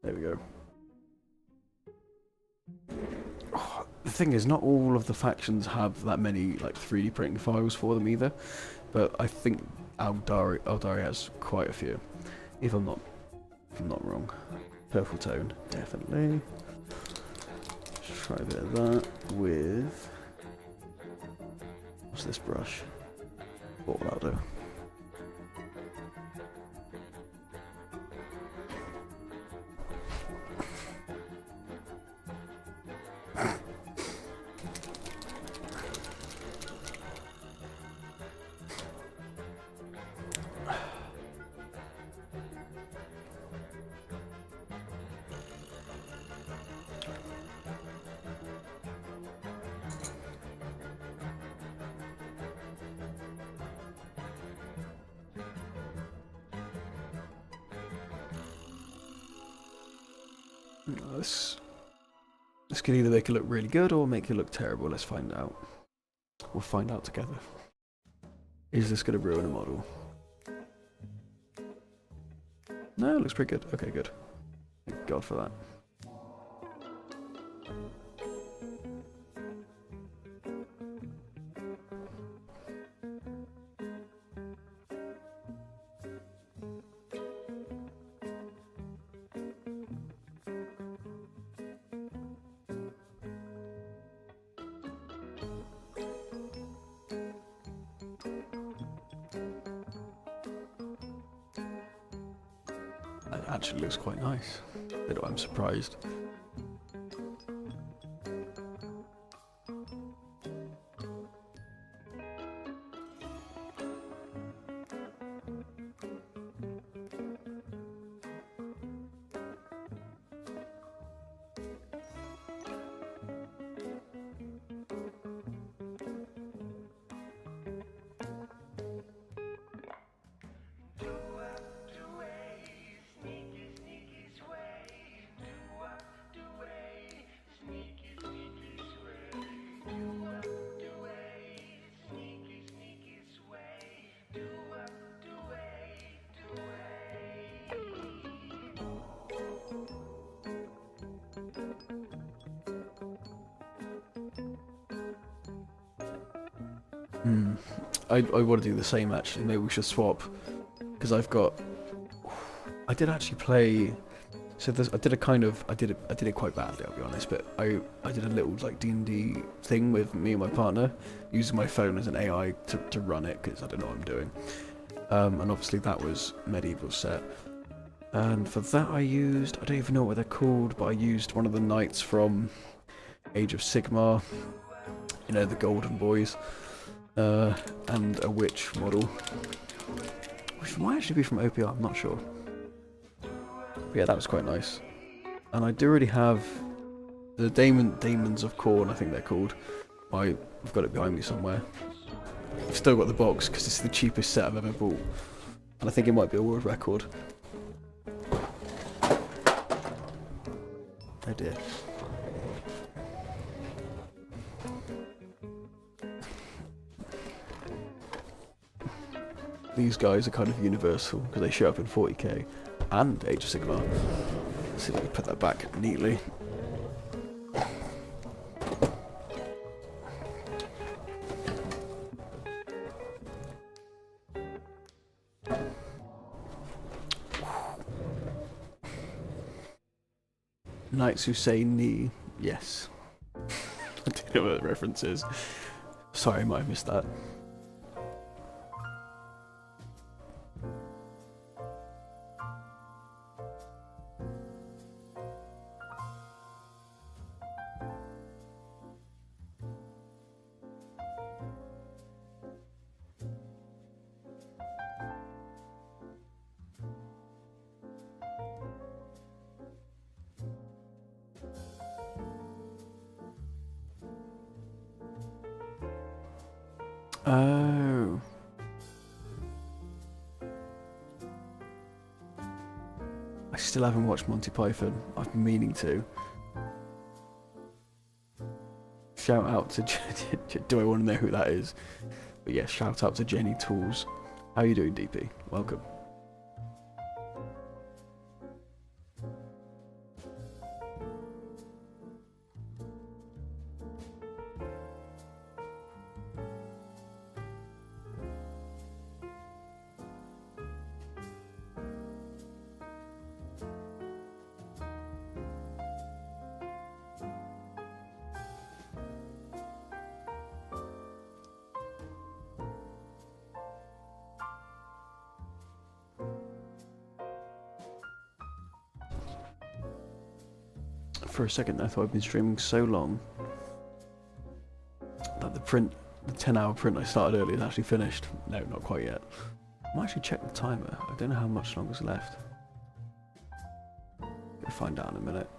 There we go. Oh, the thing is, not all of the factions have that many like 3D printing files for them either, but I think Aldari has quite a few. If I'm not wrong. Purple tone, definitely. try a bit of that with... What's this brush? What will that do? This could either make it look really good or make it look terrible. Let's find out. We'll find out together. Is this going to ruin a model? No, it looks pretty good. Okay, good. Thank God for that. That actually looks quite nice. But I'm surprised. I want to do the same actually. Maybe we should swap, because I did actually play. So I did it quite badly, I'll be honest. But I did a little like D&D thing with me and my partner, using my phone as an AI to run it, because I don't know what I'm doing. And obviously that was medieval set. And for that I don't even know what they're called, but I used one of the knights from Age of Sigmar. You know, the golden boys. And a witch model, which might actually be from OPR, I'm not sure. But yeah, that was quite nice. And I do already have the Daemons of Khorne, I think they're called. I've got it behind me somewhere. I've still got the box because it's the cheapest set I've ever bought, and I think it might be a world record. Oh dear. These guys are kind of universal because they show up in 40k and Age of Sigmar. Let's see if we can put that back neatly. Knights who say knee, yes. I don't know what the reference is. Sorry, I might have missed that. Oh. I still haven't watched Monty Python. I've been meaning to. Shout out to do I want to know who that is? But yeah, shout out to Jenny Tools. How you doing, DP? Welcome. For a second, I thought I'd been streaming so long that the 10-hour print I started earlier is actually finished. No, not quite yet. I might actually check the timer. I don't know how much longer is left. We'll find out in a minute.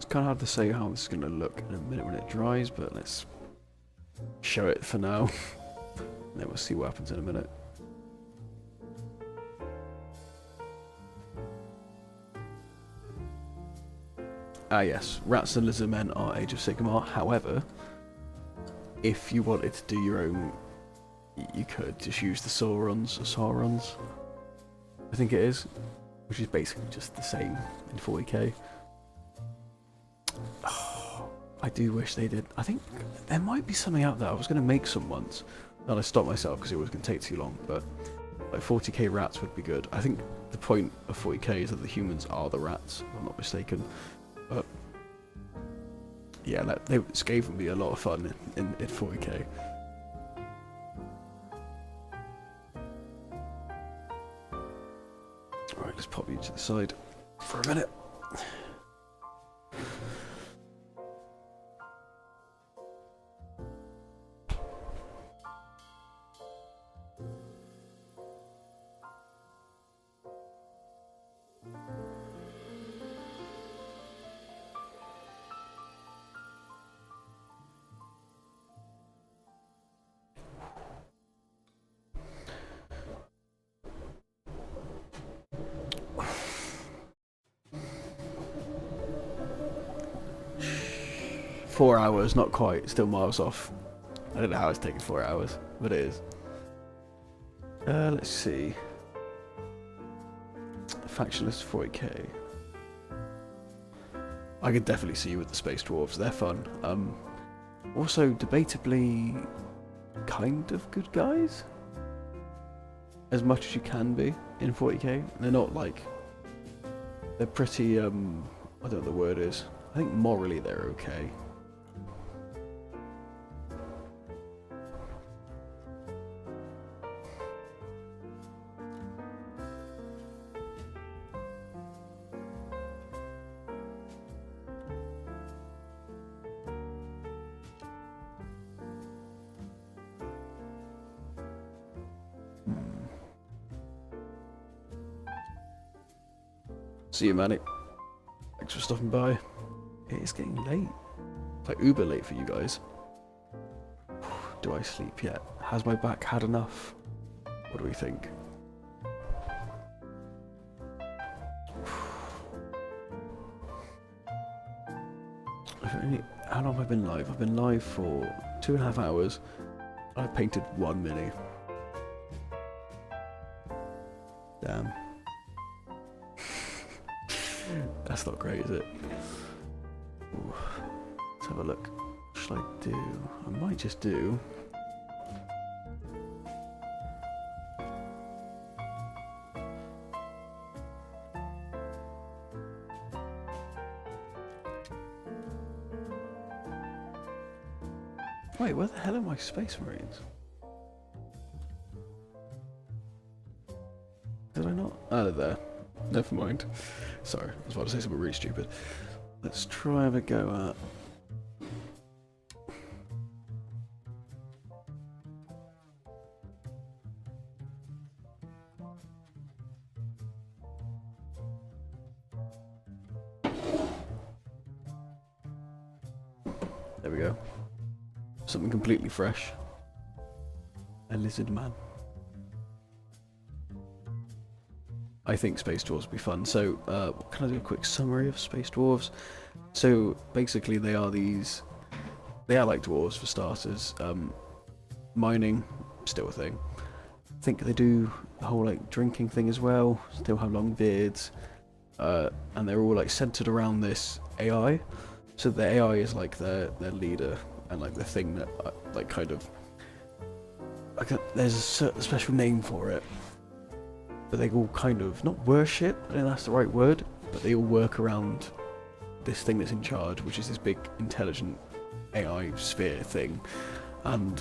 Kind of hard to say how this is going to look in a minute when it dries, but let's show it for now. Then we'll see what happens in a minute. Ah yes, rats and lizard men are Age of Sigmar. However, if you wanted to do your own, you could just use the Saurons, I think it is, which is basically just the same in 40k. I do wish they did. I think there might be something out there. I was going to make some once, and I stopped myself because it was going to take too long. But like 40k rats would be good. I think the point of 40k is that the humans are the rats, if I'm not mistaken. But yeah, this game would be a lot of fun in 40k. Alright, let's pop you to the side for a minute. 4 hours, not quite, still miles off. I don't know how it's taking 4 hours, but it is. Let's see. Factionless 40k. I could definitely see you with the space dwarves, they're fun. Also, debatably, kind of good guys? As much as you can be in 40k. They're not like... They're pretty, I don't know what the word is. I think morally they're okay. See you, Manny. Thanks for stopping by. It is getting late. It's like uber late for you guys. Do I sleep yet? Has my back had enough? What do we think? How long have I been live? I've been live for 2.5 hours. I've painted 1 mini. Damn. That's not great, is it? Ooh. Let's have a look. What should I do? I might just do... Wait, where the hell are my Space Marines? Did I not? Oh, they're there. Never mind. Sorry, I was about to say something really stupid. Let's try have a go at... There we go. Something completely fresh. A lizard man. I think Space Dwarves would be fun. So, can I do a quick summary of Space Dwarves? So, basically they are like dwarves for starters. Mining, still a thing. I think they do the whole like drinking thing as well, still have long beards. And they're all like centered around this AI. So the AI is like their leader and like the thing that like kind of there's a certain special name for it. But they all kind of, not worship, I don't think that's the right word, but they all work around this thing that's in charge, which is this big intelligent AI sphere thing. And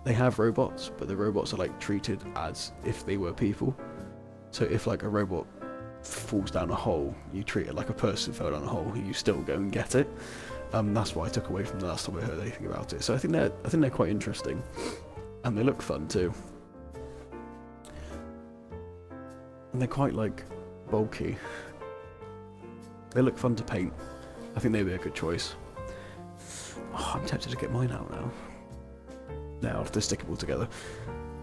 they have robots, but the robots are like treated as if they were people. So if like a robot falls down a hole, you treat it like a person fell down a hole, you still go and get it. That's what I took away from the last time I heard anything about it. So I think they're quite interesting. And they look fun too. And they're quite like bulky. They look fun to paint. I think they'd be a good choice. Oh, I'm tempted to get mine out now. Now I'll have to stick them all together.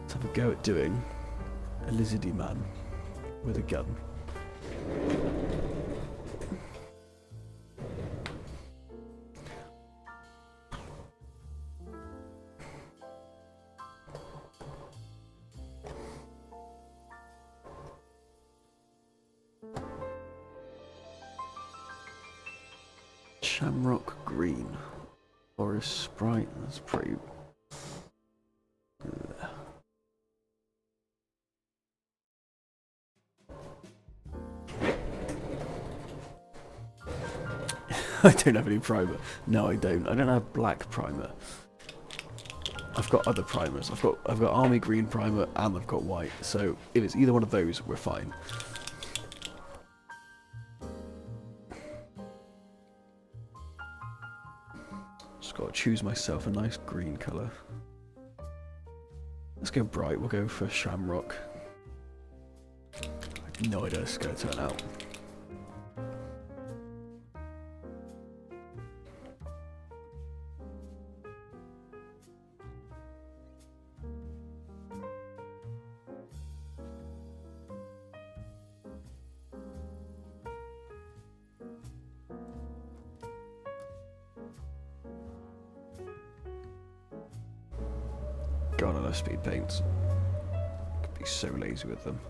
Let's have a go at doing a lizardy man with a gun. Shamrock green. Forest sprite, that's pretty... I don't have any primer. No, I don't. I don't have black primer. I've got other primers. I've got army green primer and I've got white. So if it's either one of those, we're fine. Just got to choose myself a nice green colour. Let's go bright. We'll go for Shamrock. I have no idea how it's going to turn out. God, I love speed paints. Could be so lazy with them.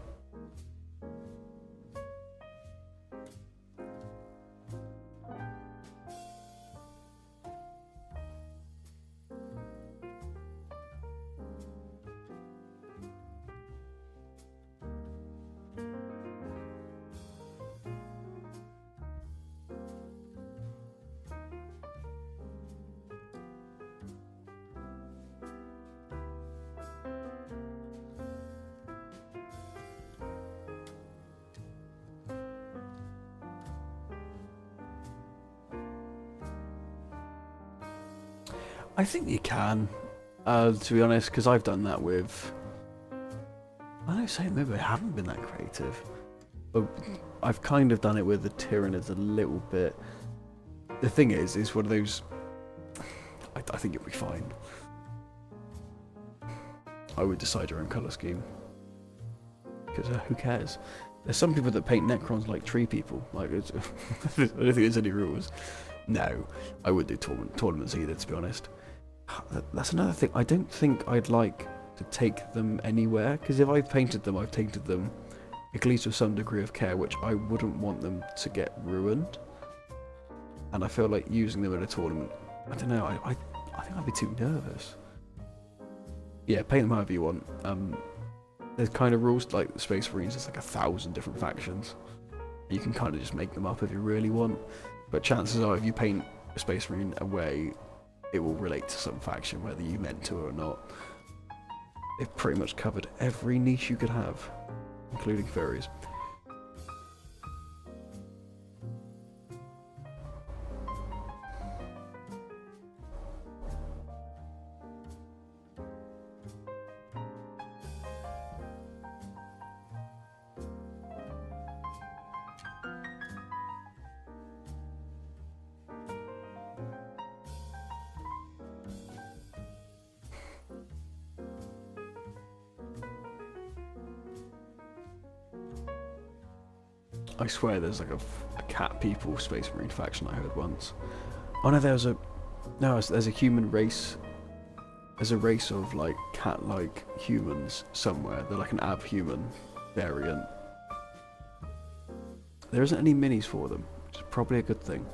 I think you can, to be honest, because I've done that with... I don't say maybe I haven't been that creative, but I've kind of done it with the Tyranids a little bit. The thing is one of those... I think it'll be fine. I would decide your own colour scheme. Because who cares? There's some people that paint Necrons like tree people. Like, I don't think there's any rules. No, I wouldn't do tournaments either, to be honest. That's another thing. I don't think I'd like to take them anywhere, because if I've painted them, I've painted them at least with some degree of care, which I wouldn't want them to get ruined. And I feel like using them at a tournament, I don't know, I think I'd be too nervous. Yeah, paint them however you want. There's kind of rules, like the Space Marines, there's like 1,000 different factions. You can kind of just make them up if you really want. But chances are, if you paint a Space Marine away, it will relate to some faction, whether you meant to or not. They've pretty much covered every niche you could have, including furries. I swear there's like a cat people Space Marine faction I heard once. Oh no, there's a human race. There's a race of like cat-like humans somewhere. They're like an ab-human variant. There isn't any minis for them, which is probably a good thing.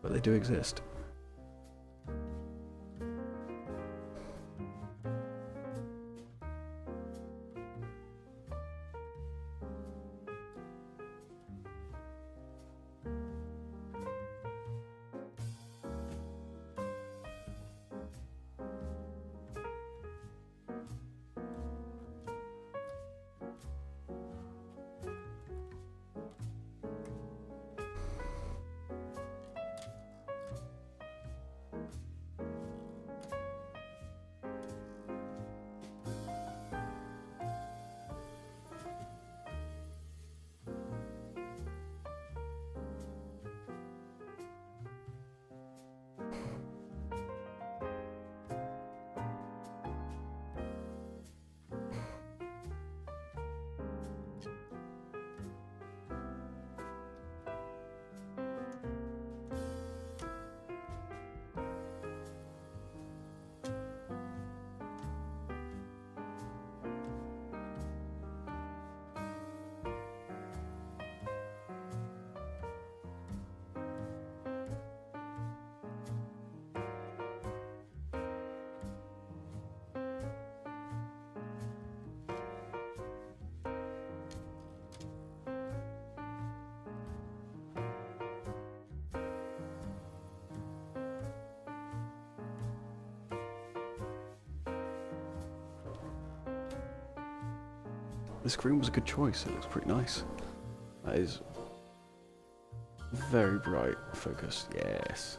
But they do exist. The screen was a good choice. It looks pretty nice. That is very bright focus. Yes.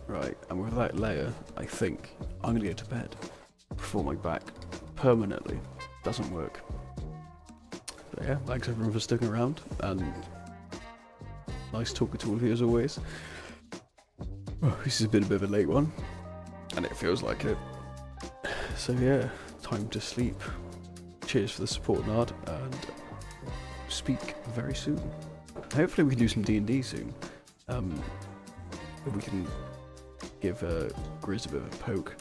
Right, and with that layer, I think I'm gonna go to bed before my back permanently doesn't work. But yeah, thanks everyone for sticking around, and nice talking to all of you as always. Oh, this has been a bit of a late one, and it feels like it. So yeah, time to sleep. Cheers for the support, Nard, and speak very soon. Hopefully we can do some D&D soon. If we can give Grizz a bit of a poke.